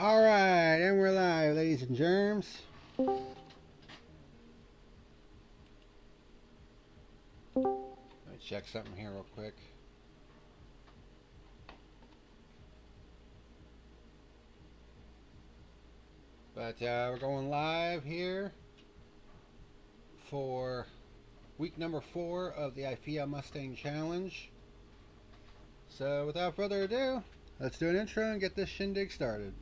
Alright, and we're live, ladies and germs. Let me check something here real quick. But we're going live here for week number 4 of the IFEA Mustang Challenge. So without further ado, let's do an intro and get this shindig started.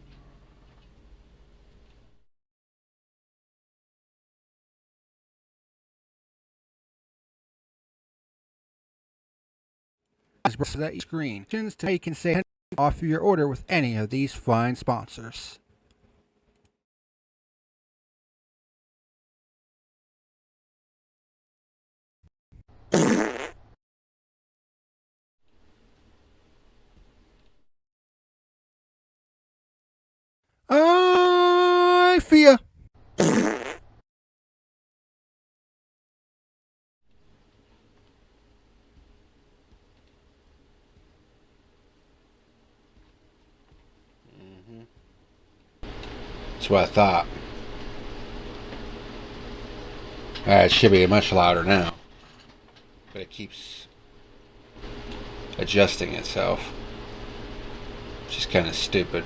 That screen to you can say off your order with any of these fine sponsors. IFEA. That's what I thought. It should be much louder now, but it keeps adjusting itself, which is kind of stupid.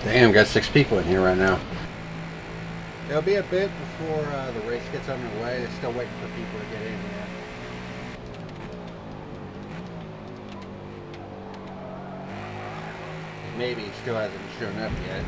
Damn, got 6 people in here right now. It'll be a bit before the race gets underway. They're still waiting for people to get in yet. Maybe he still hasn't shown up yet.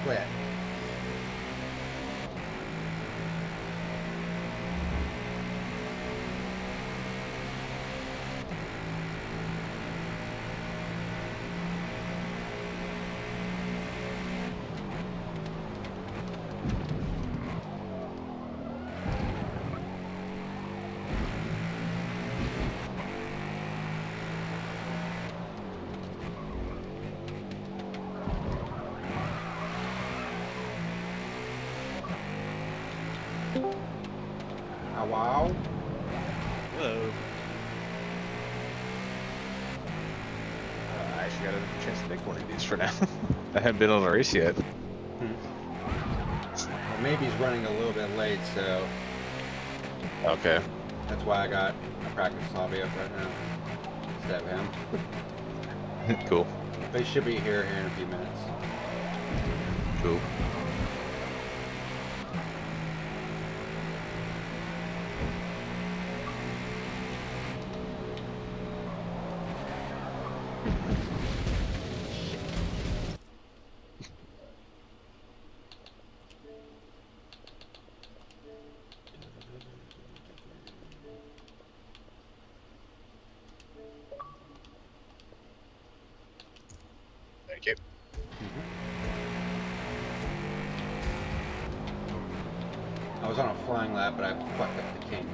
Quit. Wow. Hello. I actually got a chance to make one of these for now. I haven't been on a race yet. Well, maybe he's running a little bit late, so Okay. that's why I got a practice lobby up right now instead of him. Cool. But he should be here in a few minutes. Cool. Thank you. I was on a flying lap, but I fucked up the kink.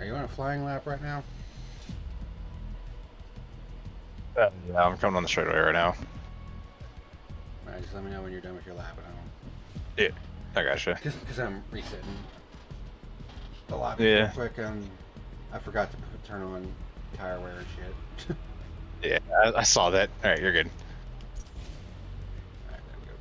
you on a flying lap right now? Yeah, I'm coming on the straightaway right now. Alright, just let me know when you're done with your lap at home. Yeah, I gotcha. Because I'm resetting the lobby Yeah. real quick, and I forgot to turn on tire wear and shit. Yeah, I saw that. All right, you're good. Alright, there we go.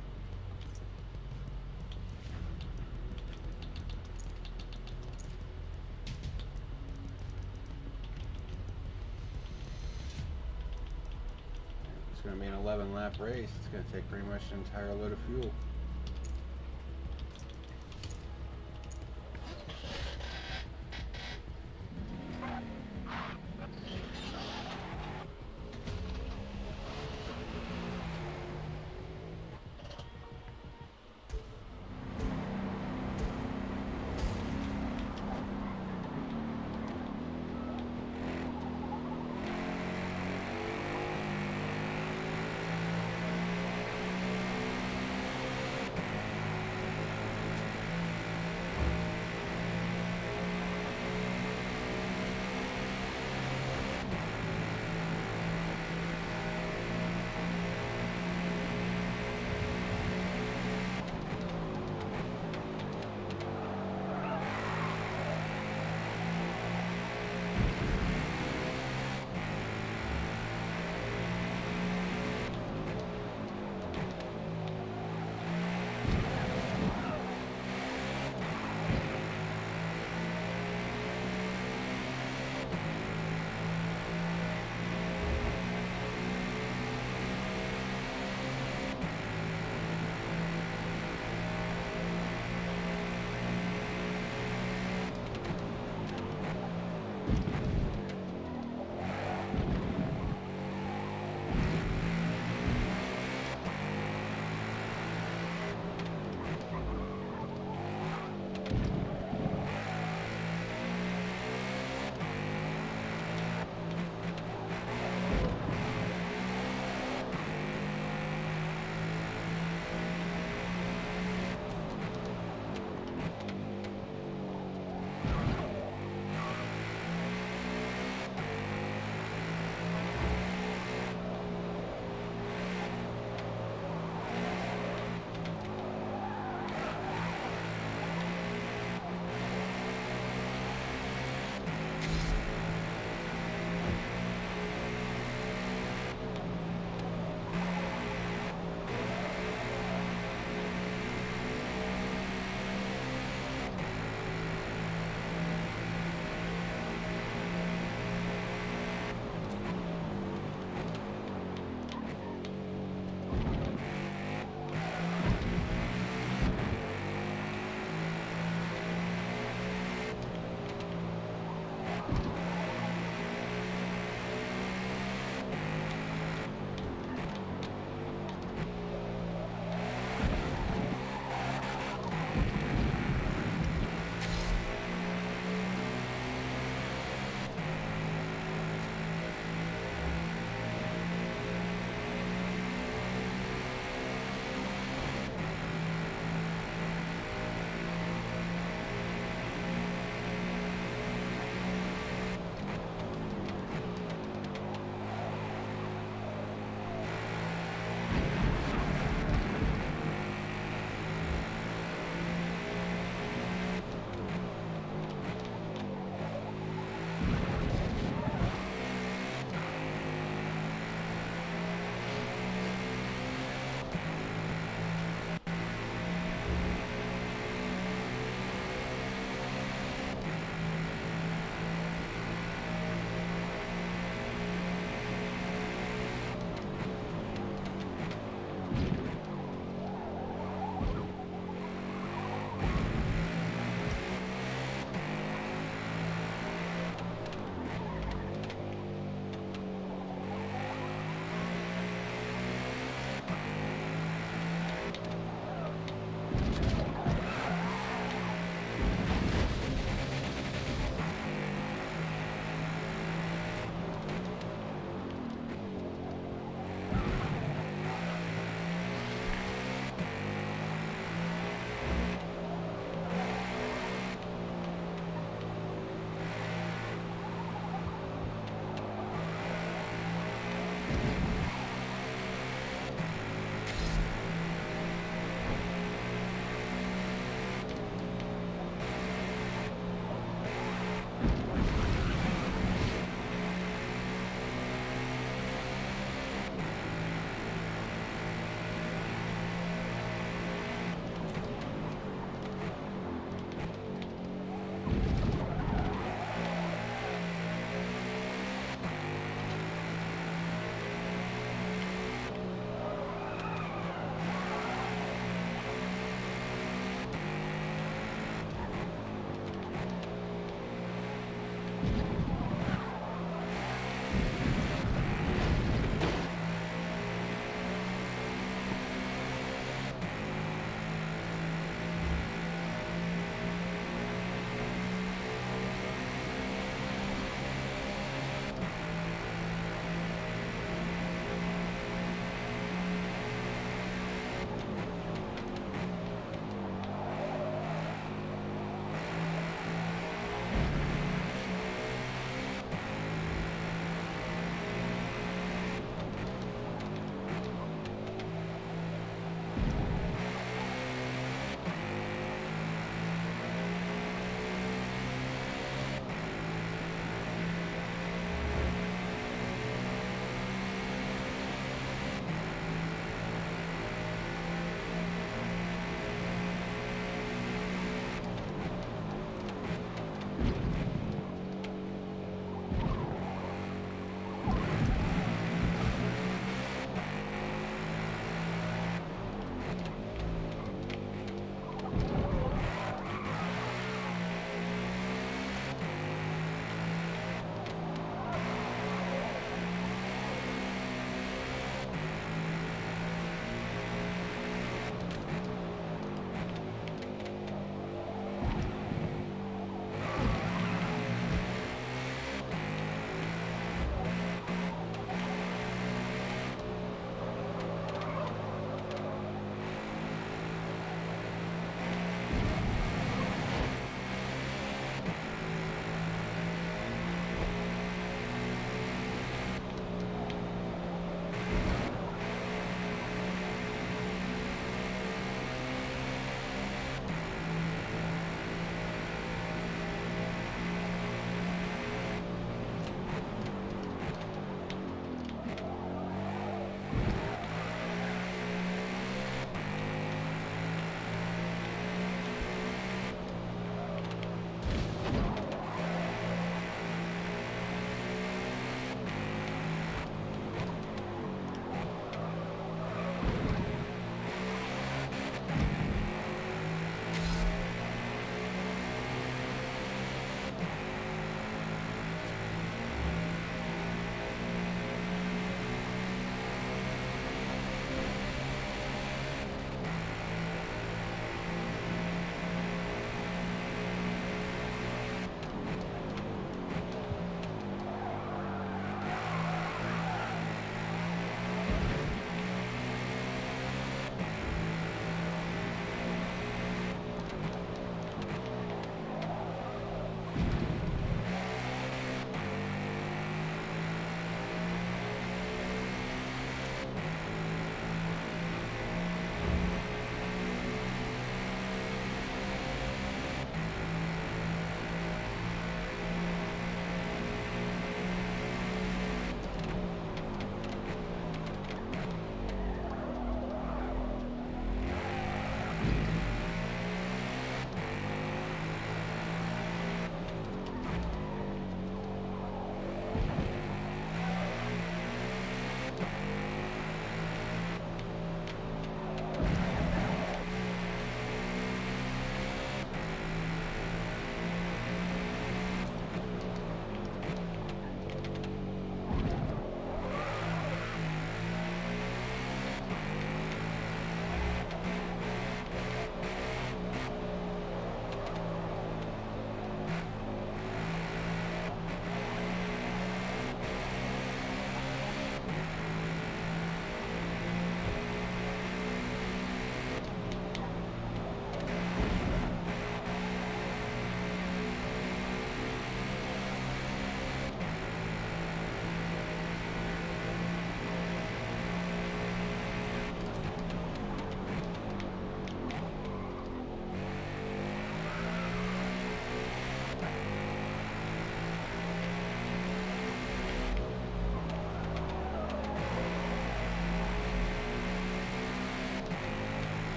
It's going to be an 11 lap race. It's going to take pretty much an entire load of fuel.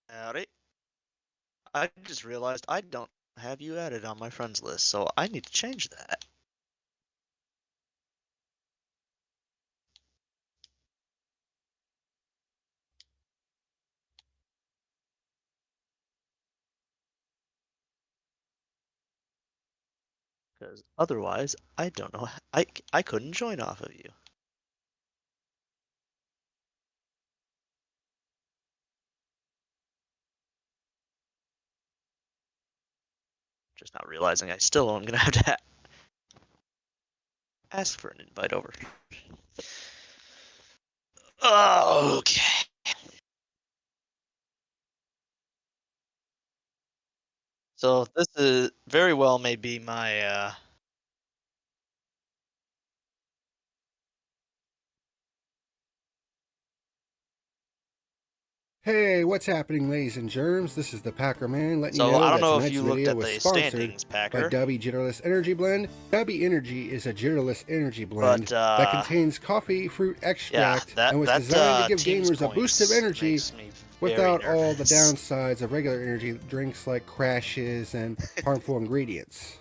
Howdy. I just realized I don't have you added on my friends list, so I need to change that. Because otherwise, I don't know. I couldn't join off of you. Just not realizing I still am gonna have to ask for an invite over. Okay. So this is very well may be my Hey, what's happening, ladies and germs? This is the PackerMan letting you So I know don't that know if tonight's you looked video at was the sponsored standings, by Packer, Dubby Jitterless Energy Blend. Dubby Energy is a jitterless energy blend but that contains coffee fruit yeah, extract that and was designed to give teams gamers a boost of points energy makes me very without all the nervous. downsides of regular energy drinks like crashes and harmful ingredients.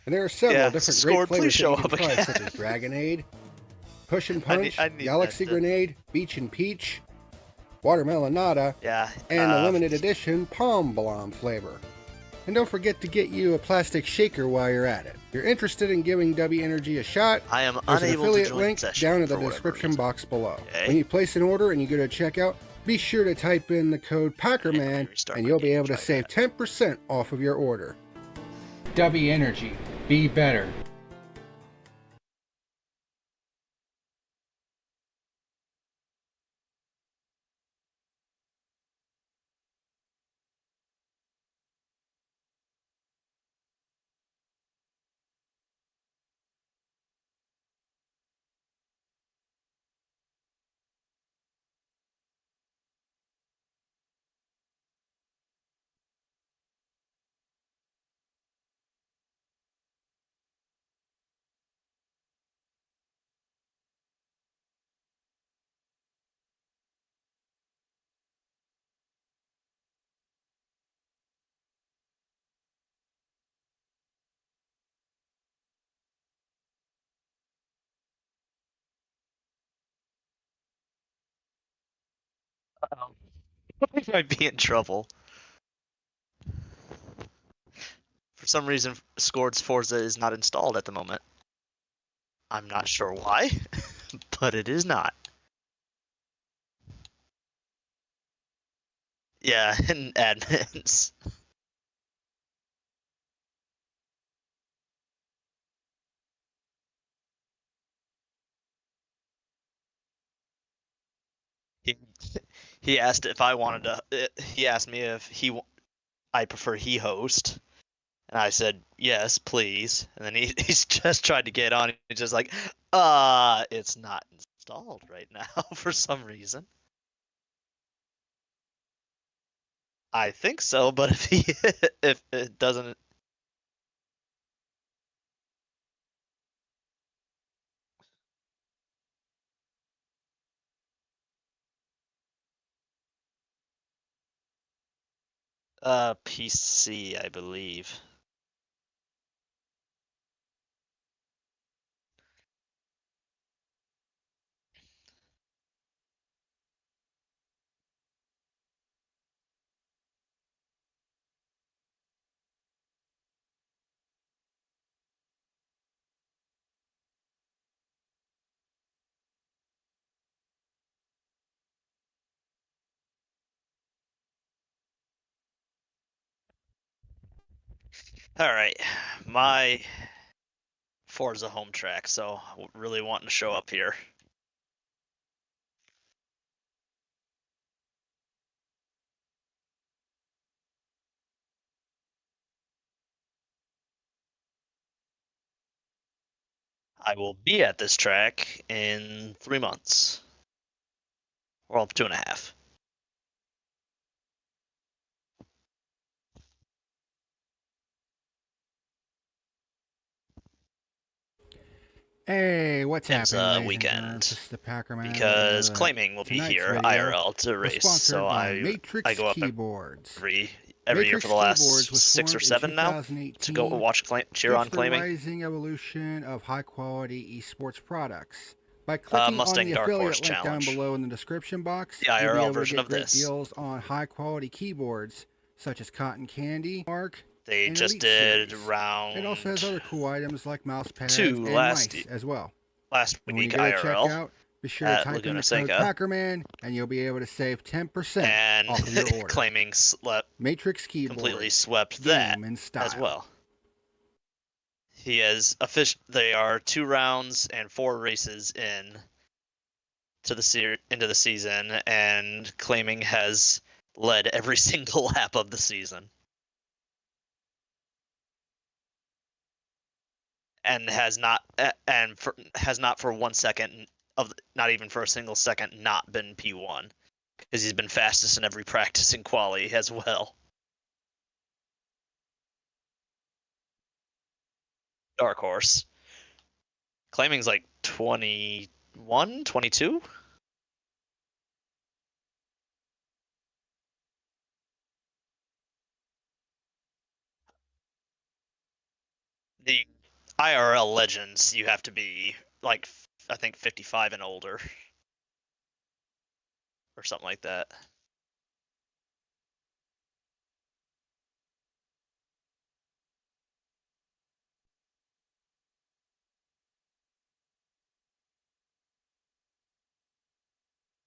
And there are several Yeah, different great Scored, please flavors that show you can up try, again. such as Dragonade, Push and I Punch, need that. Galaxy Grenade, Beach and Peach, Watermelonada, Yeah. and the limited edition Palm Balm flavor. And don't forget to get you a plastic shaker while you're at it. If you're interested in giving W Energy a shot, I am there's an unable to affiliate join link session down in the for whatever description reason. box below. Okay. When you place an order and you go to checkout, be sure to type in the code Let me PackerMan restart and my you'll be game, able to try save that. 10% off of your order. W Energy. Be better. We might be in trouble. For some reason, Scored's Forza is not installed at the moment. I'm not sure why, but it is not. Yeah, and admins. He, he asked if I wanted to. He asked me if I prefer he host, and I said yes, please. And then he's just tried to get on. He's just like, it's not installed right now for some reason. I think so, but if it doesn't, PC, I believe. All right, my Forza home track. So really wanting to show up here. I will be at this track in 3 months. Well, 2.5. Hey, what's happening, ladies and germs? weekend This is the PackerMan. because claiming will be tonight's here video IRL to was race. sponsored So by I Matrix go up Keyboards. every Matrix year for the Keyboards last was 6 or formed in 7 now to 2018. go watch cheer on It's the claiming. rising evolution of high-quality esports products. By clicking on Mustang the Dark affiliate Horse link down challenge. below in the description box, The you'll be IRL able to version get of great this. deals on high-quality keyboards such as Cotton Candy, Mark, They and just Elite did series. round It also has other cool items like mouse pads 2 and mice as well. last And when you week go to IRL checkout, be sure to at type in Laguna the code Seca, PackerMan, and you'll be able to save 10% and off of your order. claiming Matrix Keyboards, completely swept game that in style. as well. He has They are 2 rounds and 4 races into the season, and claiming has led every single lap of the season, and has not for 1 second not even for a single second not been P1, because he's been fastest in every practice in quali as well. Dark Horse. Claiming's like 21, 22. The IRL legends, you have to be like, I think 55 and older or something like that.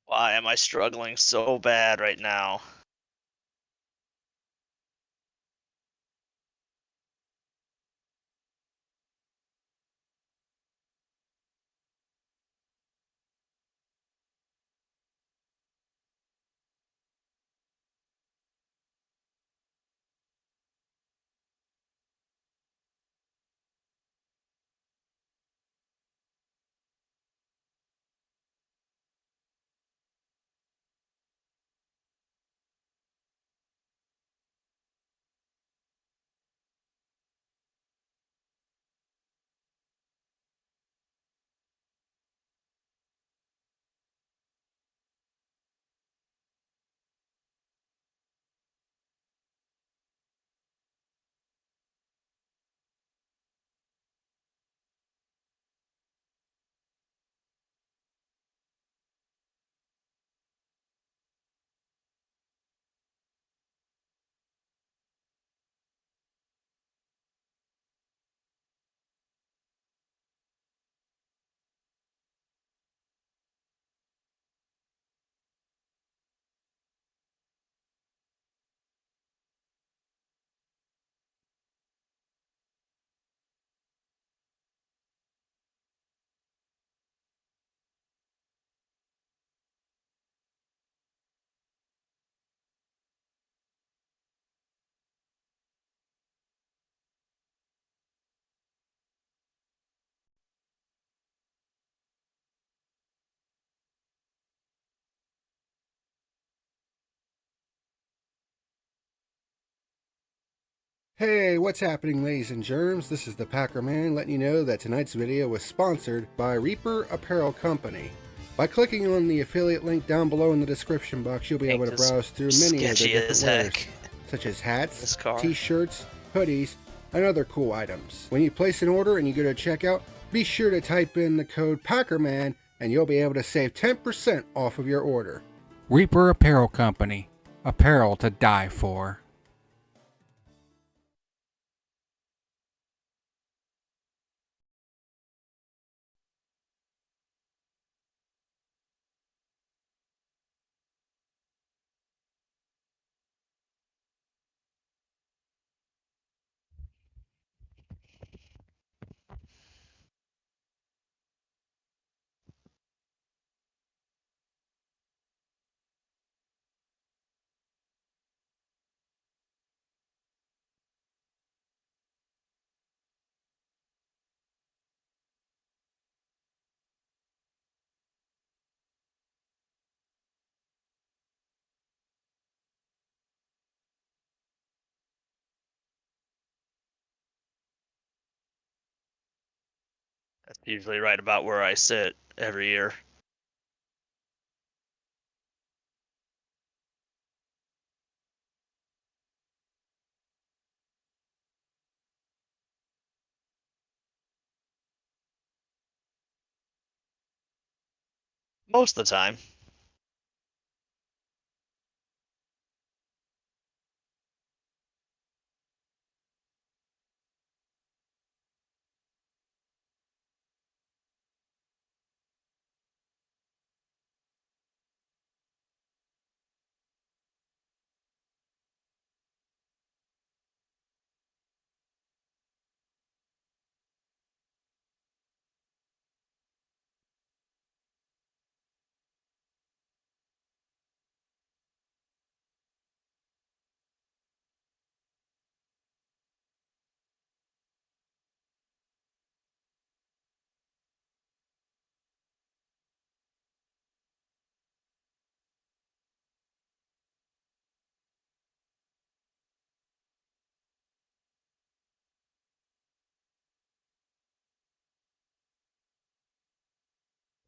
Why am I struggling so bad right now? Hey, what's happening, ladies and germs? This is the PackerMan letting you know that tonight's video was sponsored by Reaper Apparel Company. By clicking on the affiliate link down below in the description box, you'll be able to browse through many of the different wares, such as hats, t-shirts, hoodies, and other cool items. When you place an order and you go to checkout, be sure to type in the code PackerMan, and you'll be able to save 10% off of your order. Reaper Apparel Company. Apparel to die for. That's usually right about where I sit every year. Most of the time.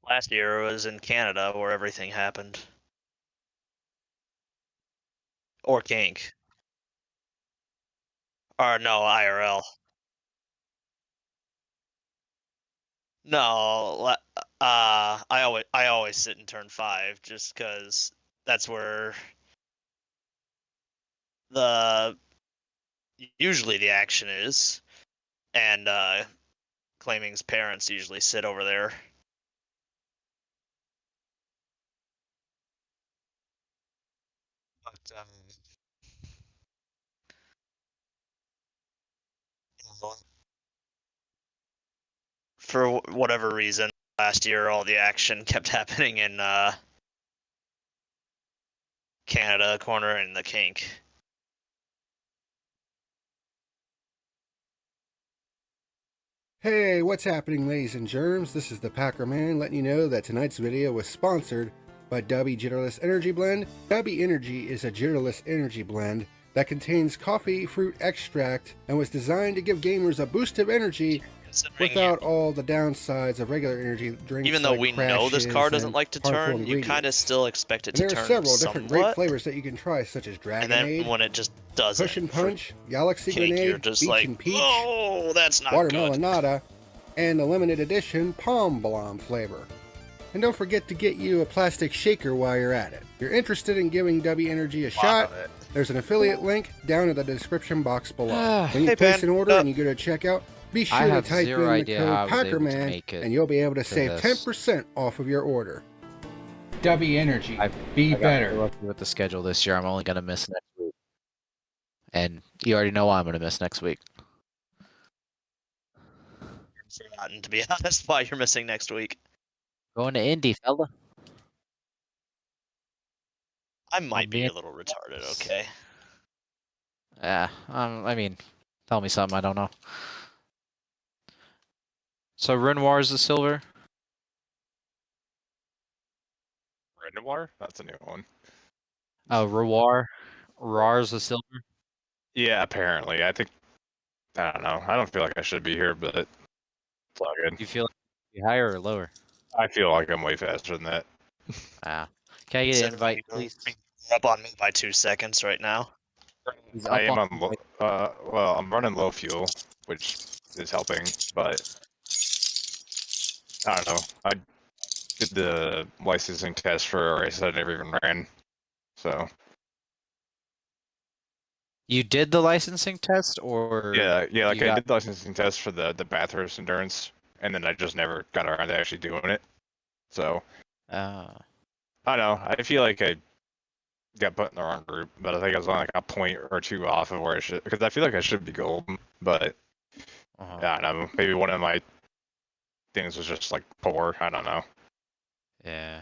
Last year was in Canada where everything happened. Or kink. Or no, IRL. No, I always sit in turn 5 just because that's where the usually the action is, and Claiming's parents usually sit over there. But for whatever reason, last year all the action kept happening in Canada corner and the kink. Hey, what's happening, ladies and germs? This is the PackerMan letting you know that tonight's video was sponsored by Dubby Jitterless Energy Blend. Dubby Energy is a jitterless energy blend that contains coffee fruit extract and was designed to give gamers a boost of energy without all the downsides of regular energy drinks. Even though like we know this car doesn't like to harmful turn, you kind of ingredients. still expect it And to there are turn several different great somewhat, flavors that you can try, such as and then Dragonade, when it just doesn't, Push and Punch, Galaxy kink, you're Grenade, just Beach like, and Peach, oh, that's not Watermelon good. Nada, and the limited edition Palm Blom flavor. And don't forget to get you a plastic shaker while you're at it. If you're interested in giving W Energy a shot, there's an affiliate link down in the description box below. When you Hey, place Pan. an order and you go to checkout, be sure to type in the code PackerMan and you'll be able to save 10% off of your order. W Energy, I be got better. really lucky with the schedule this year. I'm only gonna miss next week, and you already know why I'm gonna miss next week. Forgotten, to be honest, why you're missing next week. Going to Indy, fella. I might be being- a little retarded, okay? Yeah. I mean, tell me something I don't know. So Renoir is the silver. Renoir? That's a new one. Oh, Roar is the silver. Yeah, apparently. I don't know. I don't feel like I should be here, but it's all good. Do you feel like you're higher or lower? I feel like I'm way faster than that. Ah. Can I get an invite, please? You're up on me by 2 seconds right now. He's I up am on on low, well, I'm running low fuel, which is helping, but I don't know. I did the licensing test for a race that I never even ran, so You did the licensing test, or yeah, like you I got- did the licensing test for the Bathurst Endurance, and then I just never got around to actually doing it. So I don't know. I feel like I got put in the wrong group, but I think I was on like a point or two off of where I should, because I feel like I should be gold, but I don't know. Maybe one of my things was just like poor. I don't know. Yeah.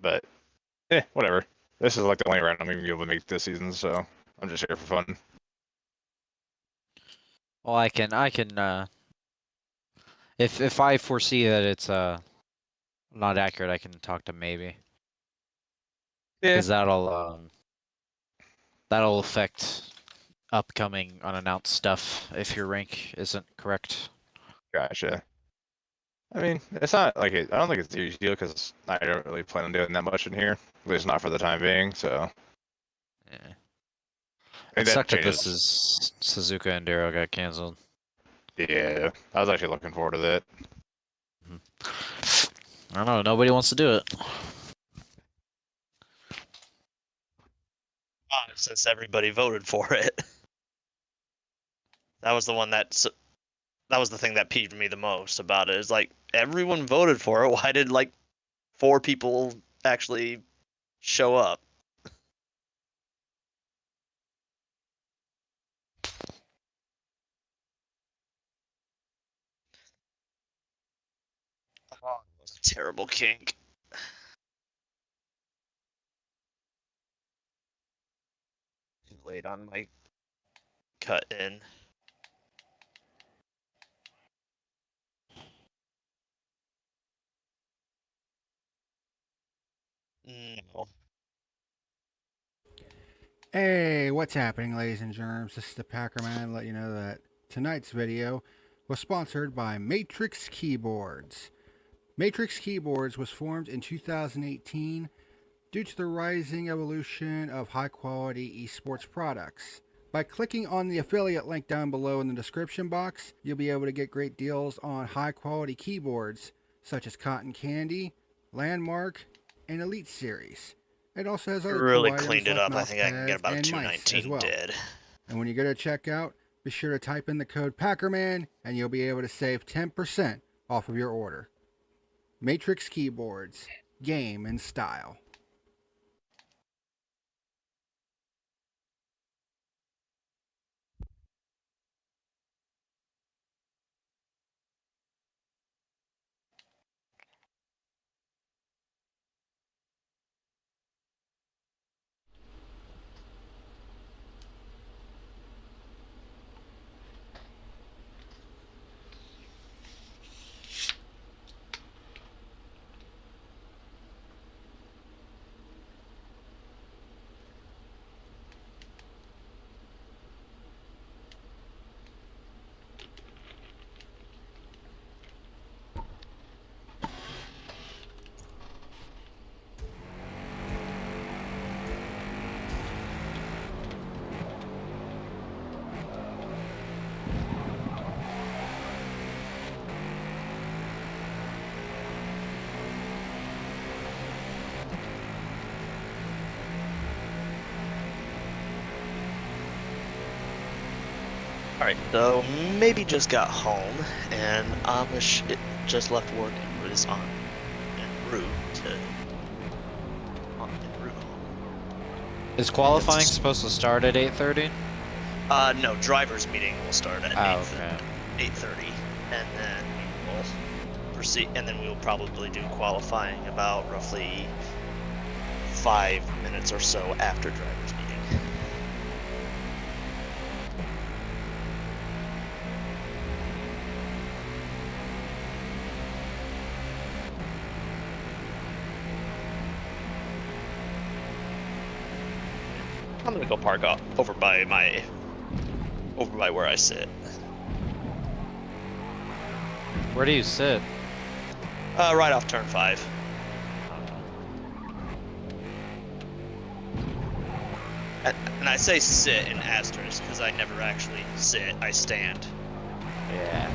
But whatever. This is like the only round I'm gonna be able to make this season, so I'm just here for fun. Well, I can if I foresee that it's not accurate, I can talk to maybe. Yeah. Because that'll affect upcoming unannounced stuff if your rank isn't correct. Gotcha. I mean, it's not like I don't think it's a huge deal because I don't really plan on doing that much in here. At least not for the time being. So Yeah. I It think that sucked that changes. this is Suzuka Enduro got canceled. Yeah, I was actually looking forward to that. I don't know. Nobody wants to do it. Since everybody voted for it. That was the one that was the thing that peeved me the most about it. Is like everyone voted for it. Why did like 4 people actually show up? Oh, it was a terrible kink. Late on my cut in. No. Hey, what's happening, ladies and germs? This is the PackerMan. Let you know that tonight's video was sponsored by Matrix Keyboards. Matrix Keyboards was formed in 2018 due to the rising evolution of high-quality esports products. By clicking on the affiliate link down below in the description box, you'll be able to get great deals on high-quality keyboards such as Cotton Candy, Landmark, and Elite Series. It also has other Really cool cleaned items it like up. I mouse think I can get pads about a and mice as 219 well. dead. And when you go to checkout, be sure to type in the code PackerMan and you'll be able to save 10% off of your order. Matrix Keyboards, game and style. Alright, so maybe just got home, and Amish just left work and was en route home. Is qualifying supposed to start at 8:30? No, driver's meeting will start at 8:30, and then we'll proceed, and then we'll probably do qualifying about roughly 5 minutes or so after driver's meeting. I'm gonna go park up over by where I sit. Where do you sit? Right off turn 5. And I say sit in asterisk because I never actually sit, I stand. Yeah.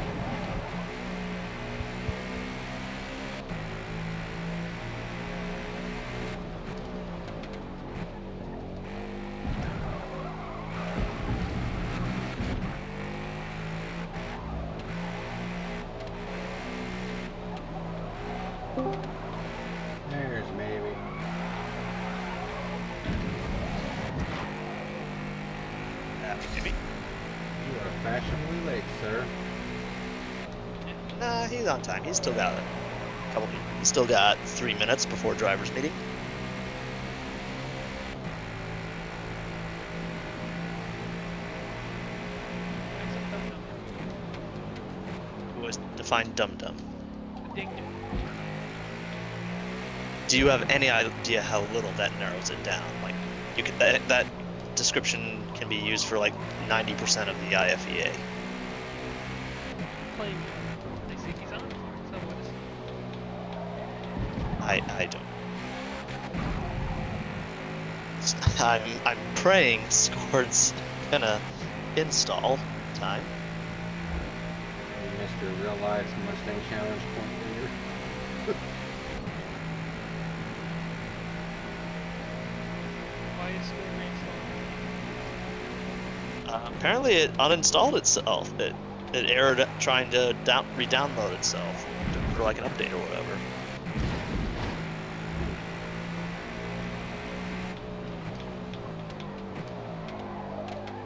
There's maybe. Maybe. You are fashionably late, sir. Nah, he's on time. He's still got a couple. He's still got 3 minutes before driver's meeting. Who was defined dum-dum? Do you have any idea how little that narrows it down? Like, you could that description can be used for like 90% of the IFEA. Playing. They say he's on for it, so what is I don't. I'm praying Discord's gonna install time. You missed your real life Mustang challenge point here. Why is it reinstalled? Apparently it uninstalled itself. It errored trying to re-download itself for like an update or whatever.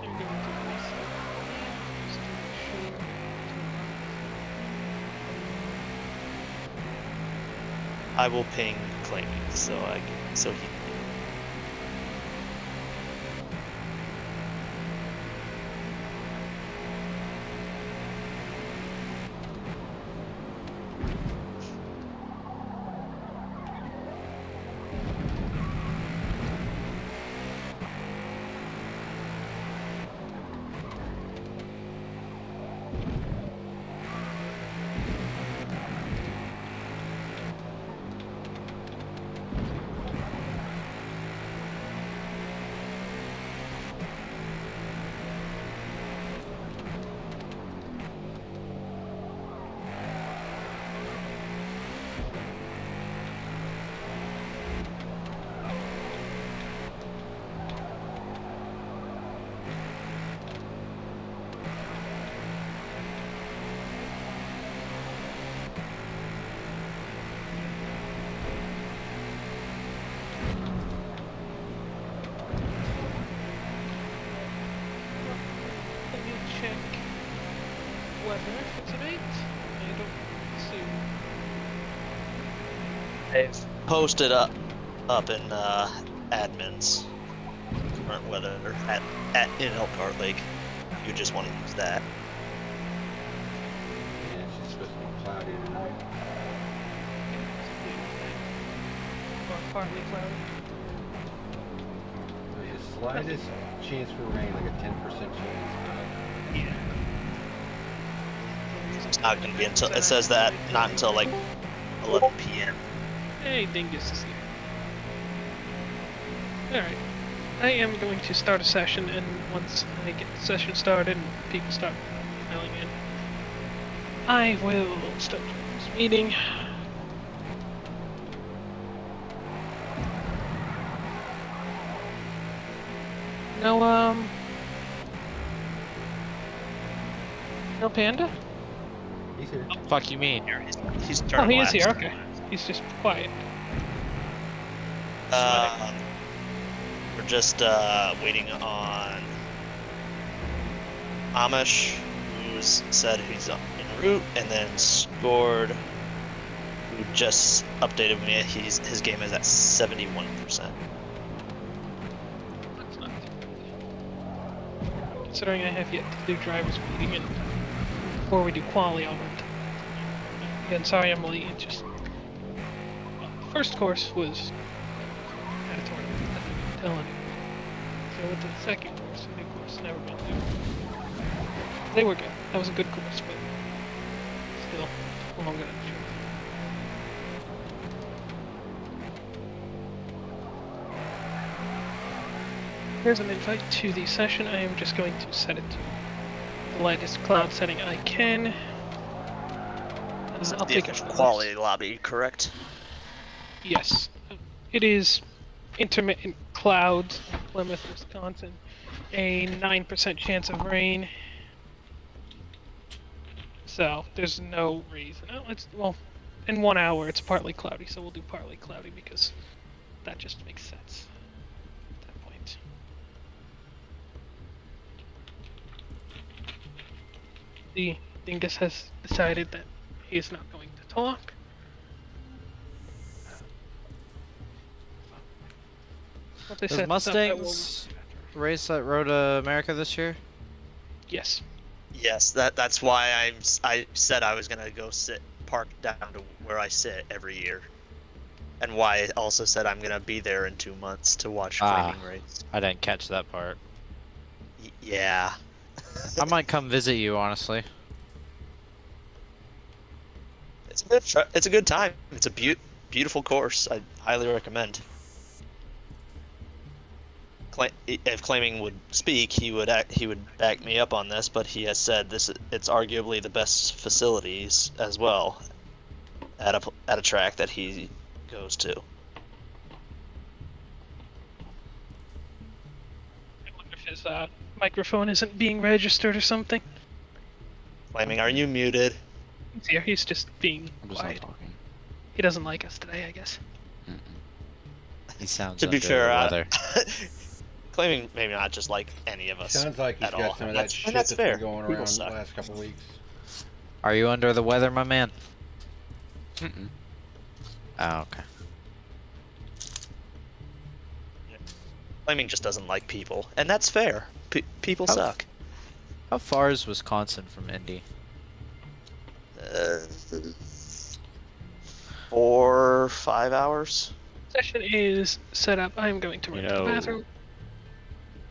I'm going to reset just to make sure to I will ping Claiming so he can. let me check weather for tonight. I don't see. They've posted up in admins current weather in Elkhart Lake. If you just want to use that. Yeah, it's just supposed to be cloudy tonight. Or partly cloudy. There's the slightest chance for rain, like a 10% chance. Yeah. It's not going to be until it says that not until like 11 p.m. Hey, Dingus is here. Alright. I am going to start a session, and once I get the session started and people start emailing in, I will start this meeting. No, no Panda? He's here. Fuck you mean? He's Oh, turning he is here, left. okay. He's just quiet. We're just waiting on Amish, who's said he's en route, and then Scored, who just updated me. His game is at 71%. That's not too bad. Considering I have yet to do driver's meeting, and before we do quali, I'll run. Again, sorry I'm late. It's just the first course was at a tournament. I didn't tell anyone. So I went to the second course, and the course never been there. They were good. That was a good course, but still longer than it should. Here's an invite to the session. I am just going to set it to the lightest cloud setting I can. I'll The take official it. quality lobby, correct? Yes. It is intermittent clouds in Plymouth, Wisconsin. A 9% chance of rain. So there's no reason. Oh, well, in 1 hour it's partly cloudy, so we'll do partly cloudy because that just makes sense at that point. The Dingus has decided that he is not going to talk. What they Does said, Mustangs race at Road America this year? Yes. Yes, that's why I said I was gonna go park down to where I sit every year, and why I also said I'm gonna be there in 2 months to watch Flaming Race. I didn't catch that part. Yeah. I might come visit you, honestly. It's a good time. It's a beautiful course. I highly recommend. If Claiming would speak, he would back me up on this, but he has said it's arguably the best facilities as well at a track that he goes to. I wonder if his microphone isn't being registered or something. Claiming, are you muted? He's here. He's just being I'm just not quiet. talking. He doesn't like us today, I guess. He sounds To be under fair, the weather. Claiming maybe not just like any of us. Sounds like he's at got all. some of And that that's- shit and that's that's fair. been going People around the suck. last couple weeks. Are you under the weather, my man? Mm-mm. Oh, okay. Claiming just doesn't like people, and that's fair. People How- suck. How far is Wisconsin from Indy? 4 or 5 hours. Session is set up. I'm going to run to the bathroom.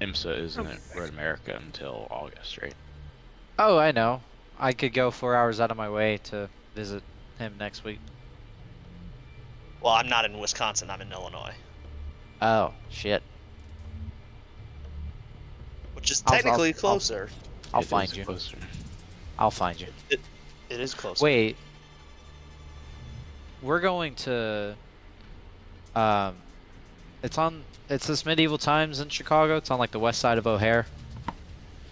IMSA isn't at Road America until August, right? Oh, I know. I could go 4 hours out of my way to visit him next week. Well, I'm not in Wisconsin. I'm in Illinois, Oh, shit. which is I'll- technically I'll- closer. I'll It find is you. closer. I'll find you. It is closer. Wait. We're going to it's this Medieval Times in Chicago. It's on like the west side of O'Hare.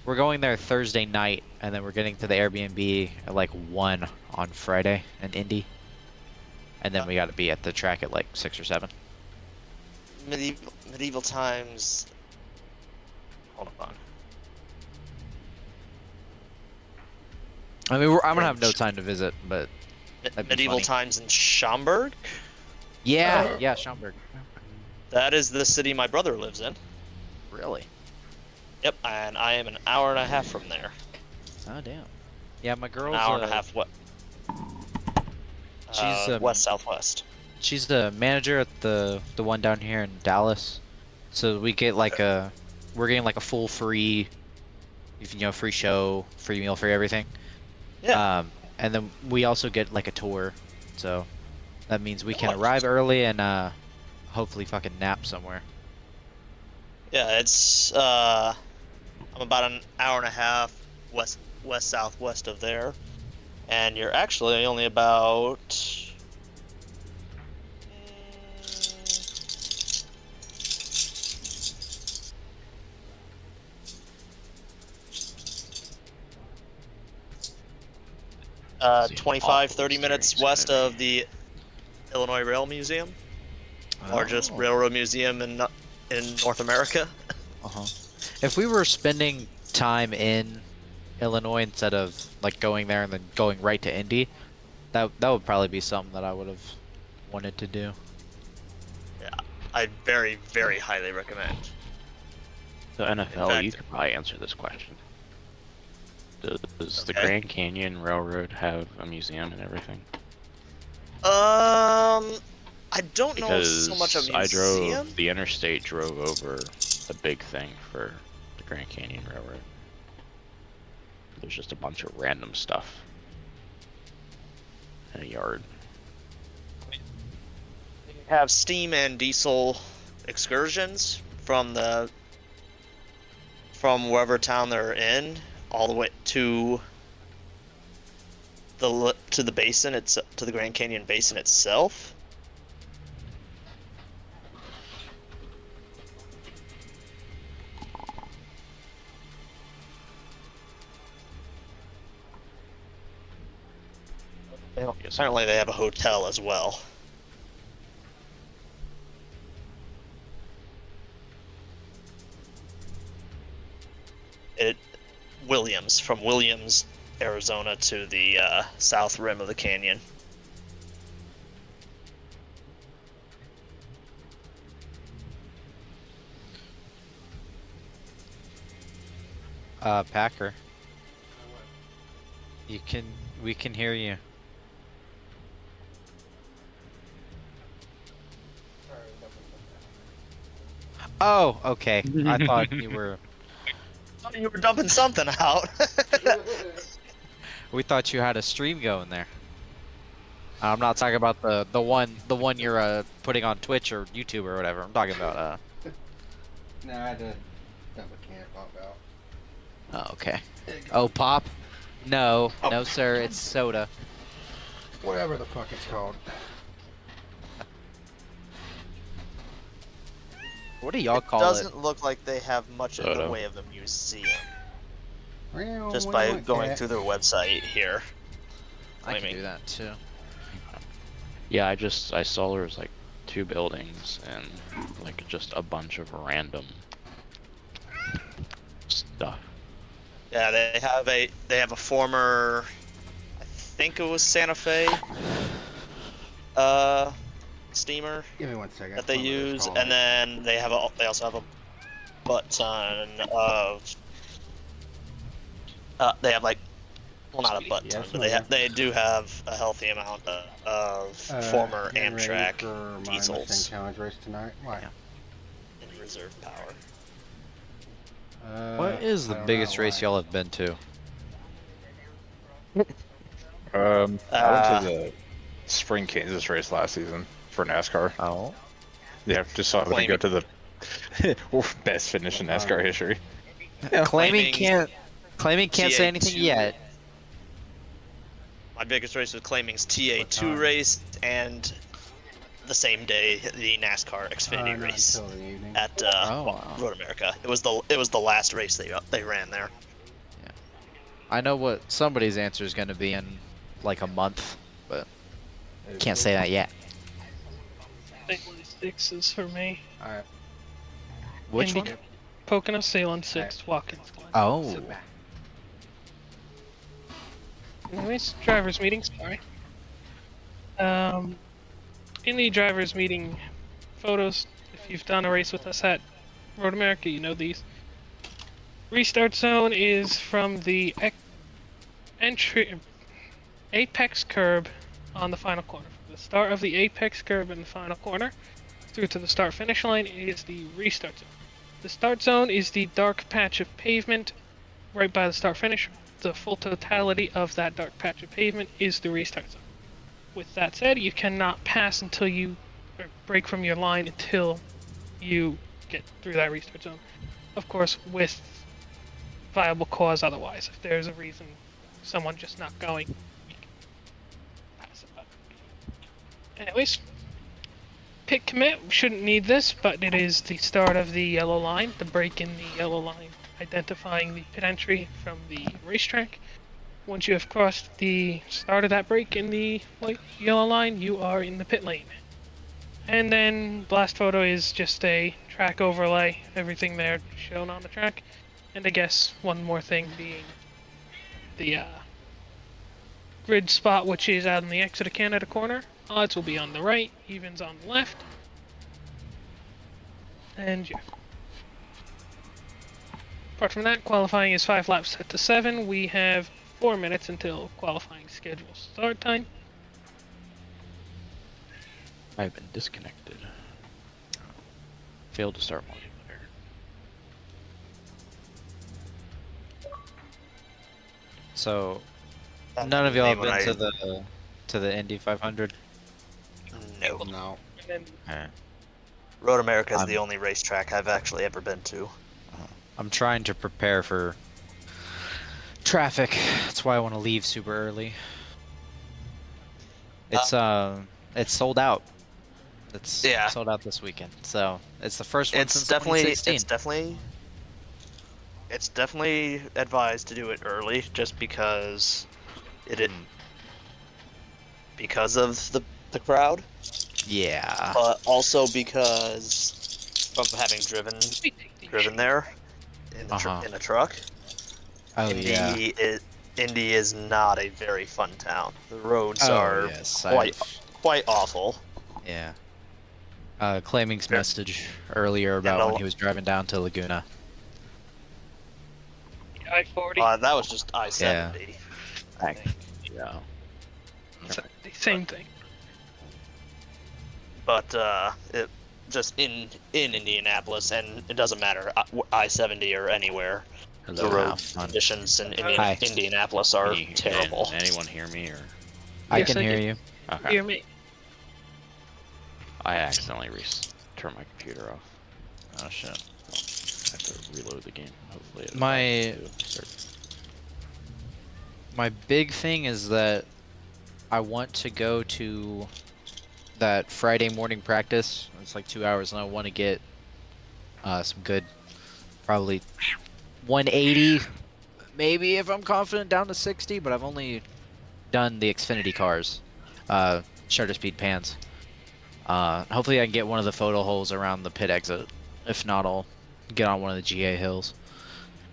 We're going there Thursday night, and then we're getting to the Airbnb at like 1 on Friday in Indy. And then we got to be at the track at like 6 or 7. Medieval Times. Hold on. I mean, I'm gonna have no time to visit, but that'd be Medieval funny. Times in Schaumburg. yeah, Schaumburg. That is the city my brother lives in. Really? Yep, and I am an hour and a half from there. Oh damn. Yeah, my girl's An hour and a half. What? She's, west southwest. she's the manager at the one down here in Dallas. So we get like we're getting like a full free, free show, free meal, free everything. Yeah. And then we also get like a tour. So that means we can Nice. arrive early and hopefully fucking nap somewhere. Yeah, it's I'm about an hour and a half west southwest of there, and you're actually only about 25, 30 minutes west of the Illinois Rail Museum, largest railroad museum in North America. Uh-huh. If we were spending time in Illinois instead of like going there and then going right to Indy, that would probably be something that I would have wanted to do. Yeah, I very, very highly recommend. The NFL, fact- you could probably answer this question. Does the Okay. Grand Canyon Railroad have a museum and everything? I don't know Because so much of I museum. the interstate drove over the big thing for the Grand Canyon Railroad. There's just a bunch of random stuff in a yard. Have steam and diesel excursions from wherever town they're in, all the way to the basin, to the Grand Canyon Basin itself. Apparently they have a hotel as well. From Williams, Arizona to the south rim of the canyon. Packer. We can hear you. Oh, okay. I thought you were. You were dumping something out. We thought you had a stream going there. I'm not talking about the one you're putting on Twitch or YouTube or whatever. I'm talking about No, I had to dump a can pop out. Oh, okay. Oh, pop? No, no, sir. It's soda. Whatever the fuck it's called. What do y'all call it? Doesn't look like they have much in the way of a museum. Well, Just we by want going that. through their website here. I can do that too. Yeah, I saw there was like 2 buildings and like just a bunch of random stuff. Yeah, they have a former, I think it was Santa Fe, steamer Give me 1 second. that they use, and then they also have a butt ton of. They have like, well, not a butt ton, but they do have a healthy amount of former Amtrak for my diesels Mustang challenge race tonight. Why? in reserve power. What is the biggest race y'all have been to? I went to the Spring Kansas race last season for NASCAR. Oh. Yeah, just so I would go to the best finish in NASCAR history. Claiming can't say anything TA2. yet. My biggest race was Claiming's TA2 race, and the same day the NASCAR Xfinity race Until the evening. at wow. Road America. It was the last race they ran there. I know what somebody's answer is going to be in like a month, but can't say that yet. Salem 6 is for me. Alright. Which Indy- one? Pocono Salem 6, Watkins Glen. Oh. Anyways, drivers meeting, sorry. In the drivers meeting photos, if you've done a race with us at Road America, you know these. Restart zone is from the entry apex curb on the final corner. From the start of the apex curb in the final corner through to the start finish line is the restart zone. The start zone is the dark patch of pavement right by the start finish. The full totality of that dark patch of pavement is the restart zone. With that said, you cannot pass until you or break from your line until you get through that restart zone. Of course, with viable cause otherwise. If there's a reason someone just not going, you can pass it. But anyways, pit commit, we shouldn't need this, but it is the start of the yellow line, the break in the yellow line, identifying the pit entry from the racetrack. Once you have crossed the start of that break in the yellow line, you are in the pit lane. And then blast photo is just a track overlay, everything there shown on the track. And I guess one more thing being the grid spot, which is out in the exit of Canada corner. Odds will be on the right, evens on the left. And yeah. Apart from that, qualifying is 5 laps set to 7. We have 4 minutes until qualifying schedule start time. I've been disconnected. Failed to start multiplayer. So, none of y'all have been to the Indy 500. No. No. And then Road America is the only racetrack I've actually ever been to. I'm trying to prepare for traffic. That's why I want to leave super early. It's sold out. It's sold out this weekend. So it's the first one since 2016. It's definitely advised to do it early, just because because of the crowd. Yeah. But also because from having driven there in the truck. Oh Indy is not a very fun town. The roads are quite awful. Yeah. Claiming's message earlier about when he was driving down to Laguna. I-40. That was just I-70. Yeah. Same thing. But it just in Indianapolis, and it doesn't matter I-70 or anywhere. The road conditions in Indianapolis are terrible. Can anyone hear me or? I Yes, can I hear can you. Okay. hear me. I accidentally turned my computer off. Oh shit. I have to reload the game. Hopefully it My- allows me to start. My big thing is that I want to go to that Friday morning practice. It's like 2 hours, and I want to get some good, probably 180, maybe if I'm confident, down to 60. But I've only done the Xfinity cars, shutter speed pans. Hopefully I can get one of the photo holes around the pit exit. If not, I'll get on one of the GA hills,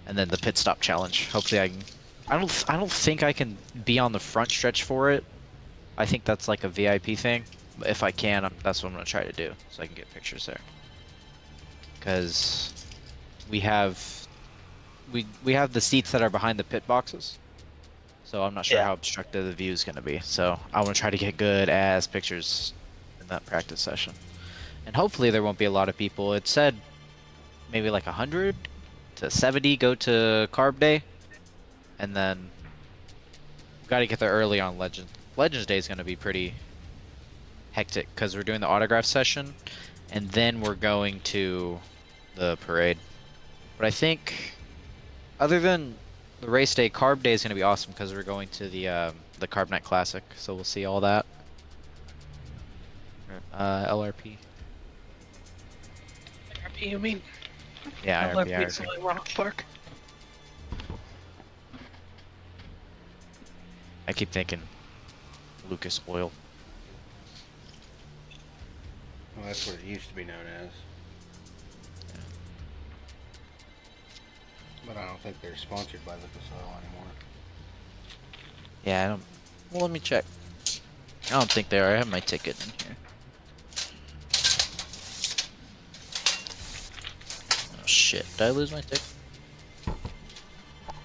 and then the pit stop challenge. Hopefully I can. I don't think I can be on the front stretch for it. I think that's like a VIP thing. But if I can, that's what I'm gonna try to do, so I can get pictures there. Because we have the seats that are behind the pit boxes, so I'm not sure Yeah. how obstructive the view is gonna be. So I want to try to get good ass pictures in that practice session, and hopefully there won't be a lot of people. It said maybe like 100 to 70 go to Carb Day, and then got to get there early on Legend. Legends Day is going to be pretty hectic because we're doing the autograph session, and then we're going to the parade. But I think, other than the race day, Carb Day is going to be awesome because we're going to the Carb Night Classic, so we'll see all that. LRP. IRP, you mean? Yeah, IRP. IRP. Like Rock Park. I keep thinking Lucas Oil. Well, that's what it used to be known as. But I don't think they're sponsored by Lucas Oil anymore. Yeah, I don't. Well, let me check. I don't think they are. I have my ticket in here. Oh shit! Did I lose my ticket?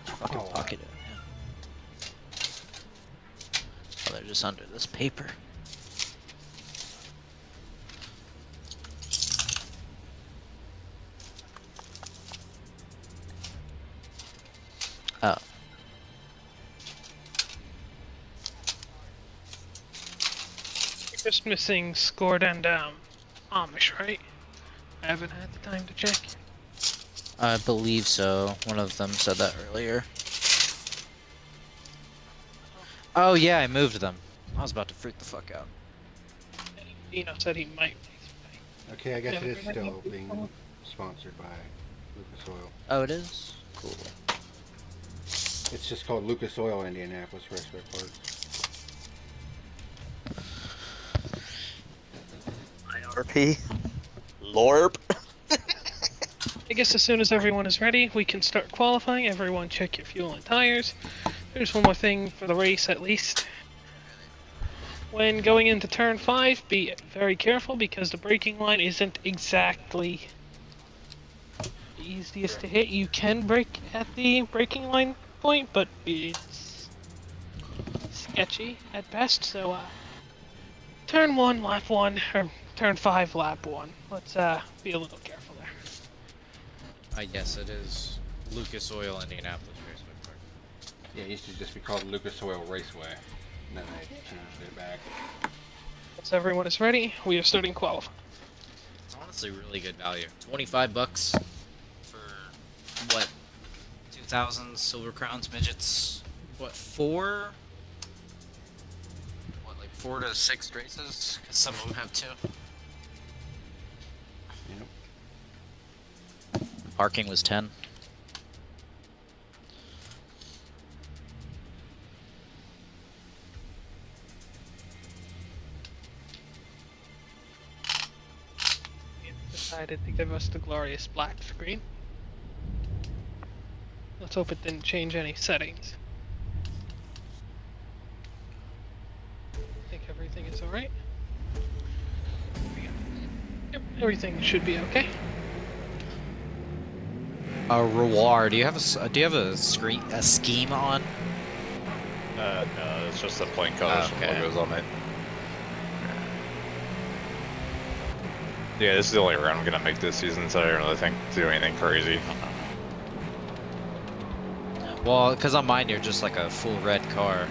Fucking Oh, pocket it. Oh, they're just under this paper. Oh. You're just missing Scored and Amish, right? I haven't had the time to check. I believe so. One of them said that earlier. Oh yeah, I moved them. I was about to freak the fuck out. Dino said he might. Okay, I guess it is Yeah, still being sponsored by Lucas Oil. Oh, it is? Cool. It's just called Lucas Oil Indianapolis Raceway Park. IRP. LORP. I guess as soon as everyone is ready, we can start qualifying. Everyone check your fuel and tires. There's one more thing for the race at least. When going into turn 5, be very careful because the braking line isn't exactly the easiest to hit. You can brake at the braking line point, but it's sketchy at best. So, turn 1, lap 1, or turn 5, lap 1. Let's be a little careful there. Yes, it is Lucas Oil Indianapolis Raceway Park. Yeah, it used to just be called Lucas Oil Raceway. And then they changed it back. Once everyone is ready, we are starting qualifying. It's honestly really good value. $25 for what? 2,000 Silver Crowns midgets. What, 4? What, like 4 to 6 races? Because some of them have 2. Yep. Parking was 10. Decided to give us the glorious black screen. Let's hope it didn't change any settings. I think everything is alright. Yep, everything should be okay. Reward. Do you have a scheme on? No, it's just the plain colors and Okay. logos on it. Yeah, this is the only round I'm gonna make this season, so I don't really think to do anything crazy. Well, because on mine you're just like a full red car.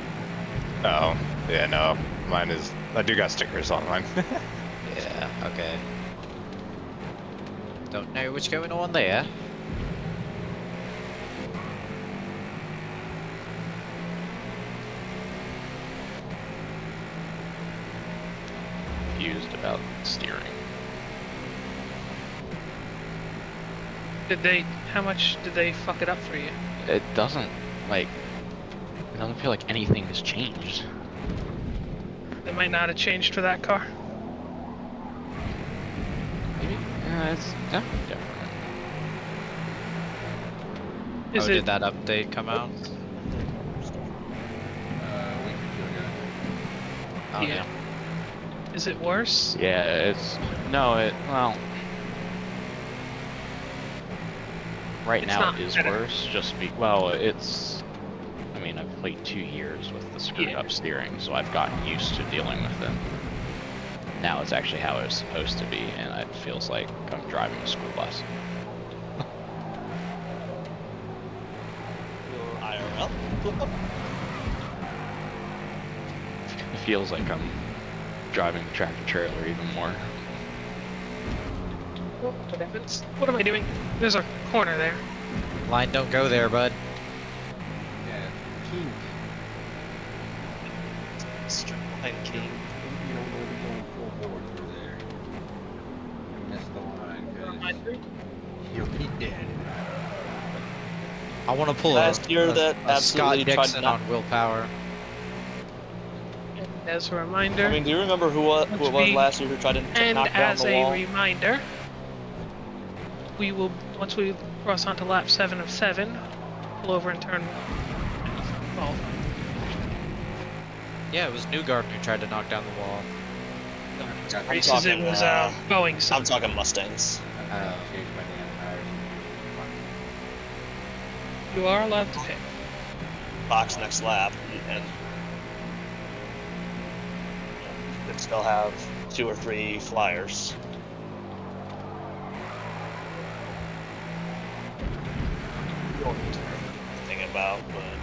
Oh, yeah, no. Mine is. I do got stickers on mine. Yeah, okay. Don't know what's going on there. Confused about steering. How much did they fuck it up for you? It doesn't feel like anything has changed. They might not have changed for that car. Maybe? Yeah, it's definitely different. Is Did it? that update come out? A week or two ago. Oh, Yeah. Is it worse? Yeah, well, right It's now not it is better. worse, I mean, I've played 2 years with the screwed Yeah. up steering, so I've gotten used to dealing with it. Now it's actually how it was supposed to be, and it feels like I'm driving a school bus. IRL? It feels like I'm driving a tractor trailer even more. Oh, good heavens. What am I doing? There's a corner there. Line, don't go there, bud. Yeah, King. Line King. You don't want to be going full board through there. You missed the line, because you'll be dead. I want to pull Last year that a Scott absolutely tried Dixon not- on willpower. And as a reminder, I mean, do you remember who it was we- last year who tried to and knock down as the a wall? reminder, we will, once we cross onto lap 7 of 7, pull over and turn. Oh, Yeah, it was Newgarden who tried to knock down the wall. Got I'm races it talking, was Boeing. I'm talking Mustangs. changed my damn tires. You are allowed to pick. Box next lap, and they still have 2 or 3 flyers. Thinking about, but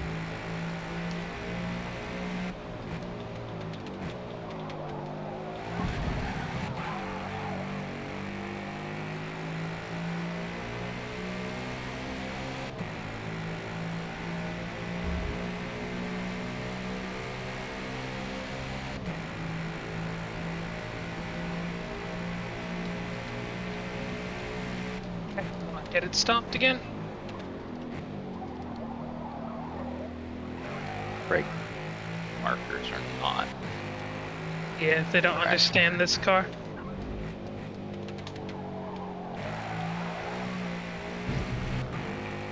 Get it stopped again. Brake markers are not. Yeah, they don't Correct. understand this car.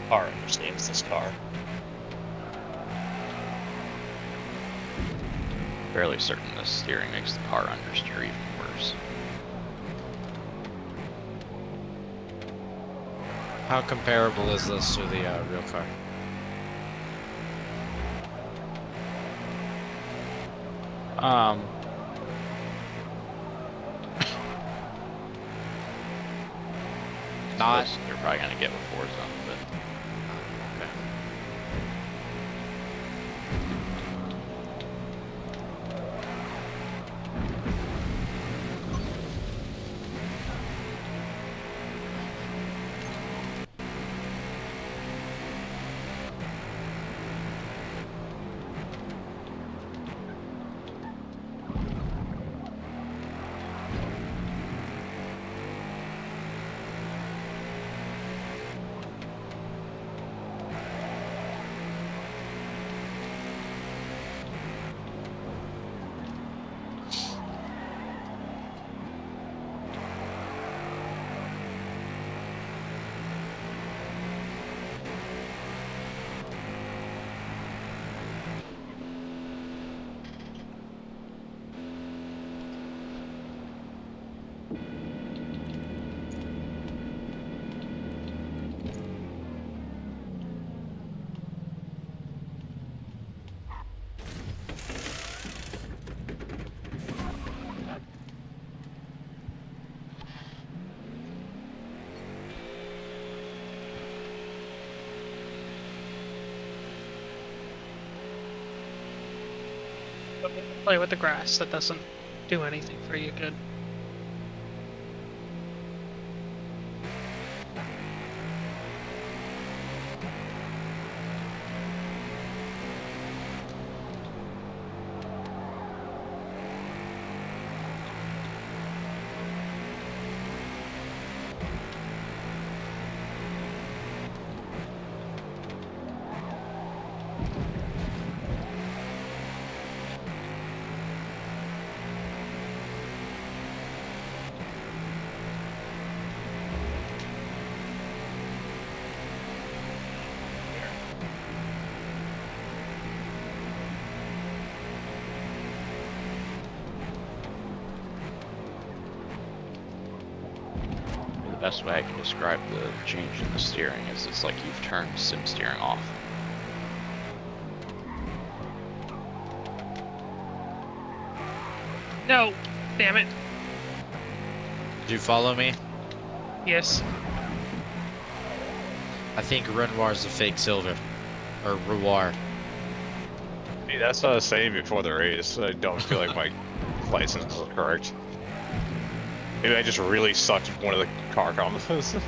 car understands this car. Fairly certain the steering makes the car understeer even worse. How comparable is this to the real car? Not. You're probably gonna get with Forza, but Okay. Play with the grass. That doesn't do anything for you good. The best way I can describe the change in the steering is it's like you've turned sim steering off. No! Damn it. Did you follow me? Yes. I think Renoir's a fake silver. Or Ruar. Hey, that's what I was saying before the race. I don't feel like my license is correct. Maybe I just really sucked at one of the car combos.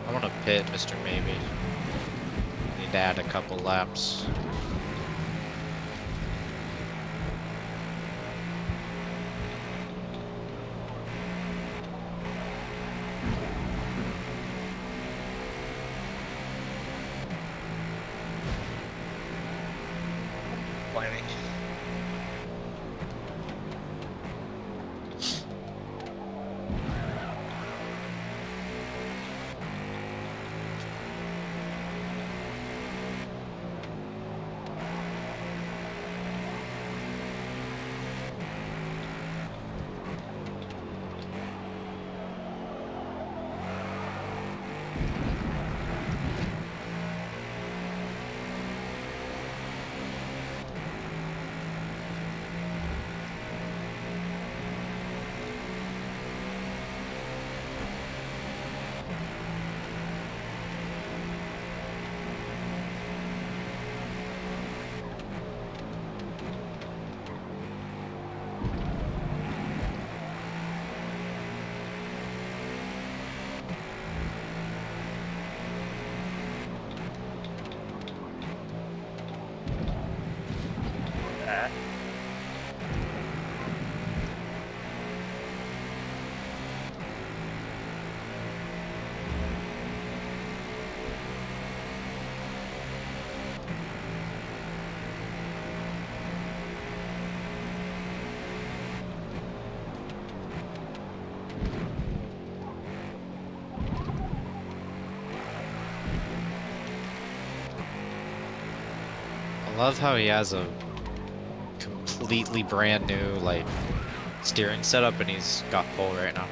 I want to pit, Mr. Maybe. Need to add a couple laps. Planning. I love how he has a completely brand new like steering setup and he's got pole right now.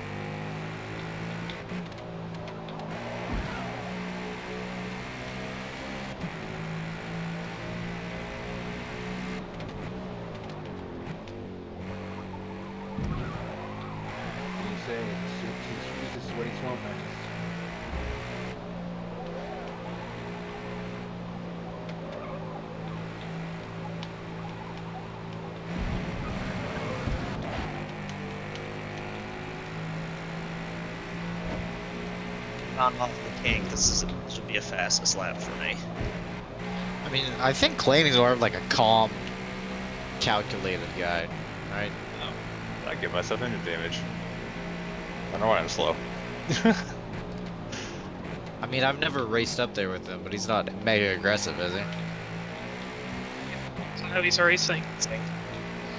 What do you say? He's a sweaty swamp man. On off the king. This would be a fastest lap for me. I mean, I think Claney's more of like a calm, calculated guy, right? I give myself engine damage. I don't know why I'm slow. I mean, I've never raced up there with him, but he's not mega aggressive, is he? So how he's racing.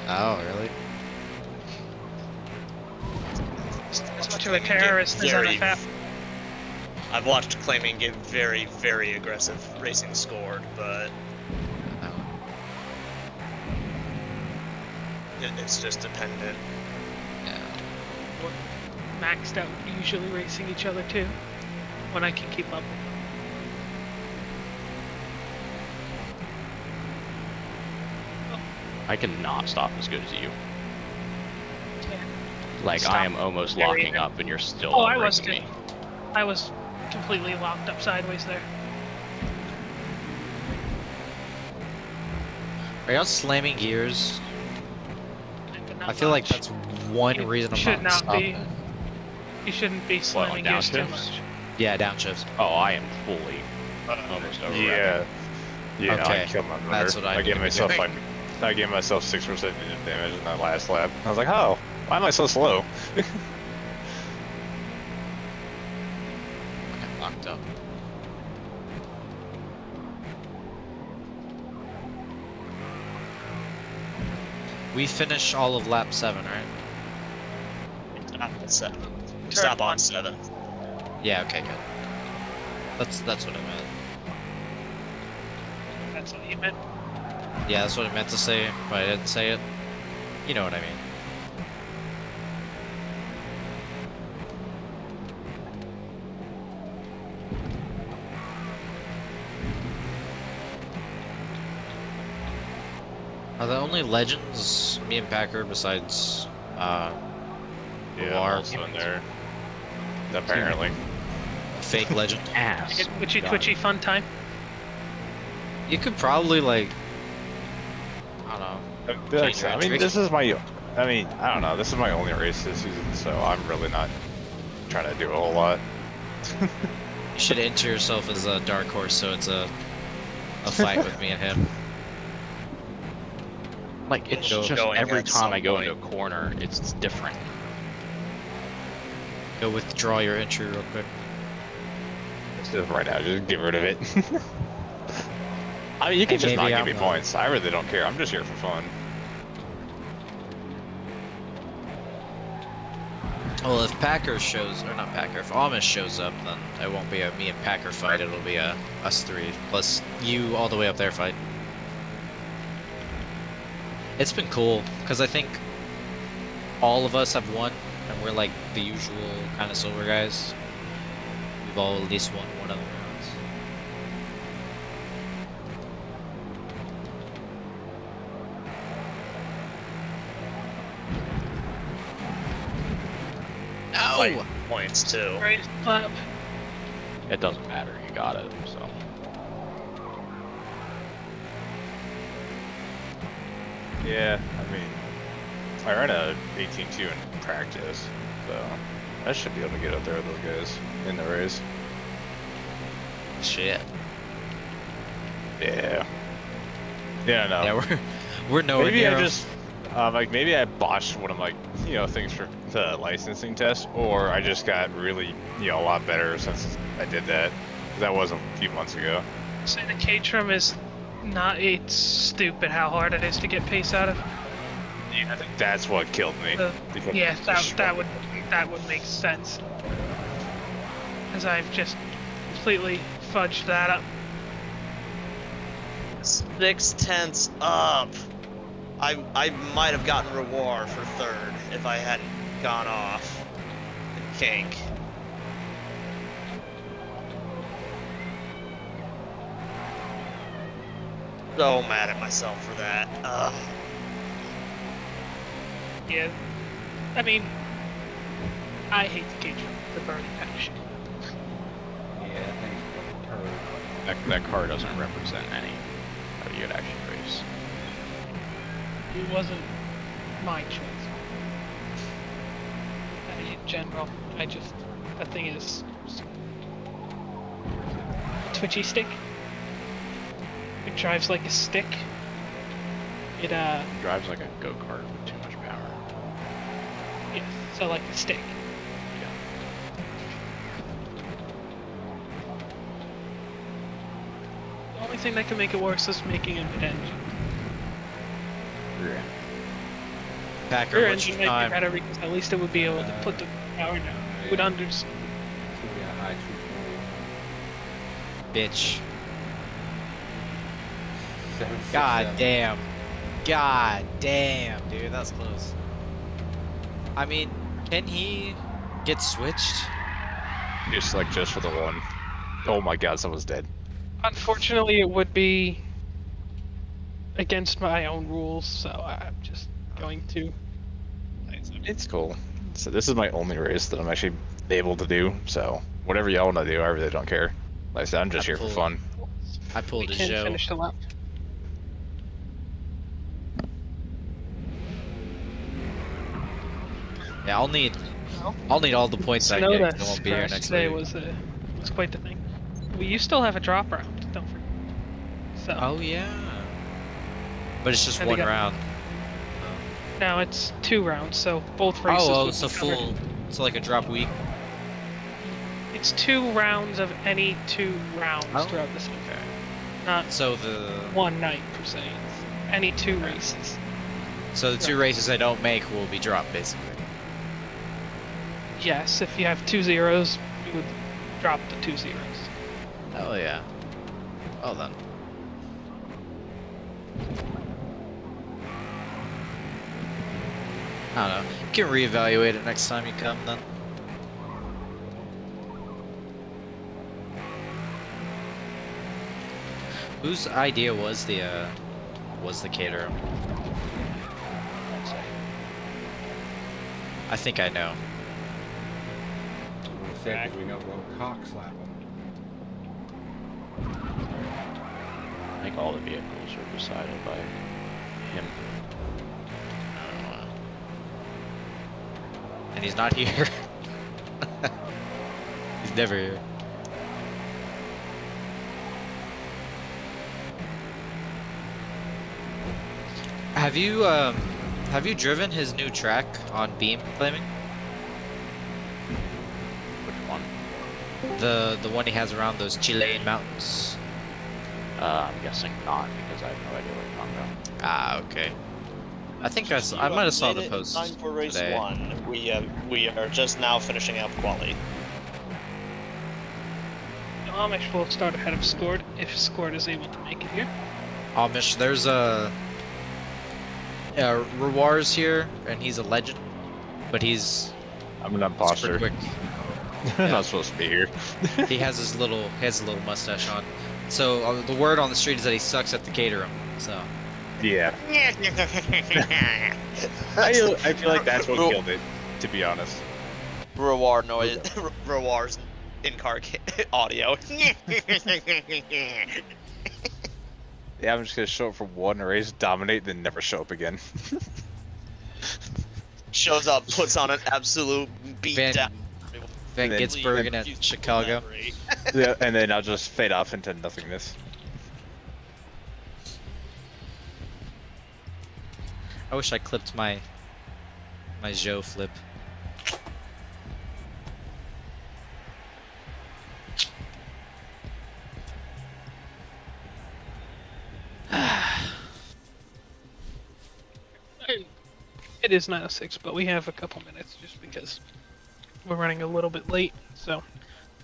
Oh, really? As much of a terrorist as IFEA. I've watched Claiming get very, very aggressive racing scored, but it's just dependent. Yeah. We're maxed out, usually racing each other too, when I can keep up. I cannot stop as good as you. Yeah. Like Stop. I am almost locking up and you're still Oh, I was outracing me. I was completely locked up sideways there. Are y'all slamming gears? But not I feel like much. that's one You reason I'm should not not be. stopping. You shouldn't be slamming on gears too downshifts? much. Yeah, downshifts. Oh, I am fully almost over. Yeah. Yeah, no, I Okay, killed my motor. that's what I gave need to be myself doing. I gave myself 6% damage in that last lap. I was like, oh, why am I so slow? I'm locked up. We finish all of lap 7, right? Stop at 7. Stop on 7. Yeah, okay, good. That's what I meant. That's what you meant. Yeah, that's what I meant to say, but I didn't say it. You know what I mean. Are the only legends me and Packer besides Yeah, Noir? also in there. Apparently. Fake legend? Ass. Twitchy God. twitchy fun time. You could probably like, I don't know. Change I your mean, entry. this is my. I mean, I don't know. This is my only race this season, so I'm really not trying to do a whole lot. You should enter yourself as a dark horse, so it's a fight with me and him. Like, it's Go- just going every at time some I go point. into a corner, it's different. Go withdraw your entry real quick. Just right now, just get rid of it. I mean, you can Hey, just not maybe give I'm me not. points. I really don't care. I'm just here for fun. Well, if Packer shows, or not Packer, if Amish shows up, then it won't be a me and Packer fight, it'll be a us 3, plus you all the way up there fight. It's been cool, because I think all of us have won, and we're like the usual kind of silver guys. We've all at least won one of the rounds. Like No! points too. Right clap. It doesn't matter, you got it, so. Yeah, I mean, I ran a 18.2 in practice, so I should be able to get up there with those guys in the race. Shit. Yeah. Yeah, no. Yeah, we're nowhere Maybe near I 'em. just, like, maybe I botched one of my, things for the licensing test, or I just got really, a lot better since I did that. 'Cause that wasn't a few months ago. Say the K-trim is not. It's stupid how hard it is to get pace out of. Yeah, I think that's what killed me. because Yeah, it's that would make sense. As I've just completely fudged that up. 6/10 up. I might have gotten reward for 3rd if I hadn't gone off the kink. So mad at myself for that. Ugh. Yeah. I mean, I hate the K-trim, the burning kind of shit. Yeah, that thing's a turd. That car doesn't represent any of you'd actually race. It wasn't my choice. In general, that thing is twitchy stick. It drives like a stick. It Drives like a go-kart with too much power. yeah, so like a stick. The only thing that can make it worse is making a mid-engine. Yeah. Packer, Rear what's engine your might be time? better because at least it would be able to put the power down. It would Should be a high 240. Bitch. 767. God damn. God damn, dude, that's close. I mean, can he get switched? Just for the one. Oh my god, someone's dead. Unfortunately, it would be against my own rules, so I'm just going to. It's cool. So this is my only race that I'm actually able to do, so whatever y'all want to do, I really don't care. Like I said, I'm just here for fun. I We pulled a can Joe. finish the lap. Yeah, I'll need No. all the points I Snow get. that 'Cause I won't be here crashed next today week. was quite the thing. Well, you still have a drop round, don't forget. So Oh yeah. But it's just And they one got- round. now it's 2 rounds, so both races. Oh, would so be covered. full. So like a drop week. It's 2 rounds of any 2 rounds Oh, throughout the season. Okay. Not So the one night per se. It's any 2 races. so the 2 races I don't make will be dropped basically. Yes, if you have 2 zeros, you would drop the 2 zeros. Oh yeah. Well then. I don't know. You can reevaluate it next time you come then. Whose idea was the caterer? I think I know. We'll say 'cause we know we'll cock slap them. I think all the vehicles are decided by him. And he's not here. He's never here. Have you driven his new track on Beam Flaming? Which one? The one he has around those Chilean mountains. I'm guessing not because I have no idea what you're talking about. Ah, okay. I think I might have saw the Made it in post time for race today. 1. We are just now finishing up quali. The Amish will start ahead of Scored if Scored is able to make it here. Amish, there's a Rewar's here, and he's a legend, but he's I'm an super imposter. quick. I'm not supposed to be here. He has a little mustache on. So the word on the street is that he sucks at the catering. So Yeah. I feel like that's what killed it, to be honest. Reward noise. Rewards in-car audio. Yeah, I'm just gonna show up for one race, dominate, then never show up again. Shows up, puts on an absolute beat Van down. Van then- Gitsbergen at Chicago. Yeah, and then I'll just fade off into nothingness. I wish I clipped my Joe flip. It is 9:06, but we have a couple minutes just because we're running a little bit late. So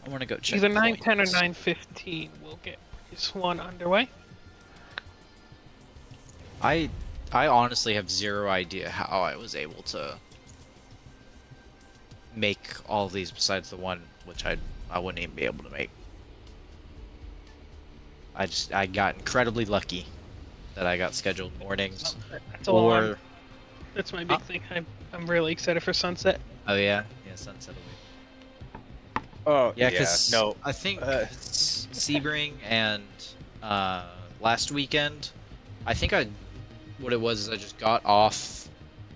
I want to go check. either 9:10 or points. 9:15 we'll get this one underway. I honestly have zero idea how I was able to make all of these besides the one which I wouldn't even be able to make. I got incredibly lucky that I got scheduled mornings That's all. or That's my big thing. I'm really excited for Sunset. oh yeah Sunset Away. Oh, Yeah, because no. I think Sebring and last weekend, I think what it was is I just got off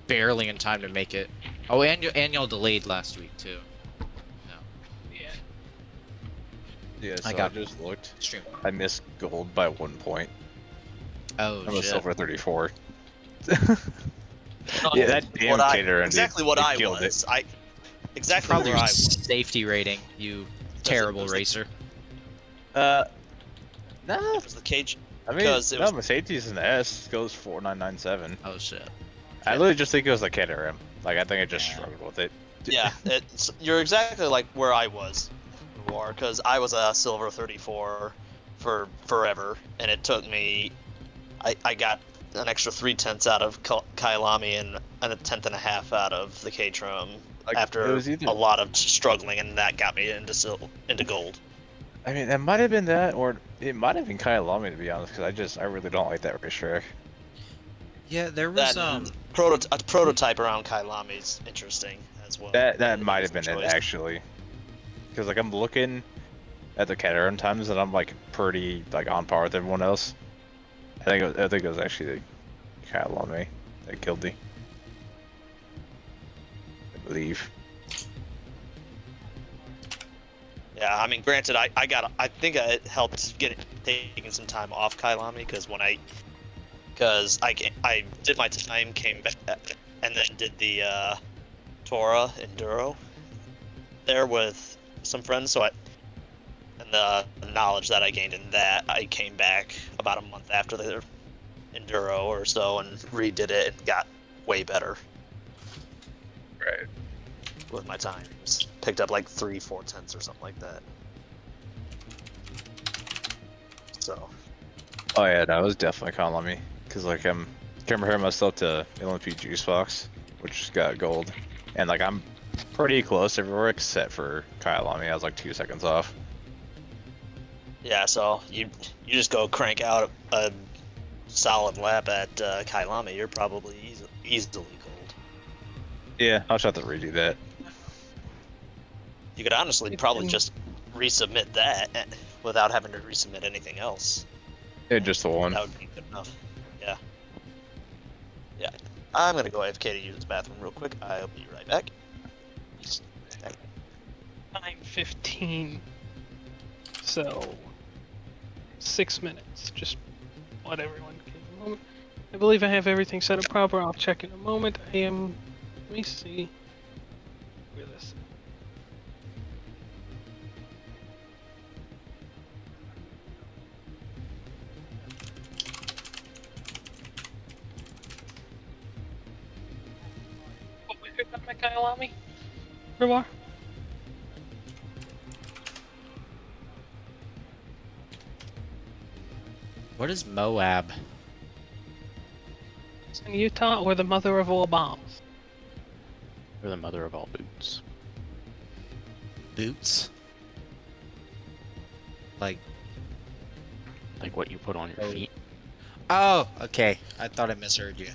barely in time to make it. Oh, and y'all delayed last week too. Yeah. Yeah, so I I got just looked. Stream. I missed gold by 1 point. Oh I was shit. silver 34. Oh, Yeah, that damn what caterer exactly dude, what they I killed was. it. Exactly Probably where your I was. safety rating, you terrible was the- racer. No. It was the cage. I mean, because it no, was- Mercedes and S goes 4997. Oh shit. I literally just think it was the caterer. Like, I think I just struggled with it. Yeah, you're exactly like where I was, because I was a silver 34 for forever, and it took me. I got an extra 3/10 out of Kailami and a 1/10 and a half out of the K-Trum Like, it after was either- a lot of struggling, and that got me into gold. I mean, it might have been that, or it might have been Kailami, to be honest, because I really don't like that racetrack. Yeah, there was That a prototype around Kailami is interesting as well. That might have been it, Choice. actually. Because, like, I'm looking at the Caterham times, and I'm, like, pretty, like, on par with everyone else. I think it was actually the Kailami that killed me. leave. Yeah, I mean, granted, I think it helped taking some time off Kailami because I did my time, came back, and then did the Torah Enduro there with some friends. So and the knowledge that I gained in that, I came back about a month after the Enduro or so and redid it and got way better. Right. With my times, picked up like 3/4 tenths or something like that. So. Oh yeah, that was definitely Kailami. Cause like I'm comparing myself to LMP Juice Box, which got gold, and like I'm pretty close everywhere except for Kailami. I was like 2 seconds off. Yeah, so you just go crank out a solid lap at Kailami, you're probably easily gold. Yeah, I'll try to redo that. You could honestly probably just resubmit that without having to resubmit anything else. Yeah, just the one. That would be good enough. Yeah. Yeah. I'm gonna go AFK to use the bathroom real quick. I'll be right back. 9:15. So 6 minutes. Just let everyone give a moment. I believe I have everything set up proper. I'll check in a moment. Let me see where this. What was your time at Kailami? Rewar? What is Moab? It's in Utah, or the mother of all bombs? Or the mother of all boots. Boots? Like what you put on your feet. Oh, okay. I thought I misheard you.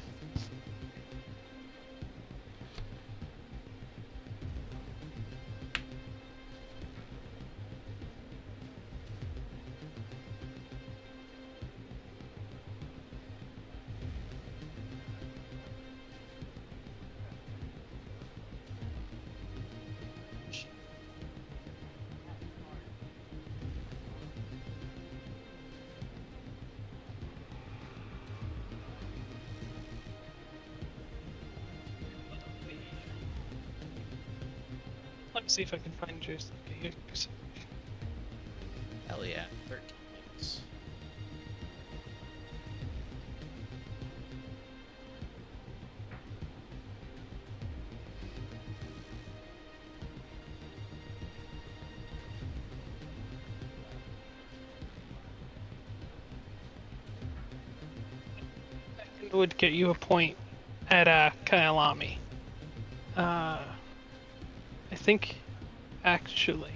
Let me see if I can find Jason. Okay, here's- Hell yeah. 13 minutes. It would get you a point at Kailami. I think actually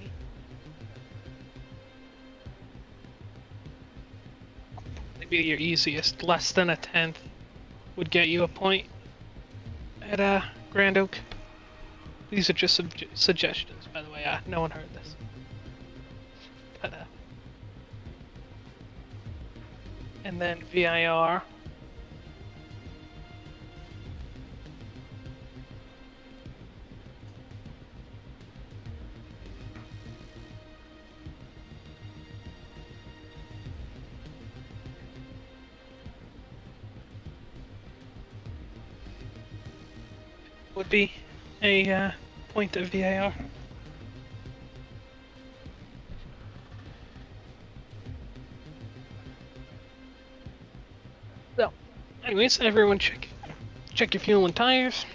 maybe your easiest, less than a tenth, would get you a point at Grand Oak. These are just suggestions, by the way. No one heard this. But, and then VIR. Would be a point of VAR. So, anyways, everyone check your fuel and tires.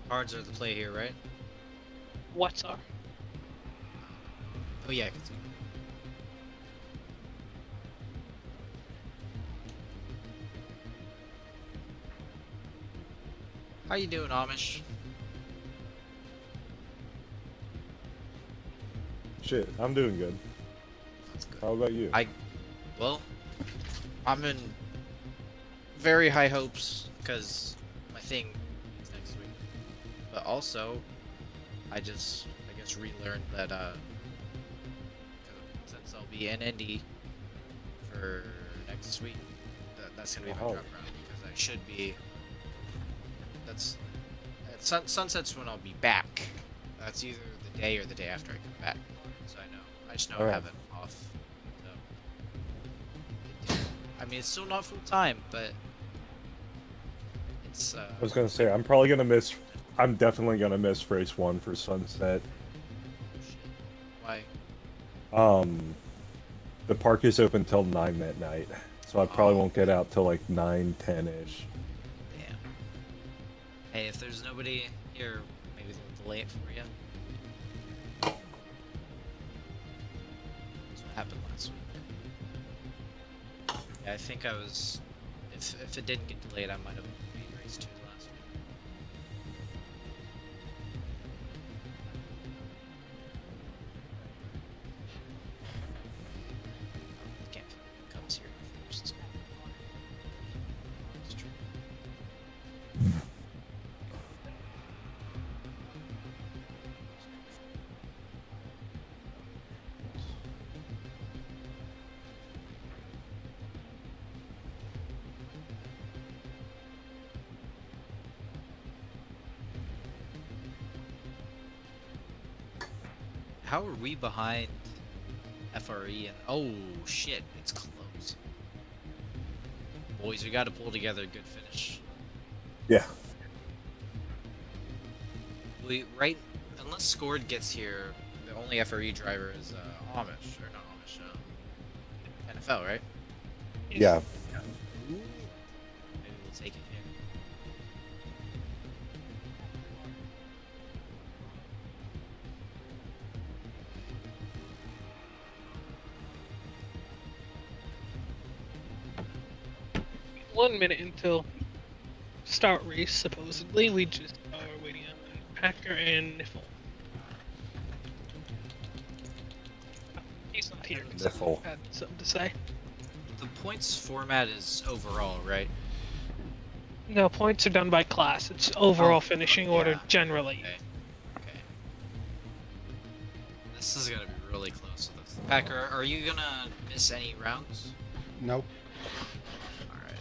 Cards are the play here, right? What's our? Oh yeah. How you doing, Amish? Shit, I'm doing good. That's good. How about you? Well, I'm in very high hopes because my thing is next week. But also, I guess relearned that since I'll be in Indy for next week, that's gonna be my Oh. drop round because I should be. Sunset's when I'll be back. That's either the day or the day after I come back. So I know. I just know I Alright. have it off. So. I mean, it's still not full time, but it's. I was gonna say, I'm probably gonna miss. I'm definitely gonna miss race 1 for Sunset. Why? The park is open till 9 at night, so I probably won't get out till like 9, 10-ish. Damn. Hey, if there's nobody here, maybe they'll delay it for you. That's what happened last week. Yeah, I think I was. If it didn't get delayed, I might have made race 2 last week. Can't fit cups here first. It's true. How are we behind FRE and oh shit, it's close. Boys, we gotta pull together a good finish. Yeah. Unless Scored gets here, the only FRE driver is Amish, or not Amish, NFL, right? Yeah. Maybe we'll take it here. One minute until start race, supposedly. We just are waiting on Packer and Niffle. He's not here. Niffle. Had something to say. The points format is overall, right? No, points are done by class. It's overall finishing order yeah. generally. Okay. This is gonna be really close with this. Packer, are you gonna miss any rounds? Nope. Alright.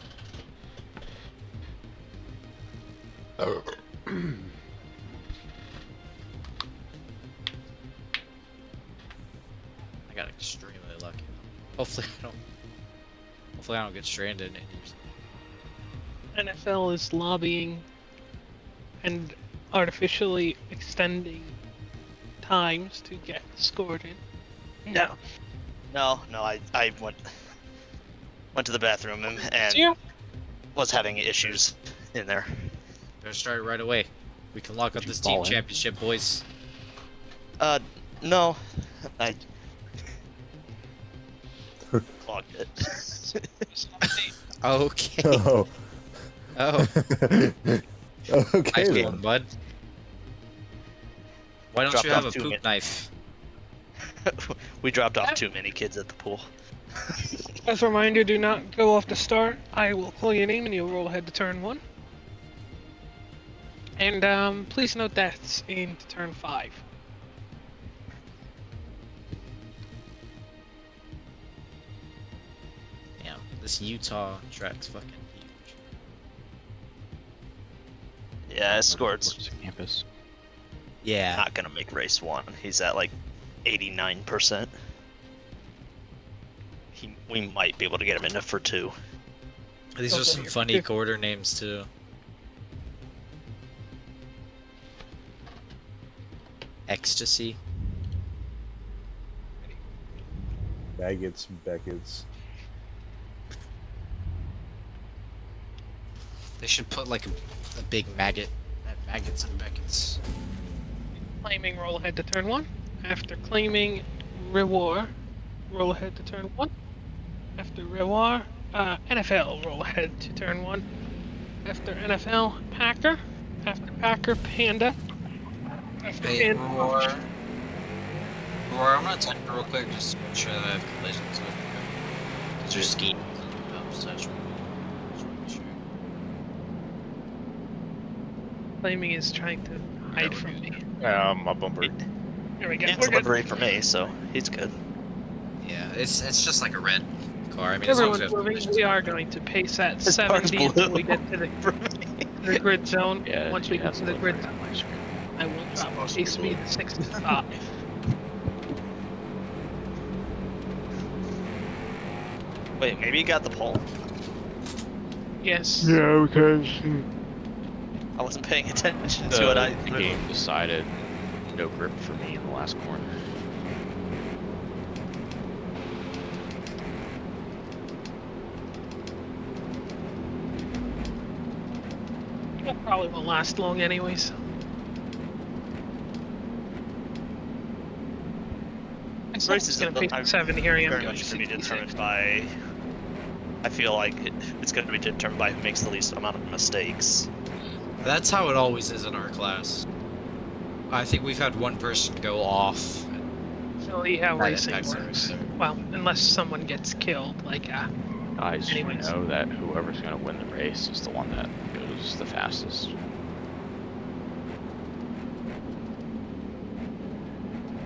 I got extremely lucky. Hopefully I don't get stranded in India. NFL is lobbying and artificially extending times to get scored in. No. No, I went to the bathroom and Yeah. was having issues in there. Better start right away. We can lock up Did you this team fall in? championship, boys. No, I clogged it. Okay. Oh. Oh. Okay Nice then. one, bud. Why don't Dropped you have off a two poop knife? We dropped off too many kids at the pool. As a reminder, do not go off the start. I will call your name and you'll roll ahead to turn 1. And please note deaths into turn 5. Damn, this Utah track's fucking huge. Yeah, Scored Where's the campus? Yeah. not gonna make race 1. He's at like 89%. We might be able to get him into for 2. These are Okay. some funny quarter names too. Ecstasy. Baggots, Beckett's. They should put like a big maggot at Maggots and Beckett's. Claiming, roll ahead to turn 1. After claiming Rewar, roll ahead to turn 1. After Rewar, NFL, roll ahead to turn 1. After NFL, Packer. After Packer, Panda. After Hey, Panda, Roar, I'm gonna touch real quick just to make sure that I have collisions with you. Because you're skiing. So I just wanna make sure. claiming is trying to hide from me. My bumper. There we go. Yeah, We're good. delivery for me, so he's good. Yeah, it's just like a red car. I mean, as long as Everyone's we have moving. collisions. We are going to pace at His car's 70 until blue. we get to the. For me. the grid zone. Yeah, Once we it get has to the a grid livery zone, on my screen. I will drop supposed a to be speed to 65. Wait, maybe you got the pole? Yes. Yeah, because I wasn't paying attention to it. The game decided no grip for me in the last corner. That probably won't last long anyways. It's Races gonna be are 70 here. I am very doing much going to be 66. determined by. I feel like it's going to be determined by who makes the least amount of mistakes. That's how it always is in our class. I think we've had one person go off. So how That racing impacts works. it. Well, unless someone gets killed, like Guys, you Anyways. know that whoever's going to win the race is the one that goes the fastest.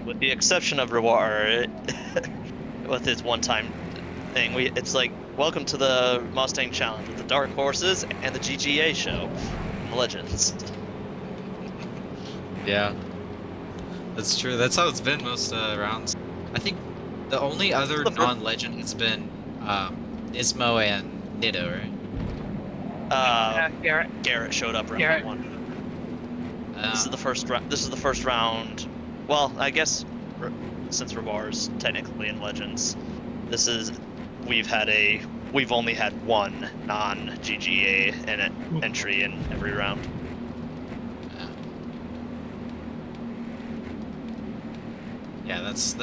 With the exception of Reward, with his one-time thing, it's like, welcome to the Mustang Challenge with the Dark Horses and the GGA show, and the Legends. Yeah. That's true. That's how it's been most rounds. I think the only other non-legend has been Ismo and Nido, right? Garrett showed up round Garrett. one. This is the first round. This is the first round. Well, I guess since Revar's technically in Legends, we've only had one non-GGA entry in every round. Yeah, that's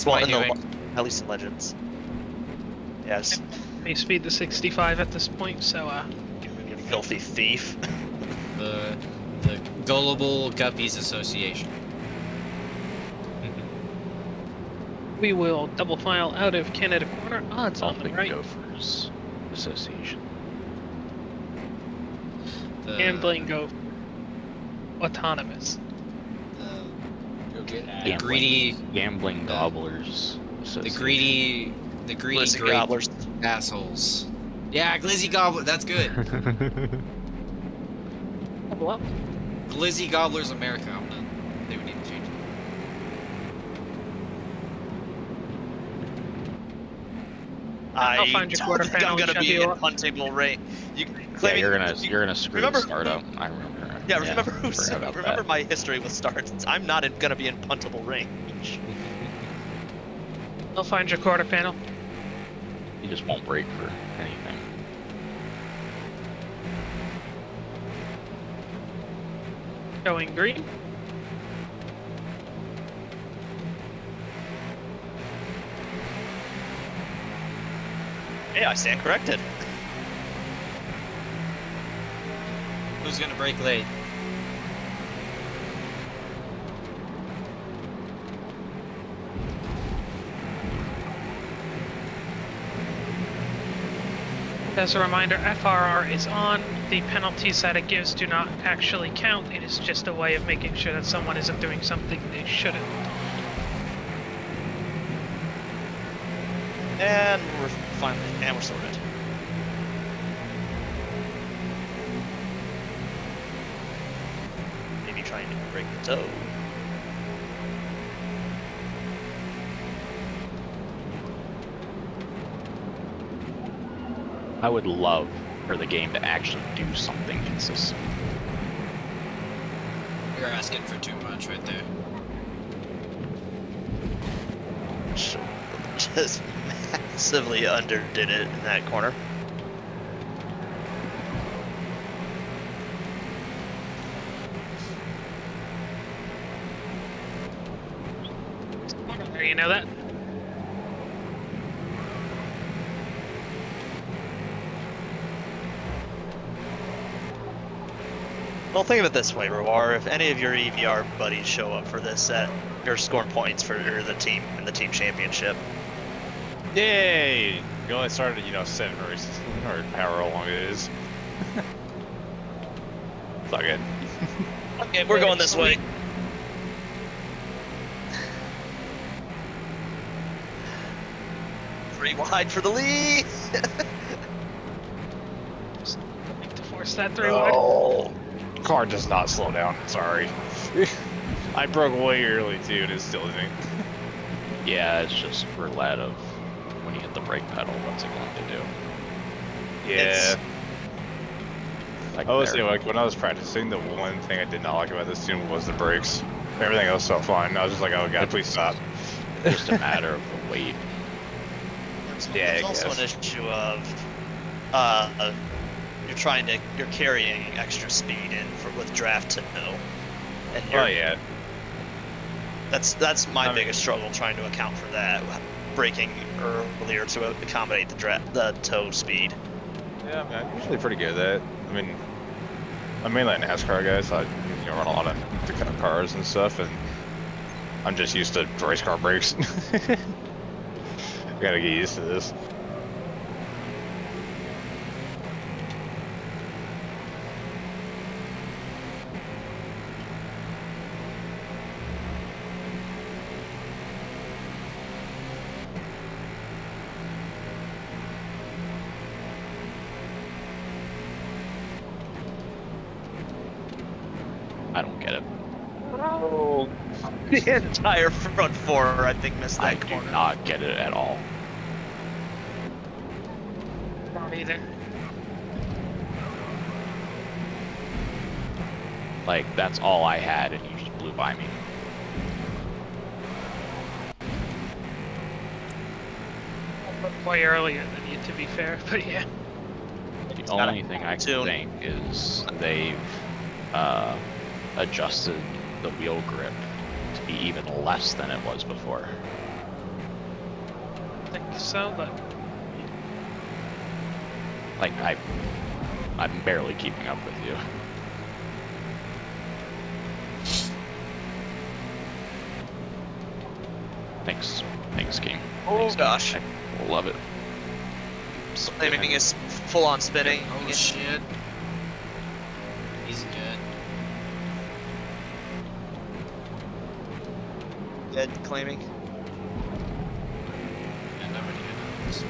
well, my doing. at least in Legends. Yes. may speed to 65 at this point. So You filthy thief. The Gullible Guppies Association. we will double file out of Canada Corner. Odds on the Bumping right. Gophers Association. The, Gambling go autonomous. Go get the greedy, Gambling Gobblers the Association. greedy Glizzy grape gobblers. assholes. Yeah, Glizzy Gobbler. That's good. What? Glizzy Gobblers America. They would need to change it. I'll find your don't think quarterfinal I'm and gonna shove be you in up. puntable range. Yeah, you're gonna screw remember- startup. I remember. Yeah, remember forgot about remember that. my history with starts. I'm not gonna be in puntable range. I'll find your quarter panel. You just won't break for anything. Going green. Hey, I stand corrected. Who's gonna break late? As a reminder, FRR is on. The penalties that it gives do not actually count. It is just a way of making sure that someone isn't doing something they shouldn't. And we're finally, and we're sorted. Maybe trying to break the toe. I would love for the game to actually do something consistent. You're asking for too much right there. Just massively underdid it in that corner. There, you know that? Well, think of it this way, Roar. If any of your EVR buddies show up for this set, you're scoring points for the team in the team championship. Yay! You only started, 7 races, or however long it is. It's all good. Okay, we're going this way. Three wide for the lead. Just make the force that 3 wide. Oh, car does not slow down. Sorry. I broke way early too, and it still isn't. Yeah, it's just roulette of when you hit the brake pedal, what's it going to do? Yeah. Like I was there. saying, like when I was practicing, the one thing I did not like about this tune was the brakes. Everything else felt fine. I was just like, oh god, please stop. Just a matter of the weight. Yeah, There's also an issue of you're carrying extra speed in with draft to no, and Oh yeah. that's my biggest struggle, trying to account for that, braking earlier to accommodate the toe speed. Yeah, man, I'm usually pretty good at that. I mean, I'm mainly a NASCAR guy, so I run a lot of the kind of cars and stuff, and I'm just used to race car brakes. Gotta get used to this. I don't get it. Oh, the entire front four, I think, missed I that do corner. not get it at all. Not either. Like, that's all I had, and you just blew by me. Way earlier than you, to be fair, but yeah. The only thing I can think is they've adjusted the wheel grip to be even less than it was before. I think so, but Like, I'm barely keeping up with you. Thanks, King. Oh Thanks, gosh. I love it. Flaming is full on spinning. Oh shit. He's dead. Dead claiming. Yeah, nobody hit this.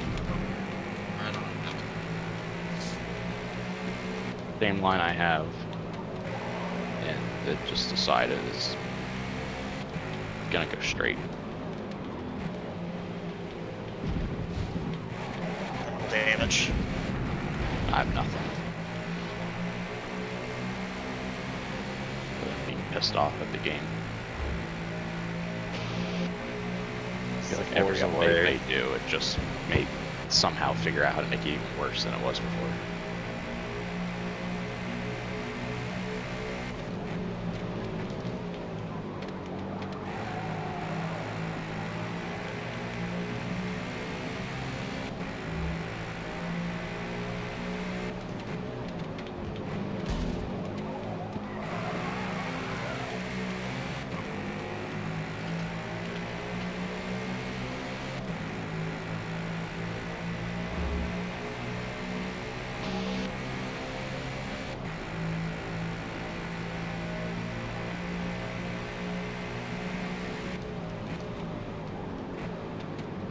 Right on him. Same line I have, and it just decided is gonna go straight. Damage. I have nothing. But I'm being pissed off at the game. I feel like every Force update away. they do, it just may somehow figure out how to make it even worse than it was before.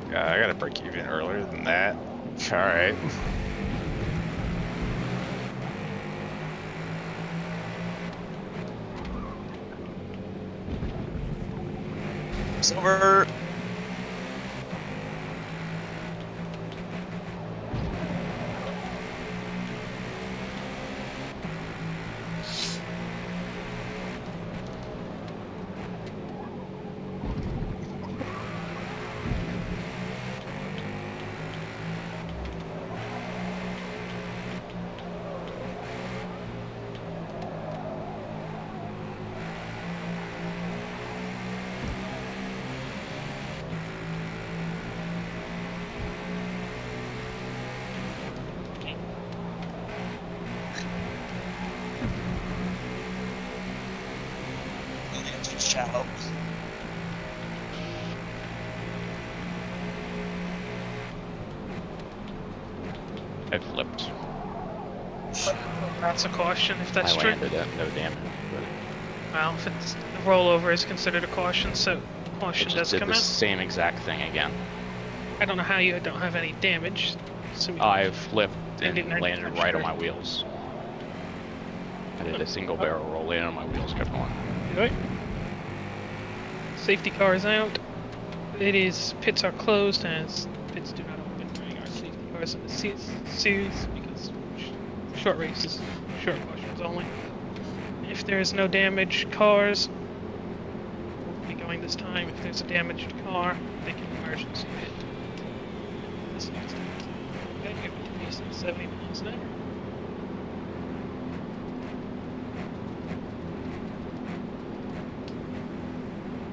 Yeah, I gotta break even earlier than that. Alright. Silver. Just shallow. I flipped. that's a caution if that's I true. landed at no damage, but Well, if it's the rollover is considered a caution, so it caution just does did come the out. same exact thing again. I don't know how you don't have any damage. So I flipped and didn't landed touch right on her. my wheels. I did a single barrel roll in and my wheels kept going. Right. Safety car is out. Pits are closed as pits do not open during our safety cars in the series because short races, short questions only. If there is no damaged cars, we'll be going this time. If there's a damaged car, they can emergency pit. This next time. Okay, give it to me 70 miles an hour.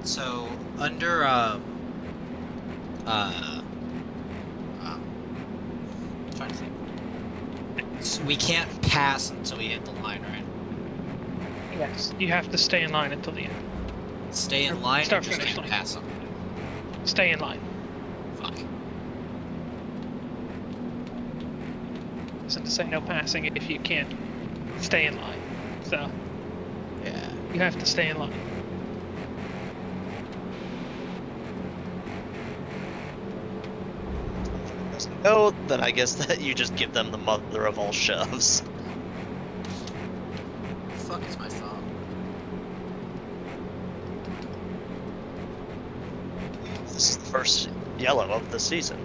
So under trying to think. So we can't pass until we hit the line, right? Yes, you have to stay in line until the end. Stay in line or Start just finish can't line. pass them? Stay in line. Fuck. Isn't to say no passing if you can't stay in line. So Yeah. you have to stay in line. No, then I guess that you just give them the mother of all shoves. Fuck is my phone? This is the first yellow of the season.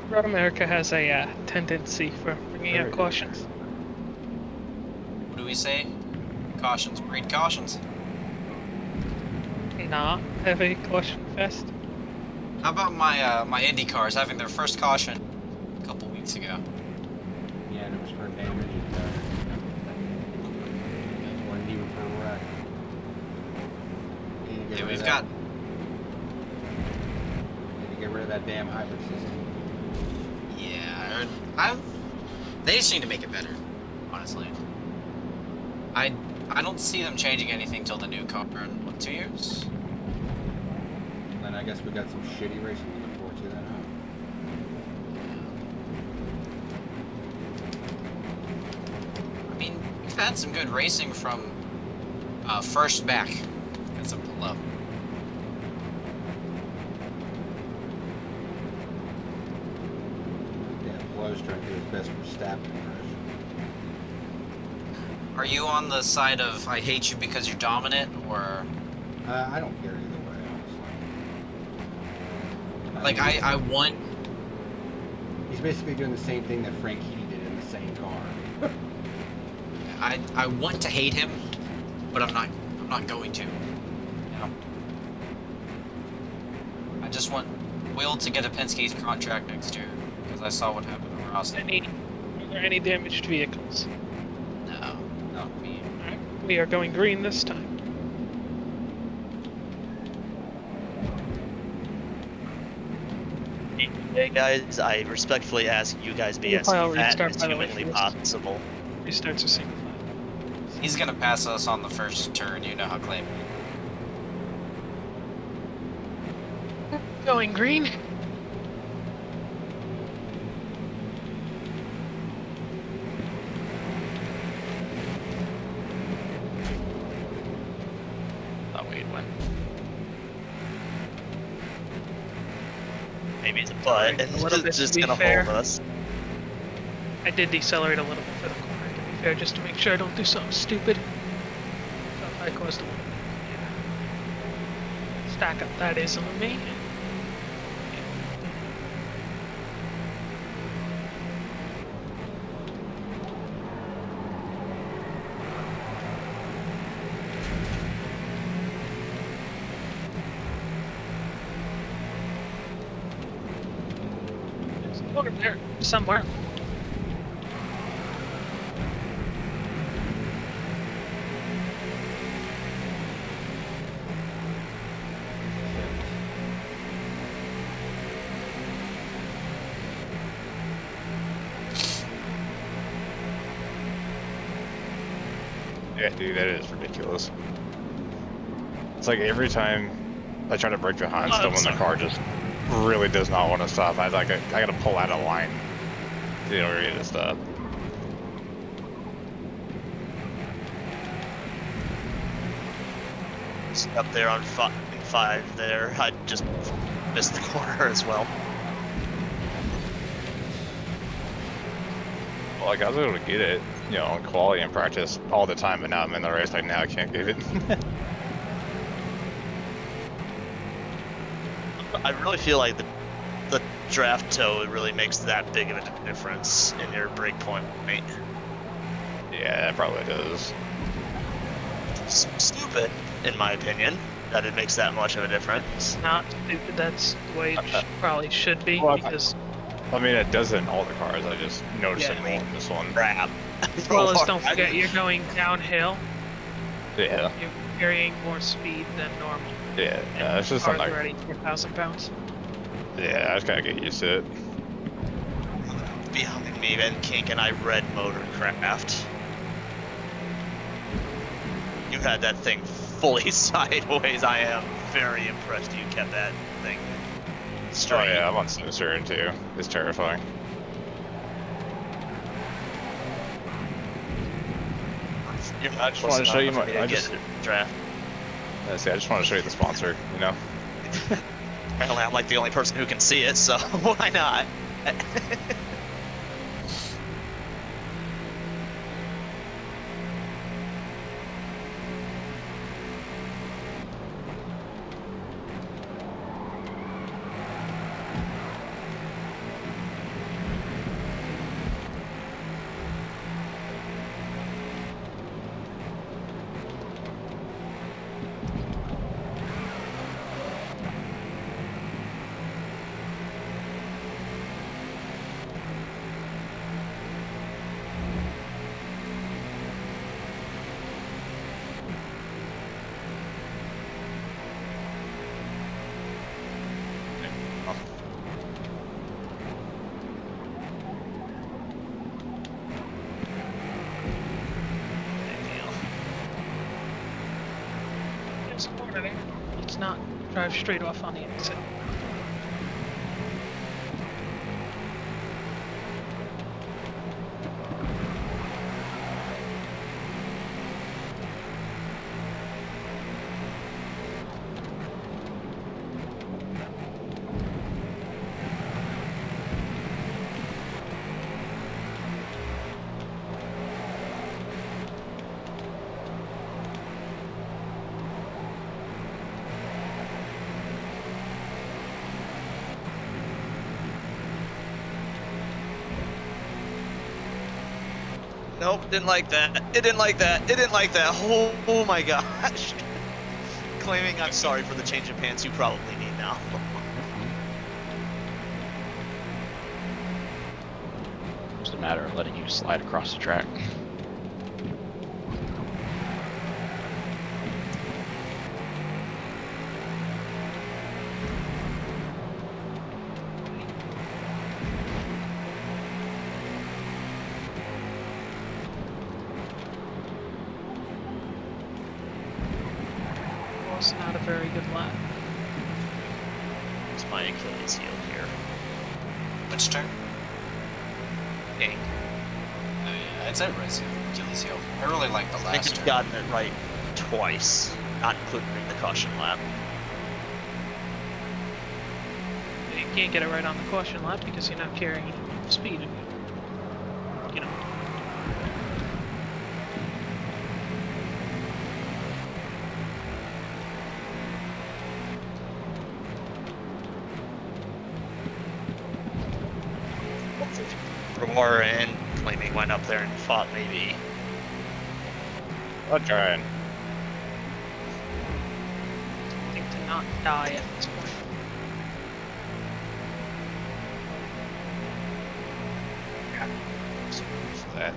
Road America has a tendency for bringing out cautions. What do we say? Cautions breed cautions. Not have a caution fest. How about my Indy cars having their first caution a couple weeks ago? Yeah, and it was for damage. It wasn't even for a wreck. You need to get Yeah, rid we've of got. that- you need to get rid of that damn hybrid system. Yeah, they just need to make it better, honestly. I don't see them changing anything till the new car in, what, 2 years? Then I guess we got some shitty racing to look forward to then, huh? I mean, we've had some good racing from first back as of below. Yeah, Blow's trying to do his best for Stappen impression. Are you on the side of I hate you because you're dominant, or I don't care either way, honestly. like I want? He's basically doing the same thing that Frank Healy did in the same car. I want to hate him, but I'm not going to. You know? I just want Will to get a Penske's contract next year because I saw what happened to Ross. Are there any damaged vehicles? No, not me. Alright, we are going green this time. Hey guys, I respectfully ask you guys be as I'll fat restart, as by the way, humanly for this. possible. Restarts are single file. He's gonna pass us on the first turn. You know how claim. Going green. Thought we'd win. Maybe it's a butt, and A little bit it's to just be gonna fair. hold us. I did decelerate a little bit for the corner, to be fair, just to make sure I don't do something stupid. So if I caused a little stack up, that is on me. There's a corner there somewhere. Yeah, dude, that is ridiculous. It's like every time I try to break behind someone, the car just really does not want to stop. I gotta pull out of line in order to get it to stop. Up there on 5 there, I just missed the corner as well. like I was able to get it, on quality and practice all the time, but now I'm in the race, like now I can't get it. I really feel like the draft toe really makes that big of a difference in your break point, mate. Yeah, it probably does. Stupid, in my opinion, that it makes that much of a difference. It's not stupid. That's the way it probably should be, Well, because I mean, it does it in all the cars. I just noticed it more in this one. Crap. as well as don't forget you're going downhill. Yeah. You're carrying more speed than normal. Yeah, And it's just cars something. already 4,000 pounds. Yeah, I just gotta get used to it. Behind me, then Kink and I red motorcraft. You had that thing fully sideways. I am very impressed you kept that thing straight. Oh yeah, I'm on Snowstorm too. It's terrifying. I just want to show you my. I just draft. I just want to show you the sponsor. Apparently, I'm like the only person who can see it, so why not? Let's not drive straight off on the exit. Nope, didn't like that. It didn't like that. It didn't like that. Oh my gosh. Claiming I'm sorry for the change of pants you probably need now. Just a matter of letting you slide across the track. Was not a very good lap. It's my Achilles heel here. Which turn? Dang. Oh yeah, it's everybody's Achilles heel. I really like the I think last you've turn. gotten it right twice, not including the caution lap. You can't get it right on the caution lap because you're not carrying any speed. You know. Roar and claiming went up there and fought maybe. I'm trying. I think to not die at this point. For that.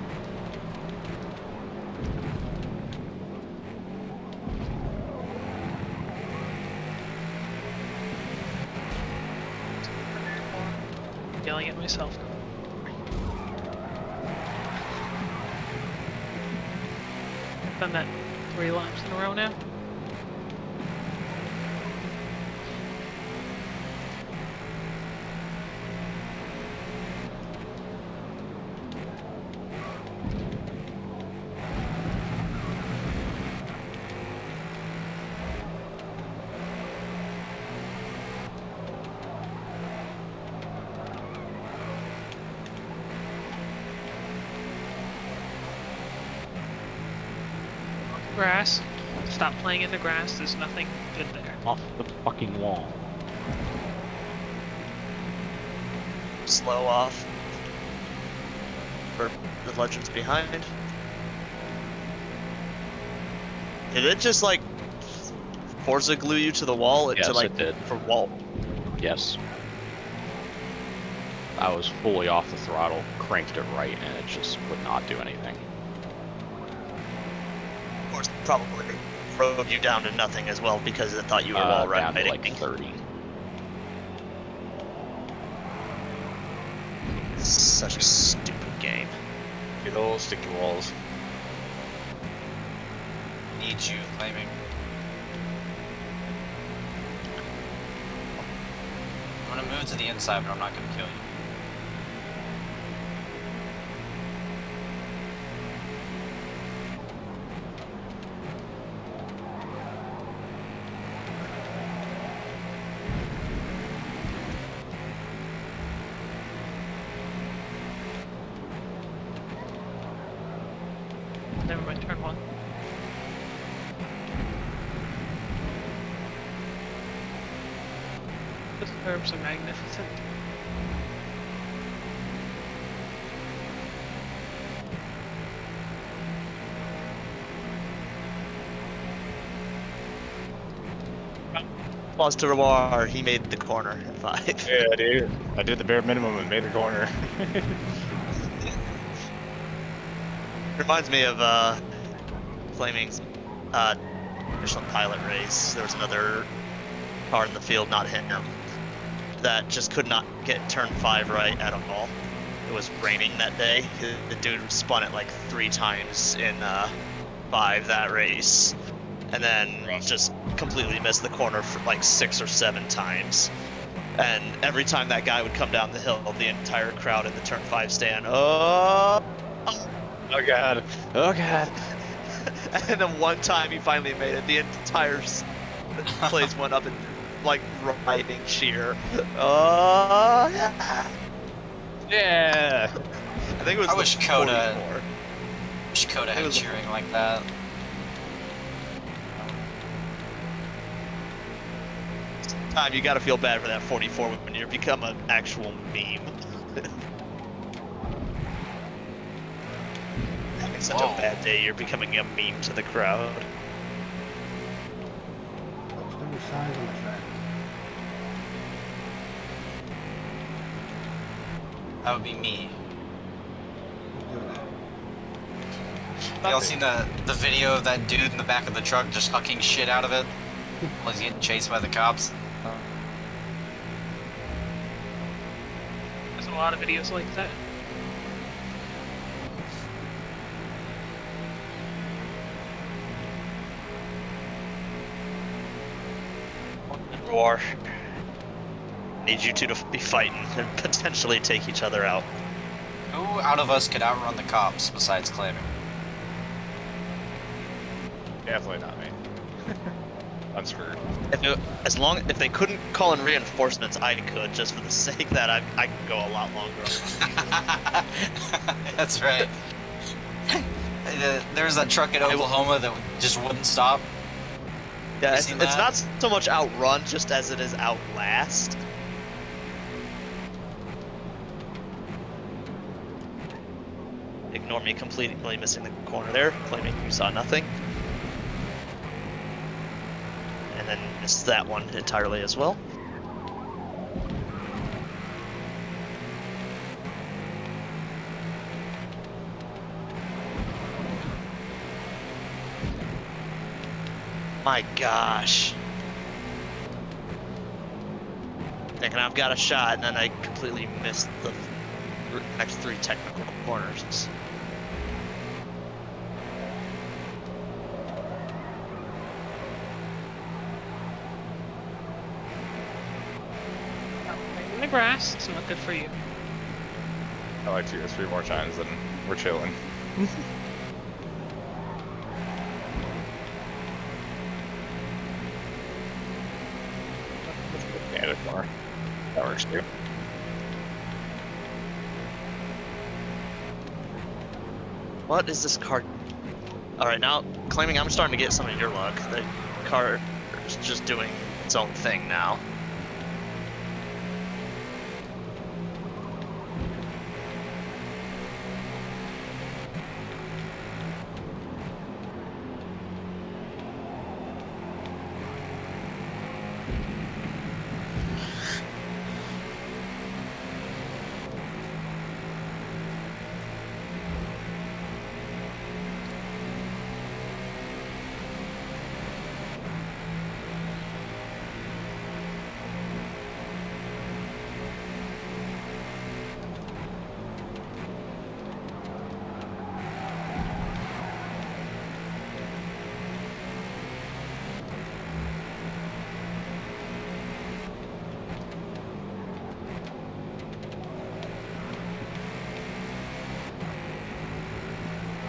Yelling at myself. I've done that 3 laps in a row now. grass. Stop playing in the grass. There's nothing good there. Off the fucking wall. Slow off. For the legends behind. Did it just like Forza glue you to the wall? Yes, to, like, it did. From wall. Yes. I was fully off the throttle, cranked it right, and it just would not do anything. Of course, probably rode you down to nothing as well because it thought you were wall down to riding. like 30. Such a stupid game. Get all sticky walls. Need you claiming. I'm gonna move to the inside, but I'm not gonna kill you. Never mind, turn one. The curbs are magnificent. Applause to Rewar, he made the corner at 5. Yeah, dude. I did the bare minimum and made the corner. Reminds me of Flaming's Michelin pilot race. There was another car in the field, not him, that just could not get turn 5 right at all. It was raining that day. The dude spun it like 3 times in 5 that race, and then just completely missed the corner for like 6 or 7 times. And every time that guy would come down the hill, the entire crowd in the turn 5 stand, oh god, oh god. And then one time he finally made it, the entire place went up in like riding cheer. Oh yeah. Yeah. I think it was. I wish Coda. 44. Wish Coda had cheering like that. Time you gotta feel bad for that 44 when you become an actual meme. Having such a bad day, you're becoming a meme to the crowd. What's the new size on the track? That would be me. Who's doing that? Y'all seen the video of that dude in the back of the truck just hucking shit out of it while he's getting chased by the cops? There's a lot of videos like that. Roar. Need you two to be fighting and potentially take each other out. Who out of us could outrun the cops besides claiming? Definitely not me. I'm screwed. If they couldn't call in reinforcements, I could, just for the sake that I could go a lot longer. That's right. There was that truck in Oklahoma that just wouldn't stop. Yeah, it's not so much outrun, just as it is outlast. Ignore me completely missing the corner there, claiming you saw nothing. And then missed that one entirely as well. My gosh. Thinking I've got a shot, and then I completely missed the next 3 technical corners. In the grass, it's not good for you. I like 2 or 3 more times, and we're chilling. Bandit more. That works too. What is this car? Alright, now, claiming I'm starting to get some of your luck. The car is just doing its own thing now.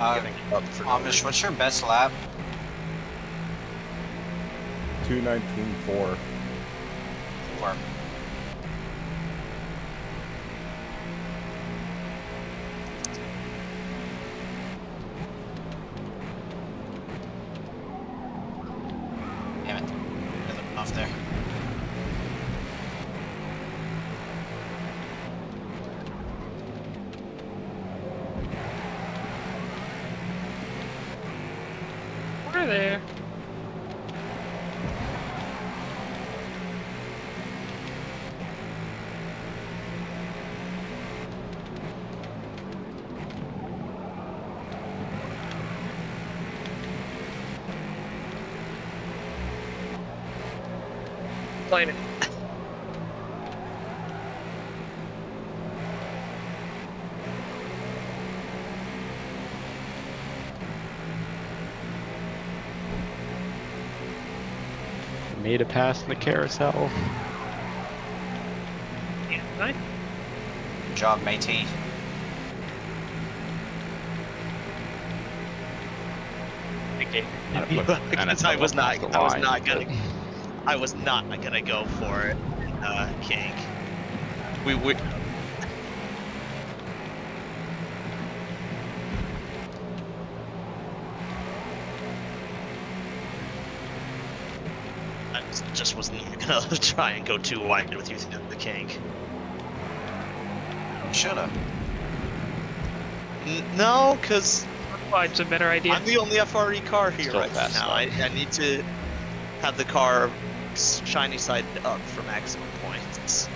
Amish, what's your best lap? 2:19.4. 4. Damn it. There's off there. We're there. Playing it. Made a pass in the carousel. Yeah, nice. Good job, matey. Okay. Because I was not gonna go for it, kink. We I just wasn't gonna try and go too wide with you through the kink. Shoulda. No, cause Wide's a better idea. I'm the only FRE car here Still right fast now. I need to have the car shiny side up for maximum points.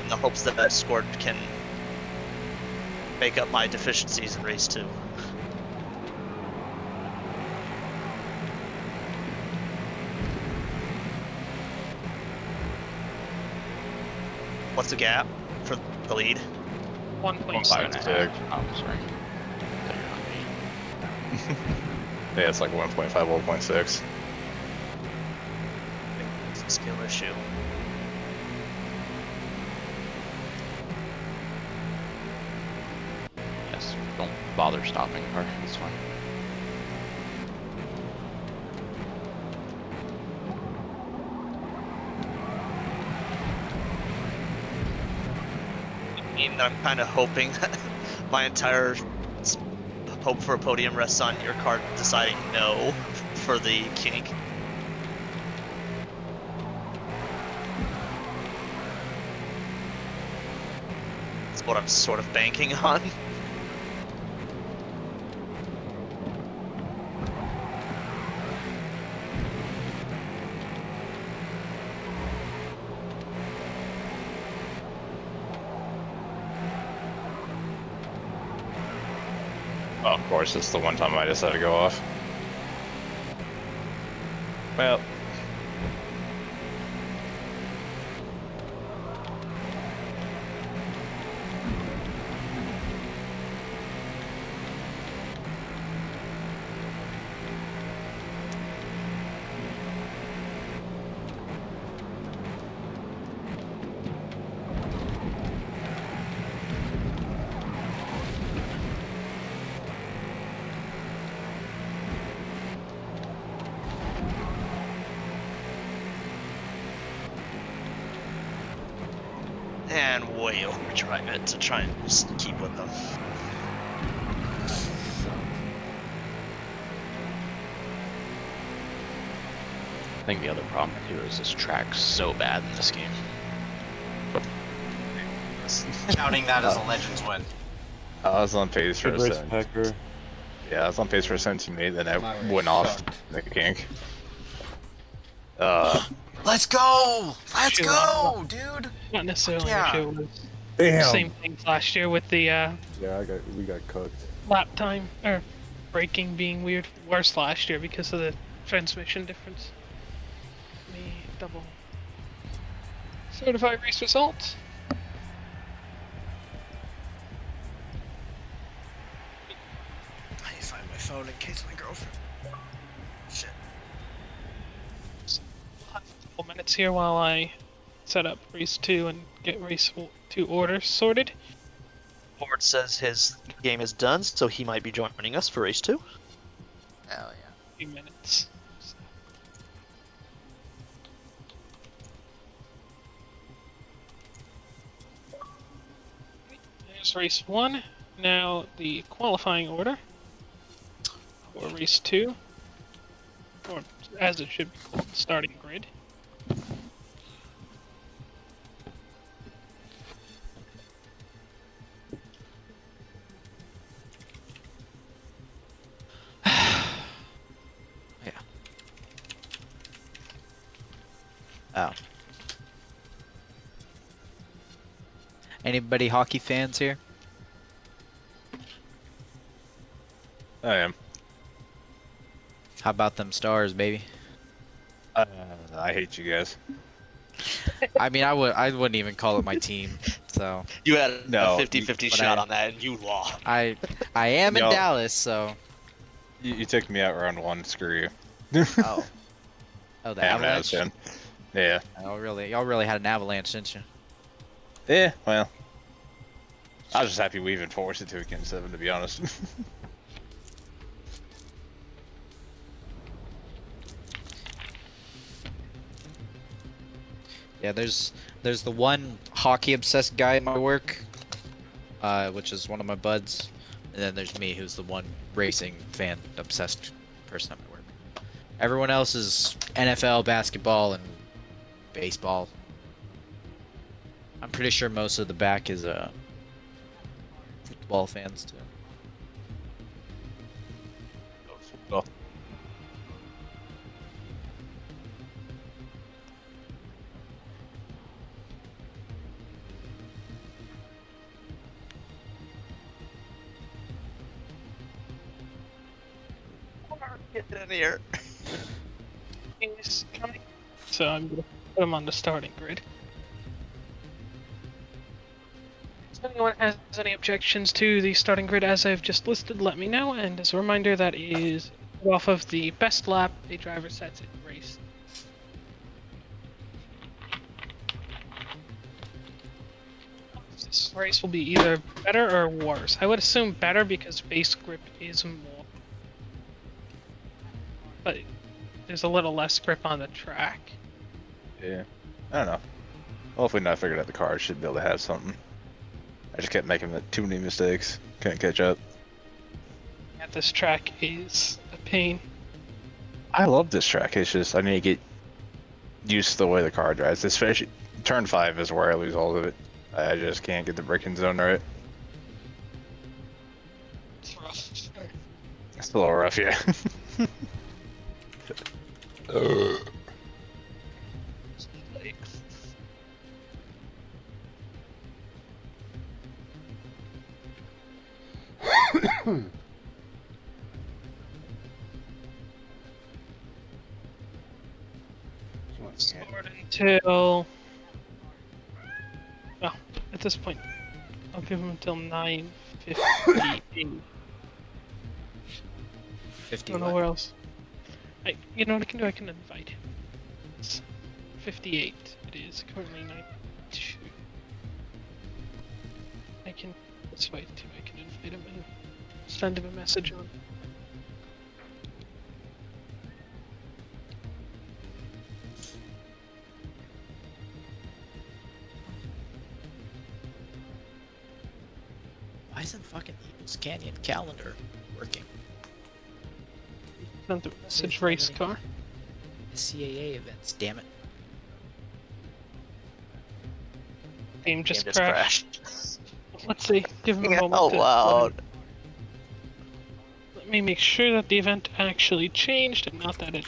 In the hopes that that score can make up my deficiencies in race 2. What's the gap for the lead? 1.6. 1.6. Oh, sorry. Yeah, it's like 1.5, 1.6. It's a skill issue. Yes, don't bother stopping car. It's fine. I'm kind of hoping that my entire hope for a podium rests on your car deciding no for the kink. That's what I'm sort of banking on. Oh, of course, it's the one time I decided to go off. Well. And way overdrive it to try and just keep with them. think the other problem too is this track's so bad in this game. Counting that as a Legends win. I was on pace for Good a race, second. Packer. Yeah, I was on pace for a 17.8, then I My race went off sucked. the kink. Let's go! Let's Sure. go, dude! Not necessarily Yeah. an issue. It was Damn. same things last year with the Yeah, we got cooked. lap time or braking being weird. Worse last year because of the transmission difference. Let me double certify race results. I need to find my phone in case my girlfriend. Shit. Have a couple minutes here while I set up race 2 and get race 2 orders sorted. Ford says his game is done, so he might be joining us for race 2. Hell yeah. Few minutes. There's race 1. Now the qualifying order for race 2, or as it should be called, the starting grid. Oh. Anybody hockey fans here? I am. How about them Stars, baby? I hate you guys. I mean, I wouldn't even call it my team. So You had No, a 50-50 but shot I- on that, and you lost. I am in Yo. Dallas, so You took me out round 1, screw you. oh the Yeah, I'm an Avalanche. Avs fan. Yeah. Oh really? Y'all really had an Avalanche, didn't you? Yeah, well. I was just happy we even forced it to a Game 7, to be honest. Yeah, there's the one hockey obsessed guy at my work, which is one of my buds, and then there's me, who's the one racing fan obsessed person at my work. Everyone else is NFL, basketball, and baseball. I'm pretty sure most of the back is football fans too. Well, Get in here. Is coming. So I'm gonna put them on the starting grid. If anyone has any objections to the starting grid as I've just listed, let me know. And as a reminder, that is off of the best lap a driver sets in race. This race will be either better or worse. I would assume better because base grip is more. But there's a little less grip on the track. yeah. I don't know. Hopefully now I figured out the car, I should be able to have something. I just kept making too many mistakes. Couldn't catch up. Yeah, this track is a pain. I love this track. It's just I need to get used to the way the car drives. Especially turn 5 is where I lose all of it. I just can't get the braking zone right. It's rough. It's a little rough, yeah. Start until. Well, at this point, I'll give him until 9:58. I 50. don't know where else. You know what I can do? I can invite him. It's 58. It is currently 92. I can. This way too. I can invite him and send him a message on. Why isn't fucking Eagles Canyon calendar working? Send the message race car. CAA events, damn it. Game just Game crashed. Let's see. Give him a moment. Oh to wow. let me make sure that the event actually changed, and not that it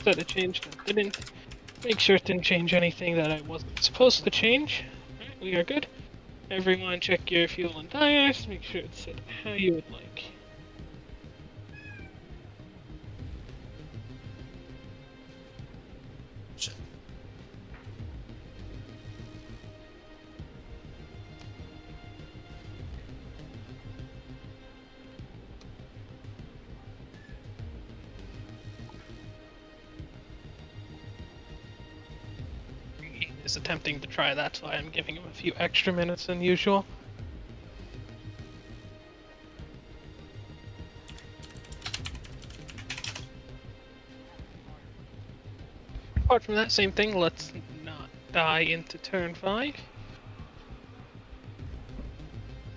said it changed and didn't. Make sure it didn't change anything that I wasn't supposed to change. Alright, we are good. Everyone, check your fuel and tires. Make sure it's set how you would like. Shit. He is attempting to try that, so I am giving him a few extra minutes than usual. Apart from that, same thing, let's not die into turn 5.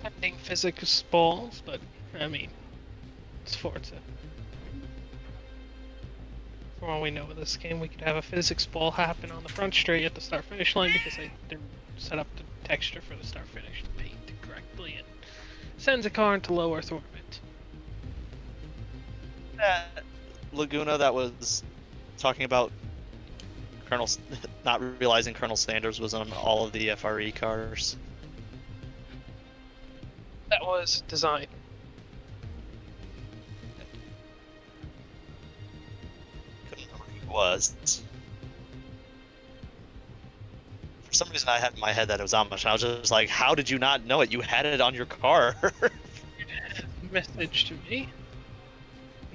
Pending physics balls, but, I mean, it's Forza. For all we know with this game, we could have a physics ball happen on the front straight at the start-finish line because they didn't set up the texture for the start-finish to paint correctly, and sends a car into low Earth orbit. That Laguna that was talking about not realizing Colonel Sanders was on all of the FRE cars. That was design. Couldn't remember who it was. For some reason, I had in my head that it was Amish, and I was just like, "How did you not know it? You had it on your car." Message to me.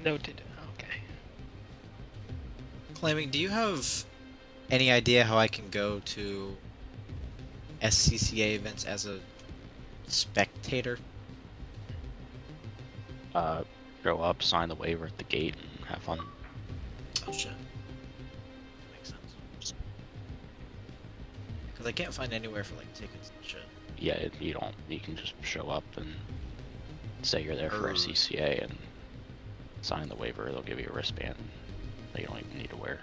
Noted. Okay. Claiming, do you have any idea how I can go to SCCA events as a spectator? Go up, sign the waiver at the gate, and have fun. Oh shit. Makes sense. Because I can't find anywhere for like tickets and shit. Yeah, you can just show up and say you're there for SCCA and sign the waiver. They'll give you a wristband that you don't even need to wear.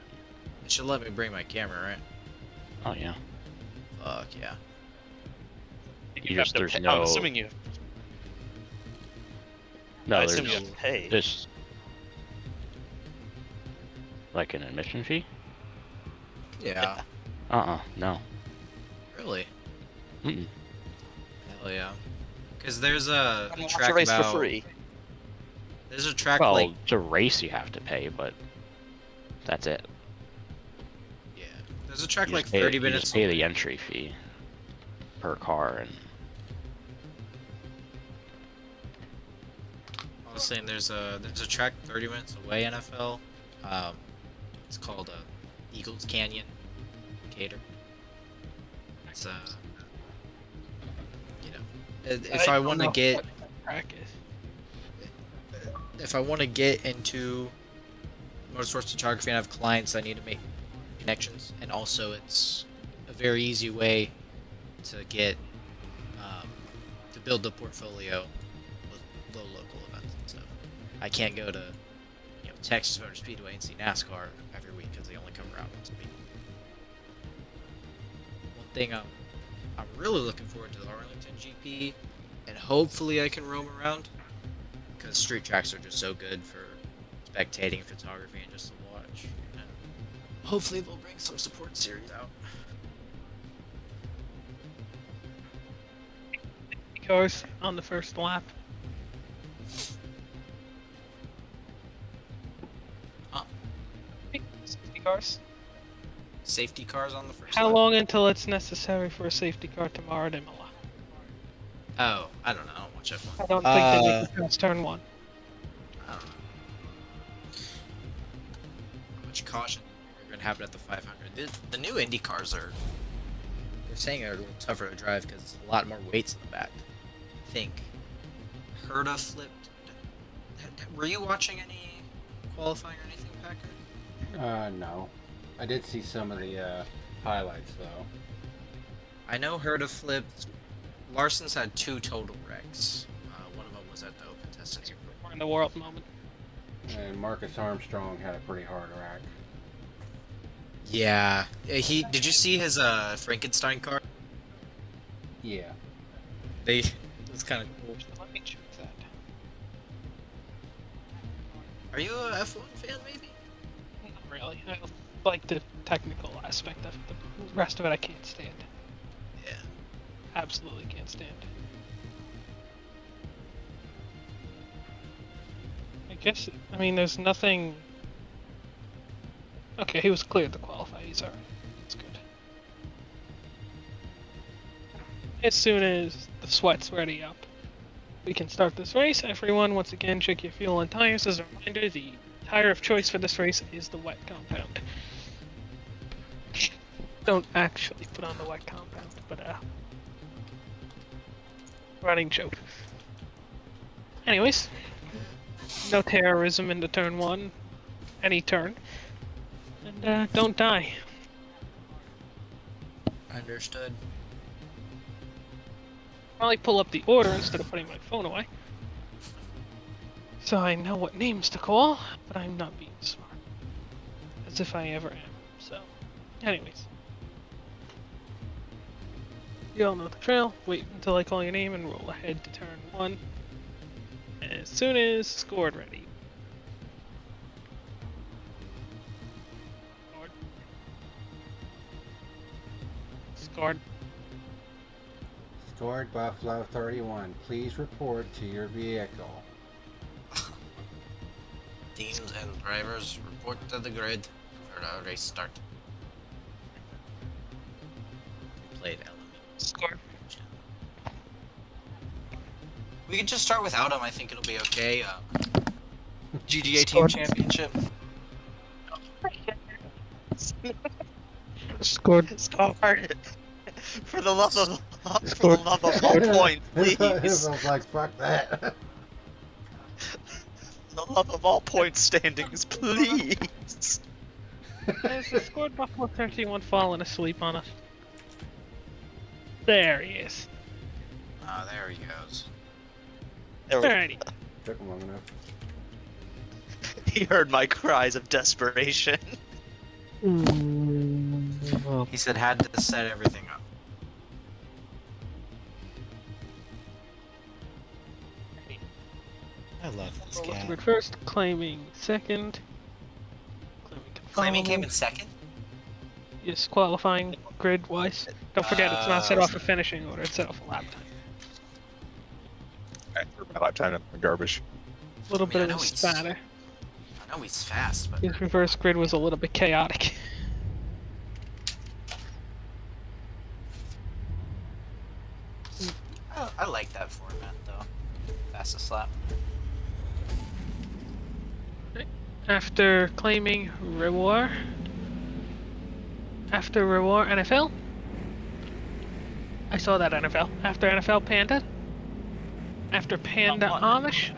It should let me bring my camera, right? Oh yeah. Fuck yeah. You have to there's pay. no. I'm assuming you. No, I there's assume you have to pay. There's like an admission fee. Yeah. No. Really? Mm-mm. Hell yeah. Because there's a Watch track a race about... for free. There's a track Well, like... to race you have to pay, but that's it. Yeah. There's a track You like just pay, 30 you minutes just pay away. the entry fee per car, and I was saying there's a track 30 minutes away, NFL. It's called Eagles Canyon Cater. It's you know, if I want to get if I want to get into motorsports photography and have clients, I need to make connections, and also it's a very easy way to get to build the portfolio with local events and stuff. I can't go to Texas Motor Speedway and see NASCAR every week because they only come around once a week. One thing I'm really looking forward to the Arlington GP, and hopefully I can roam around because street tracks are just so good for spectating photography and just to watch. And hopefully they'll bring some support series out. Cars on the first lap. Safety cars. Safety cars on the first How lap? long until it's necessary for a safety car tomorrow at Imola? Oh, I don't know. I don't watch F1. I don't think they make it past turn 1. I don't know. How much caution are going to happen at the 500? The new Indy cars they're saying are a little tougher to drive because it's a lot more weights in the back. I think Herta flipped. Were you watching any qualifying or anything, Packer? No. I did see some of the highlights though. I know Herta flipped. Larson's had 2 total wrecks. One of them was at the Open Testing. We're in the world moment. And Marcus Armstrong had a pretty hard rack. Yeah. Did you see his Frankenstein car? Yeah. It's kind of cool. Let me check that. Are you a F1 fan, maybe? Not really. I like the technical aspect of it. The rest of it I can't stand. Yeah. Absolutely can't stand. I guess, I mean, there's nothing... Okay, he was cleared to qualify. He's alright. That's good. As soon as the sweat's ready up, we can start this race. Everyone, once again, check your fuel and tires. As a reminder, the tire of choice for this race is the wet compound. Don't actually put on the wet compound, but running joke. Anyways, no terrorism into turn 1, any turn, and don't die. Understood. Probably pull up the order instead of putting my phone away. So I know what names to call, but I'm not being smart. As if I ever am. So, anyways. You all know the trail. Wait until I call your name and roll ahead to turn 1. As soon as scored ready. Scored. Stored Buffalo 31. Please report to your vehicle. Teams and drivers report to the grid for the race start. Played element. Scored. We can just start without him. I think it'll be okay. GGA Team Championship. Scored. Scored. For the love of all points, please. It was like, fuck that. For the love of all point standings, please. There's the scored Buffalo 31 falling asleep on us. There he is. Ah, there he goes. Alrighty. Took him long enough. He heard my cries of desperation. He said had to set everything up. I love this guy. Rolled first, claiming second. Claiming came in second? Yes, qualifying grid-wise. Don't forget, it's not set off a finishing order, it's set off a lap time. I threw my lap time in the garbage. A little bit I of know a he's- spatter. I know he's fast, but His reverse grid was a little bit chaotic. I like that format though. Fastest lap. After claiming reward. After reward NFL. I saw that NFL. After NFL Panda. After Panda Amish.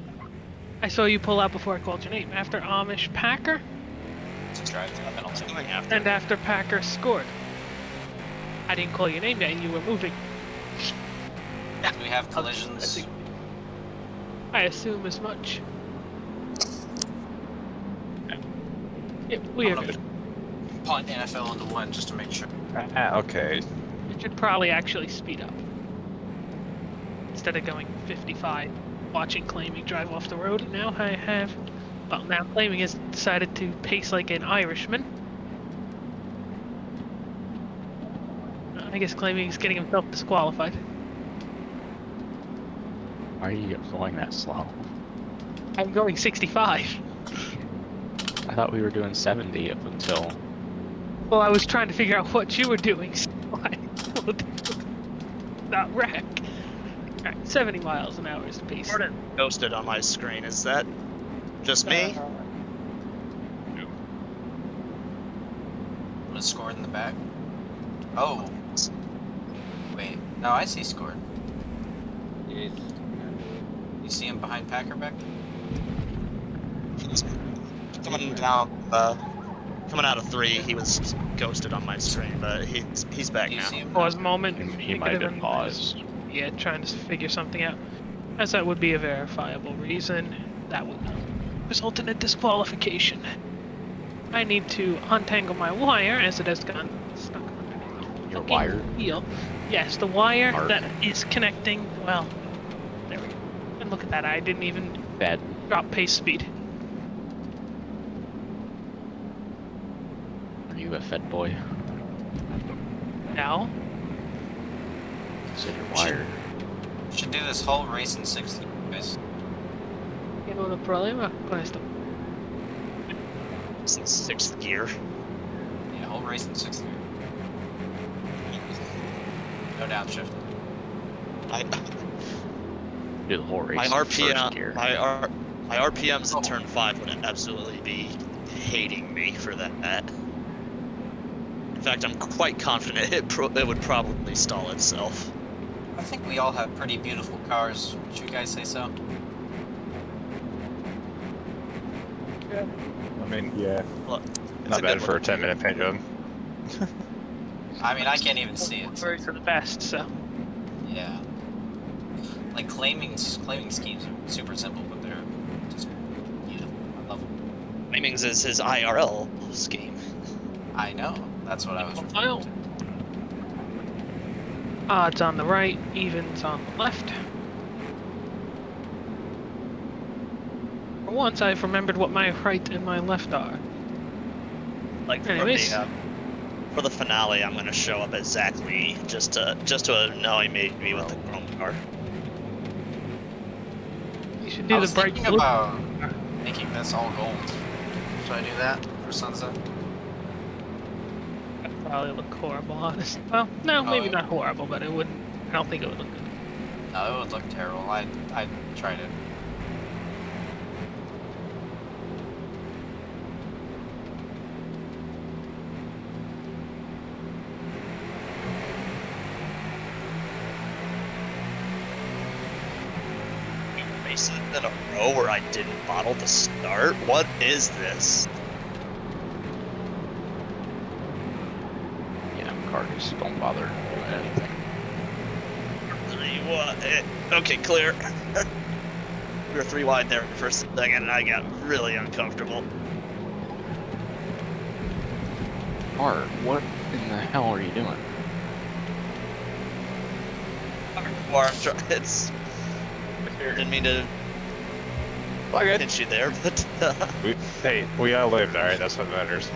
I saw you pull out before I called your name. After Amish Packer. Just drive through the middle too. And after Packer scored. I didn't call your name yet, you were moving. Do we have collisions? I assume as much. Yeah, we are good. Punt NFL into one just to make sure. Okay. It should probably actually speed up. Instead of going 55, watching claiming drive off the road, now I have... Well, now claiming has decided to pace like an Irishman. I guess claiming is getting himself disqualified. Why are you going that slow? I'm going 65. I thought we were doing 70 up until... Well, I was trying to figure out what you were doing, so I not wreck. Alright, 70 miles an hour is the pace. Jordan ghosted on my screen. Is that just me? Was scored in the back? Oh. Wait. No, I see scored. Yes. You see him behind Packer back there? Coming down, coming out of 3, he was ghosted on my screen, but he's back Do you now. see him? Pause a moment. He might have paused. Yeah, trying to figure something out. As that would be a verifiable reason, that would result in a disqualification. I need to untangle my wire as it has gotten stuck underneath the Your fucking wire? wheel. Yes, the wire Mark. that is connecting. Well, there we go. And look at that, I didn't even Bad. drop pace speed. Are you a Fed boy? Now, Said your wire. Should do this whole race in 60, guys. you know the problema con esto. It's in 6th gear. Yeah, whole race in 60. No downshift. I, Do the whole race. my in first gear. RPM, my RPMs in turn 5 would absolutely be hating me for that. In fact, I'm quite confident it would probably stall itself. I think we all have pretty beautiful cars. Would you guys say so? I mean, Yeah. It's not a bad good for a one. 10-minute paint job. I mean, I can't even see it. Worry for the best, so. Yeah. Like claiming schemes are super simple, but they're just beautiful. I love them. Flamings is his IRL scheme. I know. That's what I was referring to. Odds on the right, evens on the left. For once, I've remembered what my right and my left are. Like Anyways. for the finale, I'm gonna show up as Zach Lee just to annoy me with the chrome car. You should I do was the bright thinking blue. about making this all gold. Should I do that for sunset? That'd probably look horrible, honestly. Well, no, maybe yeah. not horrible, but it wouldn't. I don't think it would look good. No, it would look terrible. I tried it. Races in a row where I didn't bottle to start. What is this? Yeah, car just don't bother doing anything. 3 okay, clear. We were 3 wide there for a second, and I got really uncomfortable. Art, what in the hell are you doing? It's. Didn't mean to hit you there, but. We all lived, alright? That's what matters.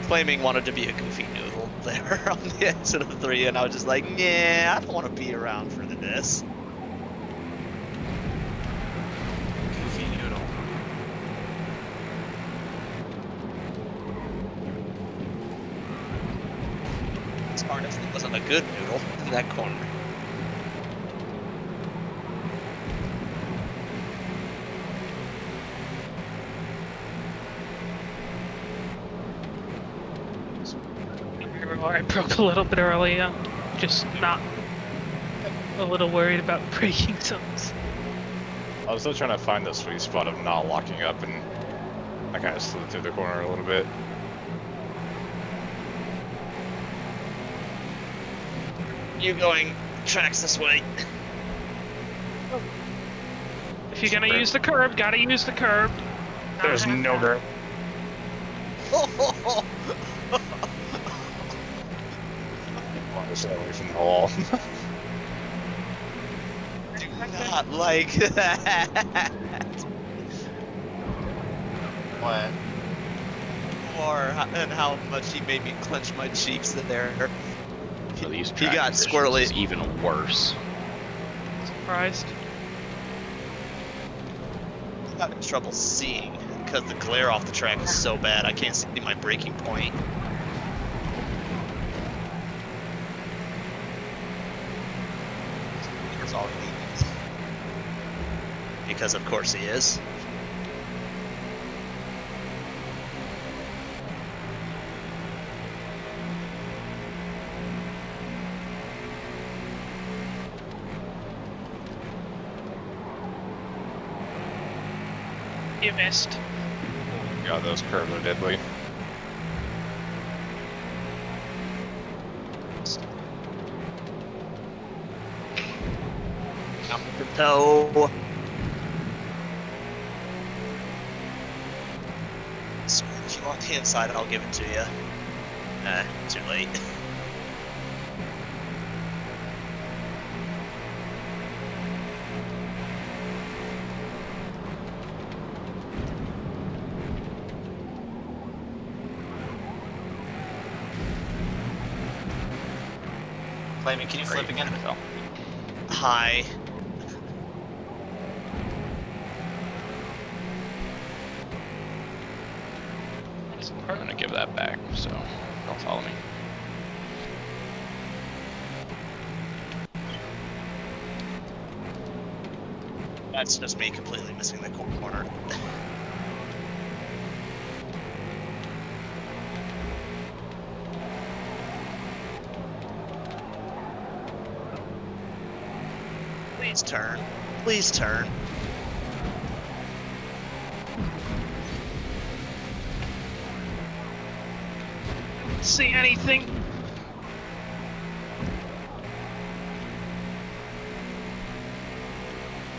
Flaming wanted to be a goofy noodle there on the exit of 3, and I was just like, yeah, I don't want to be around for this. Goofy noodle. As hard as it wasn't a good noodle in that corner. I broke a little bit early. I'm just not a little worried about breaking zones. I was still trying to find the sweet spot of not locking up, and I kind of slid through the corner a little bit. You going tracks this way. If you're gonna use the curb, gotta use the curb. There's no girl. Want to stay away from the wall. Do not like that. What? And how much he made me clench my cheeks in there. So these He track got conditions squirrely. is even worse. Surprised. I'm having trouble seeing because the glare off the track is so bad. I can't see my braking point. That's all he needs. Because of course he is. You missed. God, those curves are deadly. Up the toe. inside, I'll give it to you. Too late. Flaming, can you flip again? Hi. I'm gonna give that back, so don't follow me. That's just me completely missing the corner. Please turn. Please turn. See anything?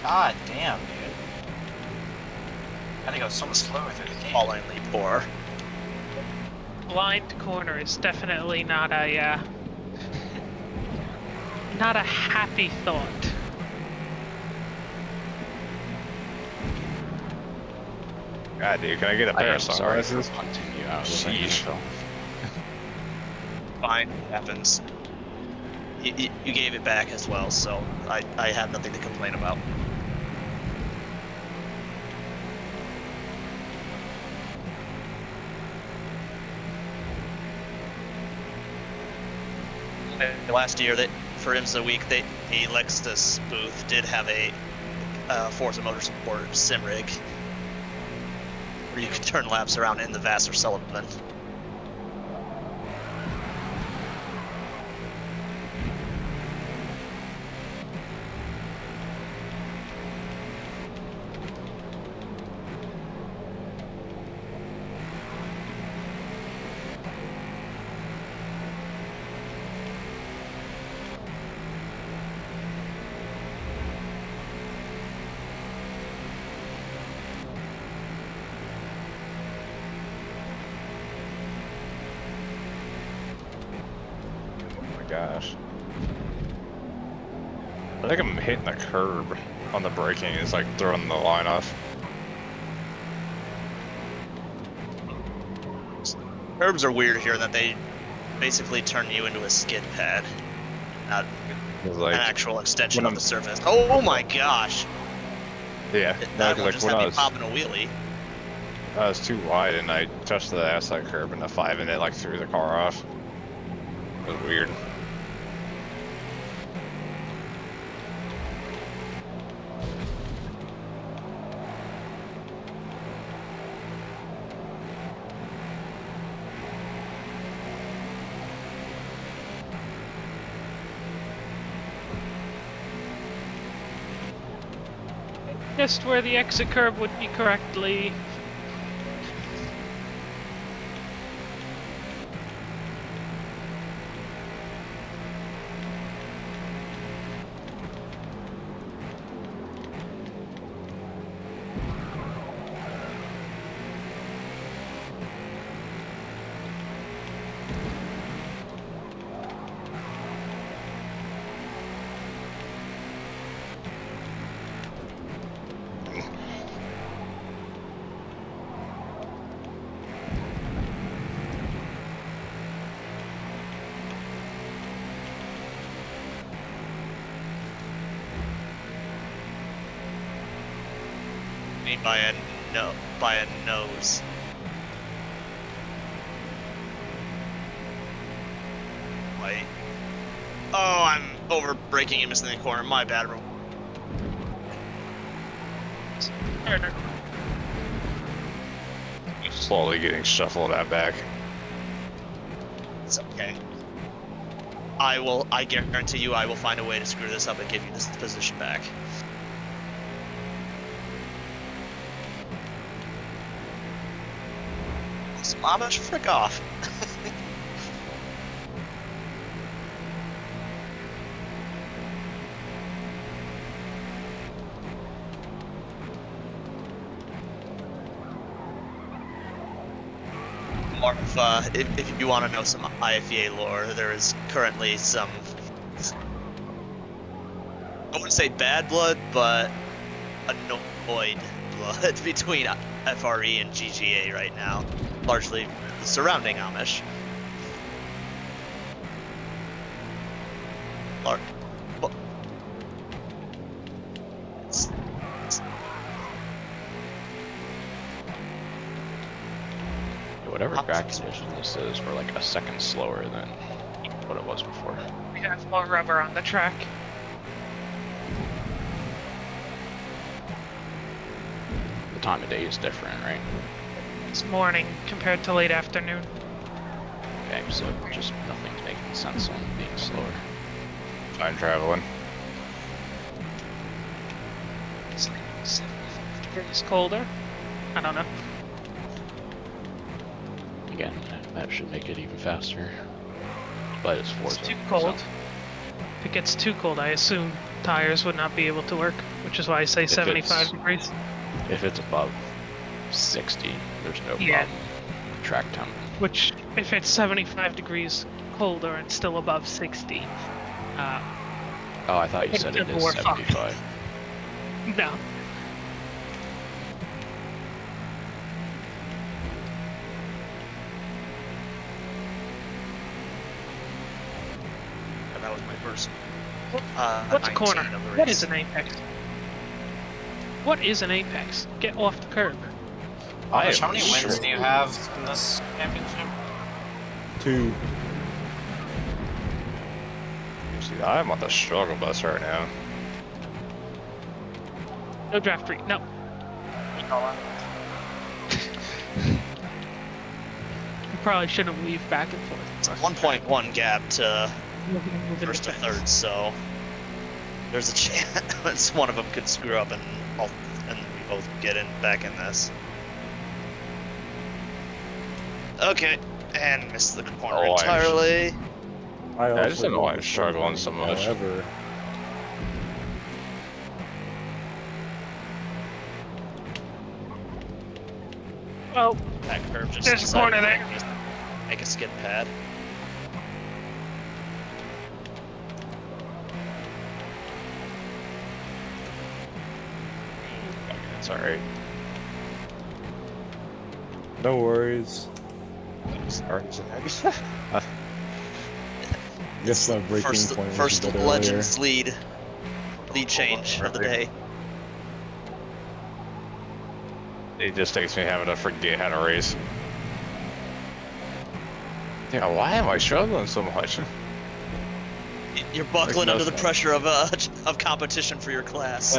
God damn, dude. Gotta go so much slower through the game. Appallingly poor. Blind corner is definitely not a not a happy thought. God, dude, can I get a pair of Sorry for sunglasses? punting you out of the Sheesh. NFL. Fine, happens. You gave it back as well, so I have nothing to complain about. Last year, that for IMSA Week, the Lexus booth did have a Forza Motorsport sim rig where you could turn laps around in the Vassar Sullivan. Gosh. I think I'm hitting the curb on the braking. It's like throwing the line off. Curbs are weird here that they basically turn you into a skid pad, not It's like, an actual extension when of the surface. Oh my gosh! yeah, no, That 'cause one just when had I me was, popping a wheelie. I was too wide and I touched the outside curb and the 5 and it like threw the car off. It was weird. Just where the exit curve would be correctly. By a nose. Wait. Oh, I'm over braking and missing the corner. My bad. Slowly getting shuffled out back. It's okay. I guarantee you I will find a way to screw this up and give you this position back. Mama, frick off. more of if you want to know some IFEA lore, there is currently some, I wouldn't say bad blood, but annoyed blood between FRE and GGA right now, largely the surrounding Amish. Whatever track condition this is, we're like a second slower than what it was before. We have more rubber on the track. The time of day is different, right? It's morning compared to late afternoon. Okay, so just nothing's making sense on being slower. Time traveling. It's like 75 degrees colder. I don't know. Again, that should make it even faster. But it's Forza. It's too cold. So. If it gets too cold, I assume tires would not be able to work, which is why I say 75 degrees. If it's above 60, there's no Yeah. problem. Track temp. Which, if it's 75 degrees colder and still above 60, Oh, I thought you said it is 75. No. And that was my first. What's a 19 corner? of the What race. is an apex? What is an apex? Get off the curb. Amish, how many wins do you have in this championship? 2. See, I'm on the struggle bus right now. No draft free. No. You probably shouldn't weave back and forth. It's a 1.1 gap to Move first to into fence. third, so there's a chance one of them could screw up and we both get in back in this. Okay, and missed the corner Oh, entirely. I just don't know why I'm struggling so much. However, Well, That curve just there's a decided corner there. to just make a skid pad. It's alright. no worries. Sorry. Guess my breaking point was First a bit earlier. Legends lead change of the day. It just takes me having to forget how to race. Yeah, why am I struggling so much? You're buckling no under the sense. pressure of competition for your class.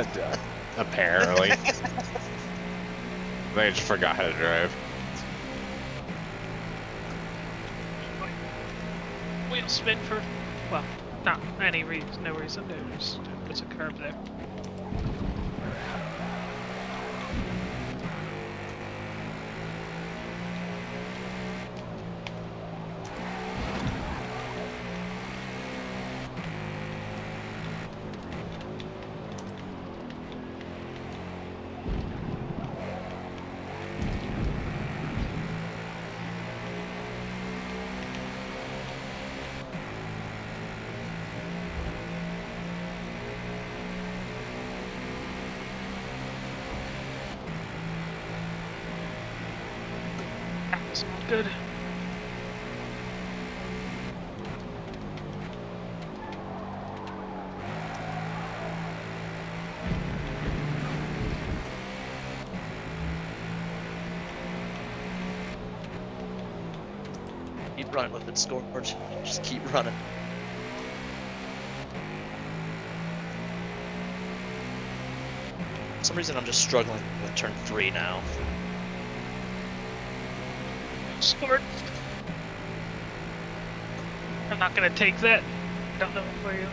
Apparently. I think I just forgot how to drive. Wheel spin for, well, not any reason, no reason. There's a curb there. That's not good. Keep running with it, Scorch. Just keep running. For some reason I'm just struggling with turn 3 now. Scored. I'm not gonna take that. Don't know where you.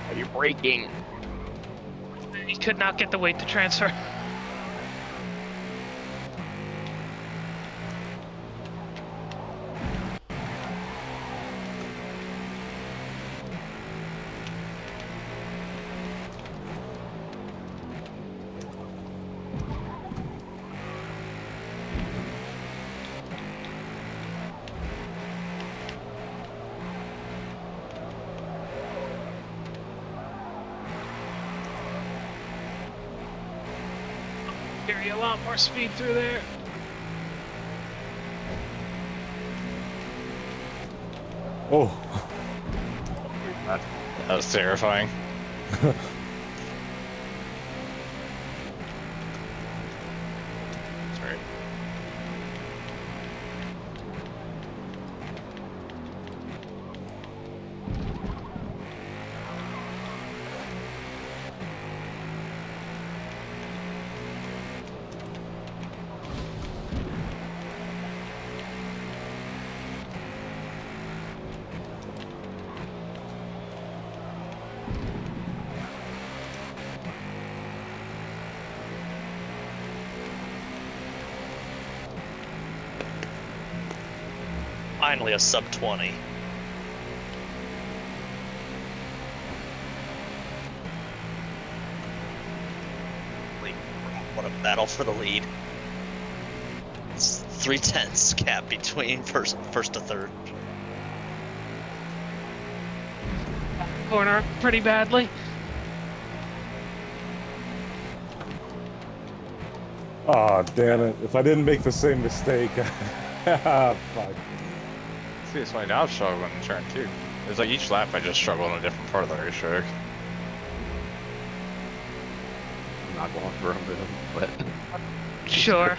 Are you braking? He could not get the weight to transfer. Carry a lot more speed through there. Oh. That was terrifying. Sorry. Finally, a sub 20. What a battle for the lead. It's 3/10 gap between first to third. Corner pretty badly. Aw, damn it. If I didn't make the same mistake. Fuck. See, it's funny, now I'm struggling in turn 2. It's like each lap I just struggle in a different part of the racetrack. I'm not going for him, but Sure.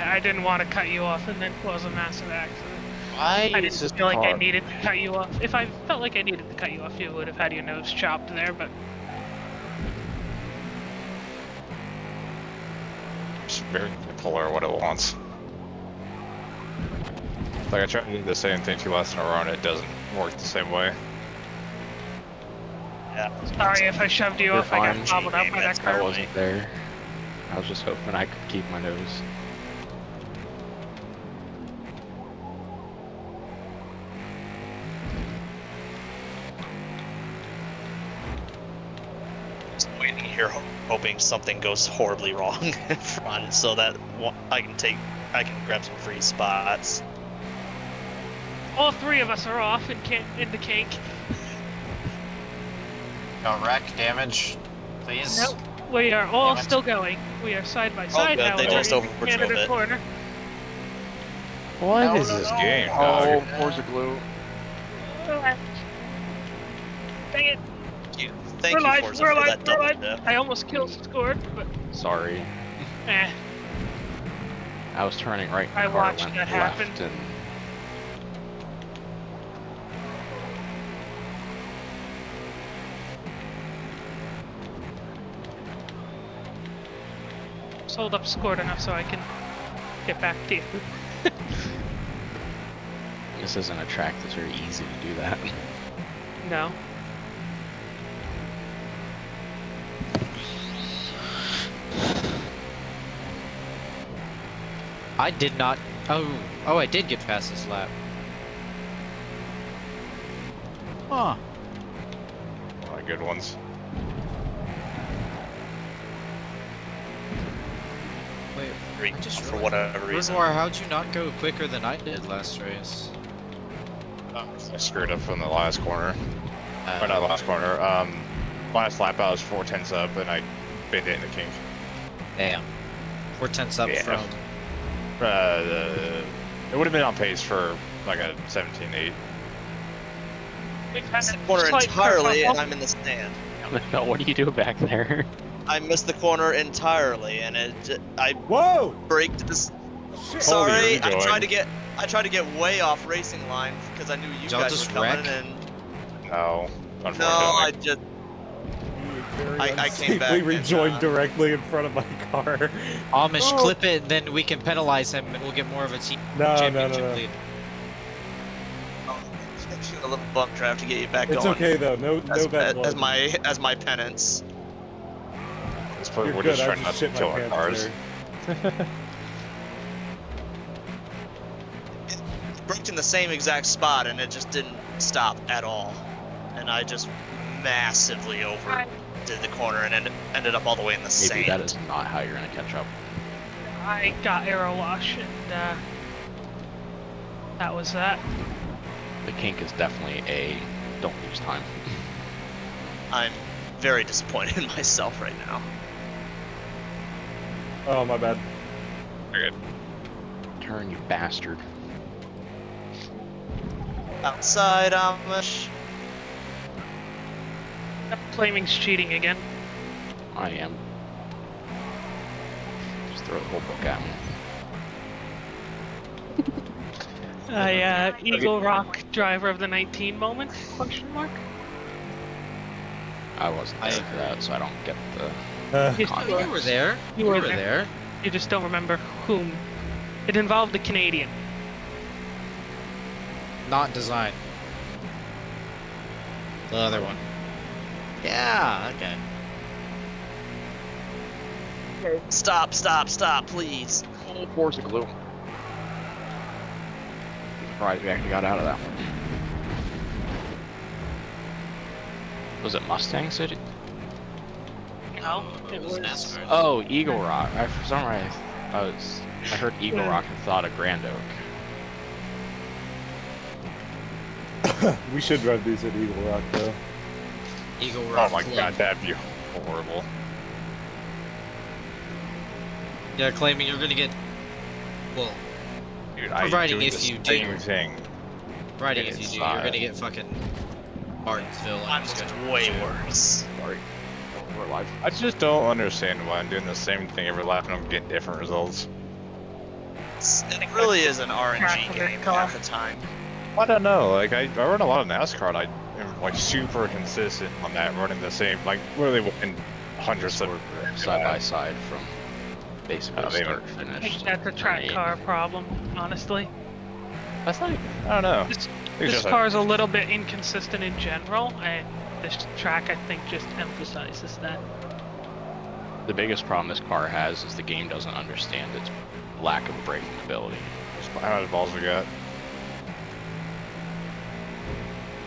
I didn't want to cut you off and then cause a massive accident. Why I is this didn't feel like I car- needed to cut you off. If I felt like I needed to cut you off, you would have had your nose chopped there, but It's very bipolar what it wants. Like I try to do the same thing 2 laps in a row and it doesn't work the same way. Yeah. sorry if I shoved you You're off. I fine. got gobbled up by that I curve. wasn't there. I was just hoping I could keep my nose. Just waiting here, hoping something goes horribly wrong in front, so that I can grab some free spots. All three of us are off in the kink. No wreck damage, please. Nope. We are all Damn it. still going. We are side by side good, now. they We're just in overdrove Canada it. corner. What is No, this no, game, no. dog? Oh, Forza glue. Dang it. Thank We're you, live, Forza, we're for live, that we're double live. dip. I almost scored, but Sorry. eh. I was turning right and I the car watched went that left happen. and Just hold up scored enough so I can get back to you. this isn't a track that's very easy to do that. No. I did not. Oh, I did get past this lap. Huh. A lot of good ones. Wait, I just For whatever reason. Renoir, how'd you not go quicker than I did last race? I screwed up from the last corner. Or not last corner. Last lap I was 4/10 up and I bit it in the kink. Damn. 4/10 up Yeah. from. It would have been on pace for like a 17-8. We've had The a corner slight entirely, kerfuffle. and I'm in the stand. No, what do you do back there? I missed the corner entirely, and I Whoa! braked this. Shit. Sorry, Holy, I you're tried to get way off racing line because I knew you Y'all guys just were coming, wreck? and No, no, unfortunately. I came back Safely and, rejoined directly in front of my car. Amish, Oh. clip it, then we can penalize him and we'll get more of a team No, championship no. lead. a little bump draft to get you back It's going. okay though. No bad blood. as my penance. This point, You're we're good. just I trying not just to shit my kill our pants cars. there. Broke in the same exact spot, and it just didn't stop at all. And I just massively overdid the corner and ended up all the way in the Maybe sand. that is not how you're gonna catch up. I got arrow wash, and that was that. The kink is definitely a don't lose time. I'm very disappointed in myself right now. Oh, my bad. You're good. Turn, you bastard. Outside, Amish. Claiming's cheating again. I am. Just throw the whole book at me. Eagle Rock driver of the 19 moment? Question mark. I wasn't there for that, so I don't get the You context. You were there. You You were were there. there. You just don't remember whom. It involved a Canadian. Not design. The other one. Yeah. Okay. Stop, please. Oh, force of glue. Surprised we actually got out of that one. Was it Mustang City? No, it was. NASCAR. Oh, Eagle Rock. For some reason, I heard Eagle Yeah. Rock and thought of Grand Oak. We should run these at Eagle Rock, though. Eagle Oh Rock my Club. god, that'd be horrible. Yeah, claiming you're gonna get. Well, Dude, Providing I'm doing if the you do. same thing. riding if you do, you're Inside. gonna get fucking Martinsville. I'm just just gonna- way worse. Sorry. We're live. I just don't understand why I'm doing the same thing every lap and I'm getting different results. It really is an RNG Crack of game the car. half the time. I don't know, like I run a lot of NASCAR and I am like super consistent on that, running the same, like literally within hundreds of Side by side from basically Oh, they start to I finish. think that's a track Right. car problem, honestly. That's not, I don't know. This, It's this just car is a little bit inconsistent in general, and this track, I think, just emphasizes that. The biggest problem this car has is the game doesn't understand its lack of braking ability. How much balls we got?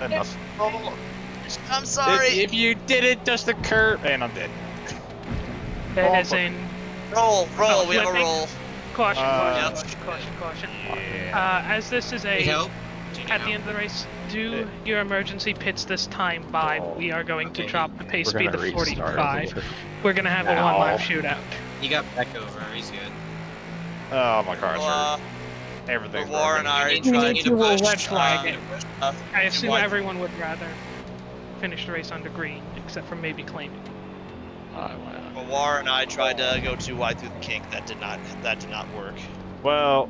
Enough. I'm sorry. If you did it, just the curve, and I'm dead. That is in Roll, we have a flipping. roll. caution, Uh, caution. Yeah. As this is Need a help? Do you need at the help? end of the race, do your emergency pits this time by. We are going to Okay. drop the pace We're speed gonna to restart. 45. We're gonna have a Ow. one-lap shootout. You got back over. He's good. Oh, my car's hurt. Everything's War and broken. I already You tried need to to push. red flag it. uh, I assume why- everyone would rather finish the race under green, except for maybe claiming. War and I tried to go too wide through the kink. That did not work. Well,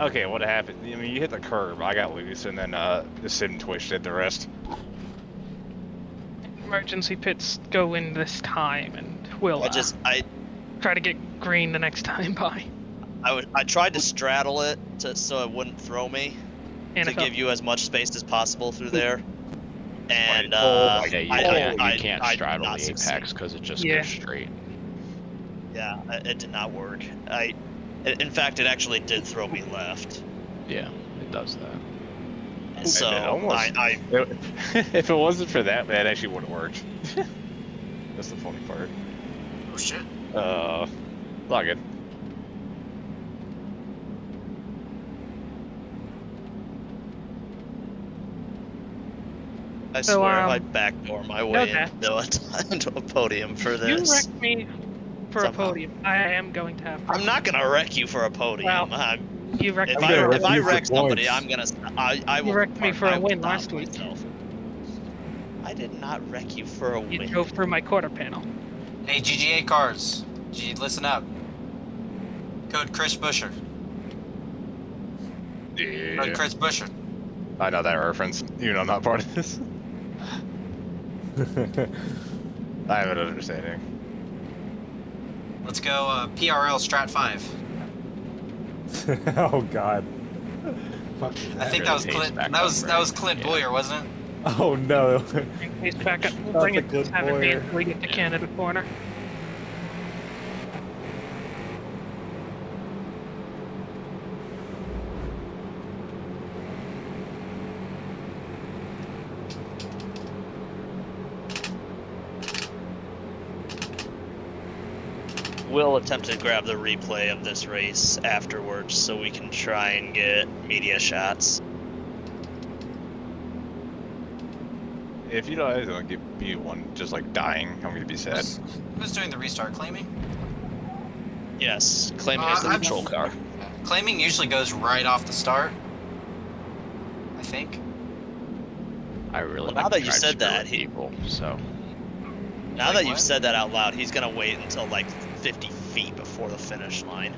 okay, what happened? I mean, you hit the curb, I got loose, and then the sim twitch did the rest. Emergency pits go in this time, and we'll I try to get green the next time by. I tried to straddle it so it wouldn't throw me, And to if give you as much space as possible through there. And Yeah, you I can't did straddle not the succeed. apex because it just Yeah. goes straight. Yeah, it did not work. In fact, it actually did throw me left. Yeah, it does that. So it almost- If it wasn't for that, that actually would have worked. That's the funny part. Oh shit. Not good. I So, swear I backdoor my way that. into a podium for you this. wreck me for Somehow. a podium, I am going to have. I'm not gonna wreck you for a podium. Well, You wrecked If me. gonna for wreck a- you for wreck somebody, points. I will. You wrecked me for a I will win stop last week. myself. I did not wreck you for a You win. drove through my quarter panel. Hey, GGA cars. Listen up. Code Chris Busher. Code Yeah. Chris Busher. I know that reference. You know, I'm not part of this. I have an understanding. Let's go PRL Strat 5. Oh God. I think that was Really Clint. takes back That was Clint Yeah. Boyer, wasn't it? Oh no. Bring pace back up. We'll That's bring a it. good Have it be boy. until we get to Canada corner. We'll attempt to grab the replay of this race afterwards so we can try and get media shots. If you guys don't give me one just like dying, I'm gonna be sad. Who's doing the restart? Claiming? Yes, claiming is the patrol car. Claiming usually goes right off the start. I think. I really Well, like now that to you try to said screw that, with people, so Now Like that you've what? said that out loud, he's gonna wait until like 50 feet before the finish line.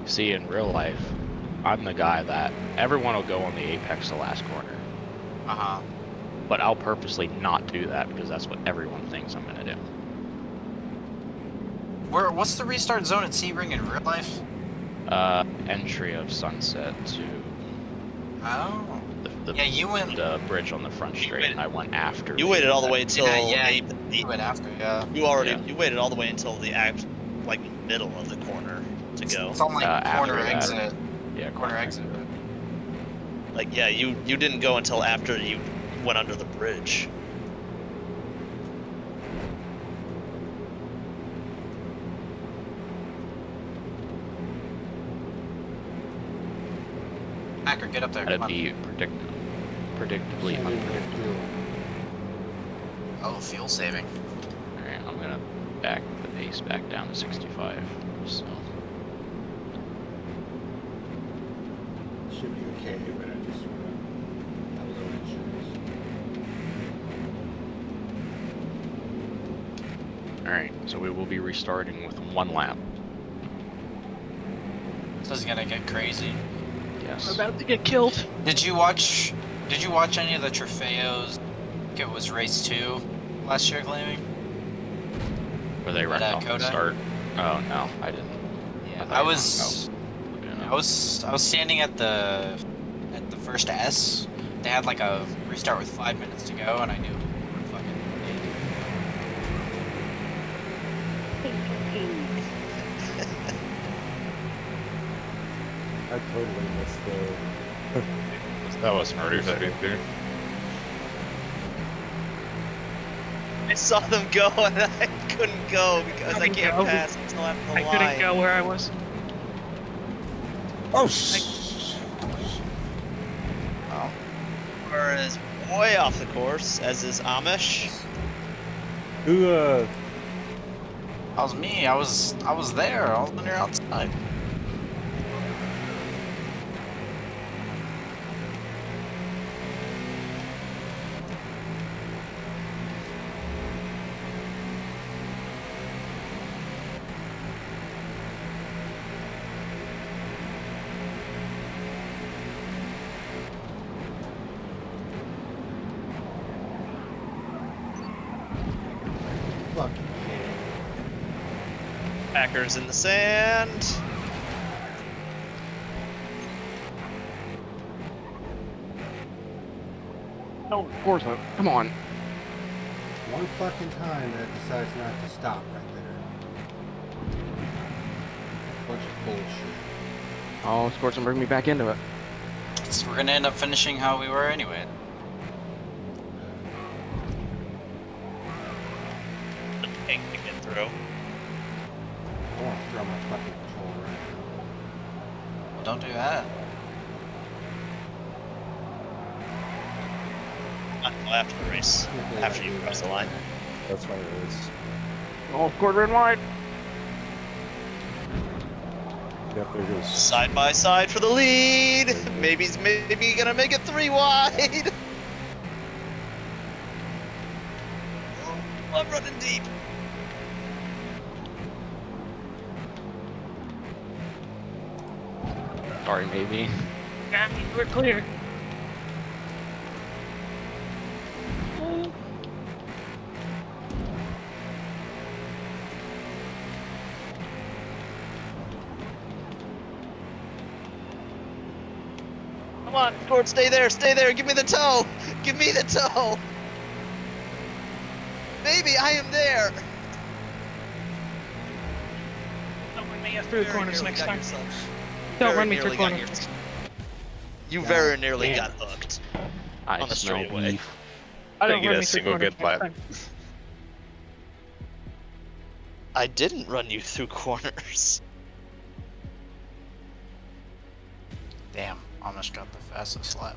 see in real life, I'm the guy that everyone will go on the apex the last corner, Uh-huh. but I'll purposely not do that because that's what everyone thinks I'm gonna do. What's the restart zone at Sebring in real life? Entry of Sunset to Oh. the Yeah, you went. the bridge on the front straight, and I went after. You waited all the way until You went after, yeah. you waited all the way until the middle of the corner to go. It's on like corner after that. exit. Yeah, Corner exit. Like yeah, you didn't go until after you went under the bridge. Packer, get up there. That'd Come on. be predictably unpredictable. Oh, fuel saving. Alright, I'm gonna back the pace back down to 65. So Should be okay, but I just want to have a little insurance. alright, so we will be restarting with 1 lap. This is gonna get crazy. Yes. We're about to get killed. Did you watch any of the Trofeos? I think it was race 2 last year, claiming. Were they wrecked off the Coda? start? Oh no, I didn't. Yeah, thought I you was. were looking it I up. was standing at the first S. They had like a restart with 5 minutes to go, and I knew we were fucking. I totally missed the. That was murder, that dude. I saw them go and I couldn't go because I Couldn't can't go. pass until after the I line. couldn't go where I was. Oh, Or is way off the course, as is Amish. Who, That was me. I was there. I was on your outside. Fucking kidding. Packers in the sand. Oh, Forza, come on. One fucking time that it decides not to stop right there. Bunch of bullshit. Oh, Sports and bring me back into it. So we're gonna end up finishing how we were anyway. The pink to get through. I want to throw my fucking controller right now. Well, don't do that. Not until after the race. After you cross the line. that's my race. Oh, quarter in wide. Yep, there goes. Side by side for the lead. Maybe gonna make it 3 wide. Oh, I'm running deep. Sorry, maybe. Yeah, we're clear. Come on, Gord, stay there, give me the toe! Give me the toe! Baby, I am there! Don't run me through Very corners nearly next got time. yourself- Don't very run me through nearly got corners. You God very nearly damn. got hooked. I On the smell straightaway. beef. I don't Didn't get run a me through single corners good next lap. time. I didn't run you through corners. Damn, almost got the fastest lap.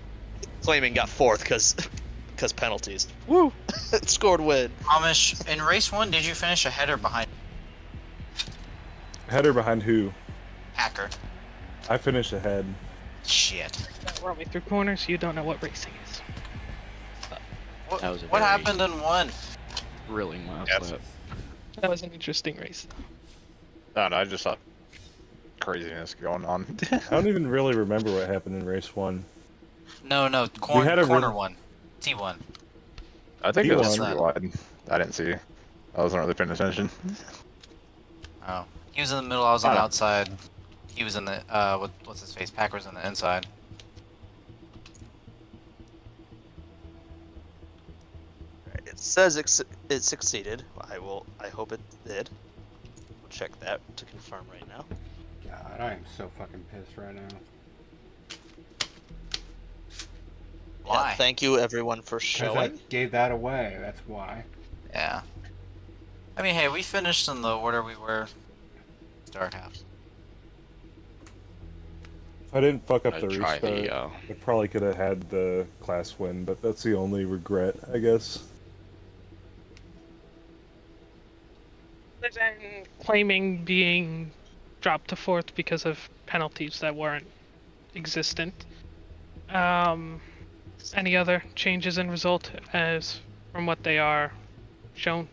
Claiming got 4th because penalties. Woo! Scored win. Amish, in race 1, did you finish ahead or behind? Ahead or behind who? Packer. I finished ahead. Shit. Run me through corners. You don't know what racing is. What, That was a what very happened in one? Thrilling last Yes. lap. That was an interesting race. I don't know, I just saw craziness going on. I don't even really remember what happened in race 1. No, had a corner really- one. T1. I think He it was won. pretty wide. I didn't see. I wasn't really paying attention. Oh. He was in the middle, I was on the Yeah. outside. He was in the, what's his face? Packer was in the inside. It says it succeeded. I hope it did. We'll check that to confirm right now. God, I am so fucking pissed right now. Why? Yeah, thank you everyone for Because I showing. gave that away, that's why. Yeah. I mean, hey, we finished in the order we were. Start half. If I didn't fuck up I'd the try restart, the, I probably could have had the class win, but that's the only regret, I guess. Then claiming being dropped to 4th because of penalties that weren't existent. Any other changes in result as from what they are shown?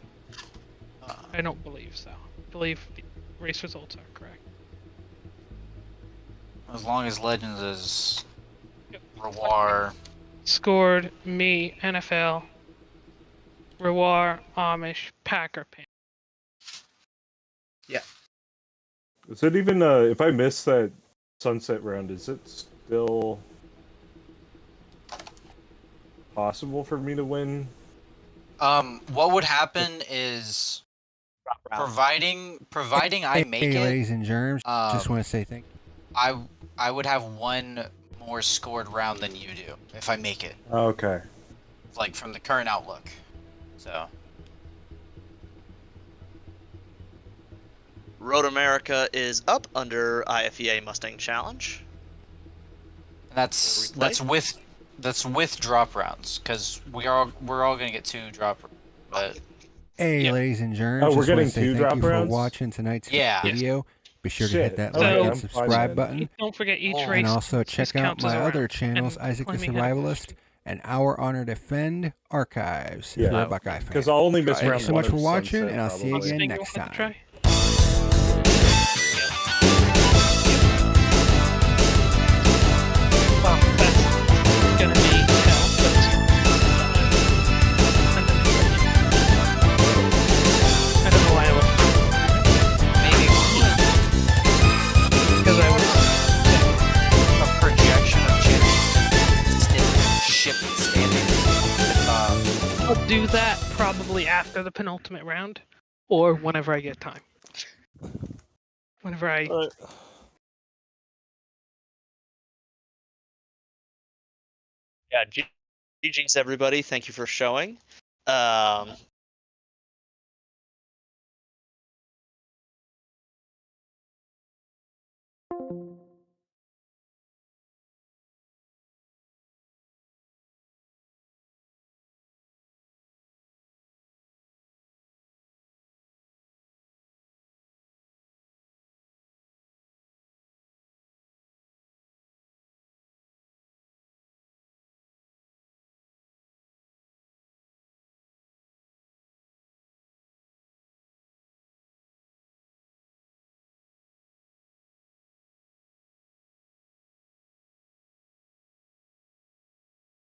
I don't believe so. I believe the race results are correct. As long as Legends is Rewar. Scored me, NFL, Rewar, Amish, PackerMan. Is it even, if I miss that sunset round, is it still possible for me to win? What would happen is providing I make Hey, it, ladies and germs, just want to say thank you. I would have one more scored round than you do if I make it. Okay. Like from the current outlook. So Road America is up under IFEA Mustang Challenge. and that's with drop rounds because we're all gonna get 2 drop rounds. But Hey, Yeah. ladies and germs, Oh, we're just want getting to say 2 thank drop you for rounds? watching tonight's Yeah. video. Be sure to hit Shit. that Okay, like I'm and fine subscribe then. button. Don't forget each And race. And also just check out counts as my a other round, channels, and Isaac the claiming ahead. Survivalist and Our Honor Defend Archives, if Yeah. you're a Buckeye fan. Because I'll only miss Thank you round so 1 much for of watching, Sunset, and I'll see you probably. again Thing you next wanted to time. try? Well, that's gonna be hell, I don't know why I was. maybe Because I was. a projection of ship standing. I'll do that probably after the penultimate round, or whenever I get time. Whenever I. Yeah, GG's everybody. Thank you for showing.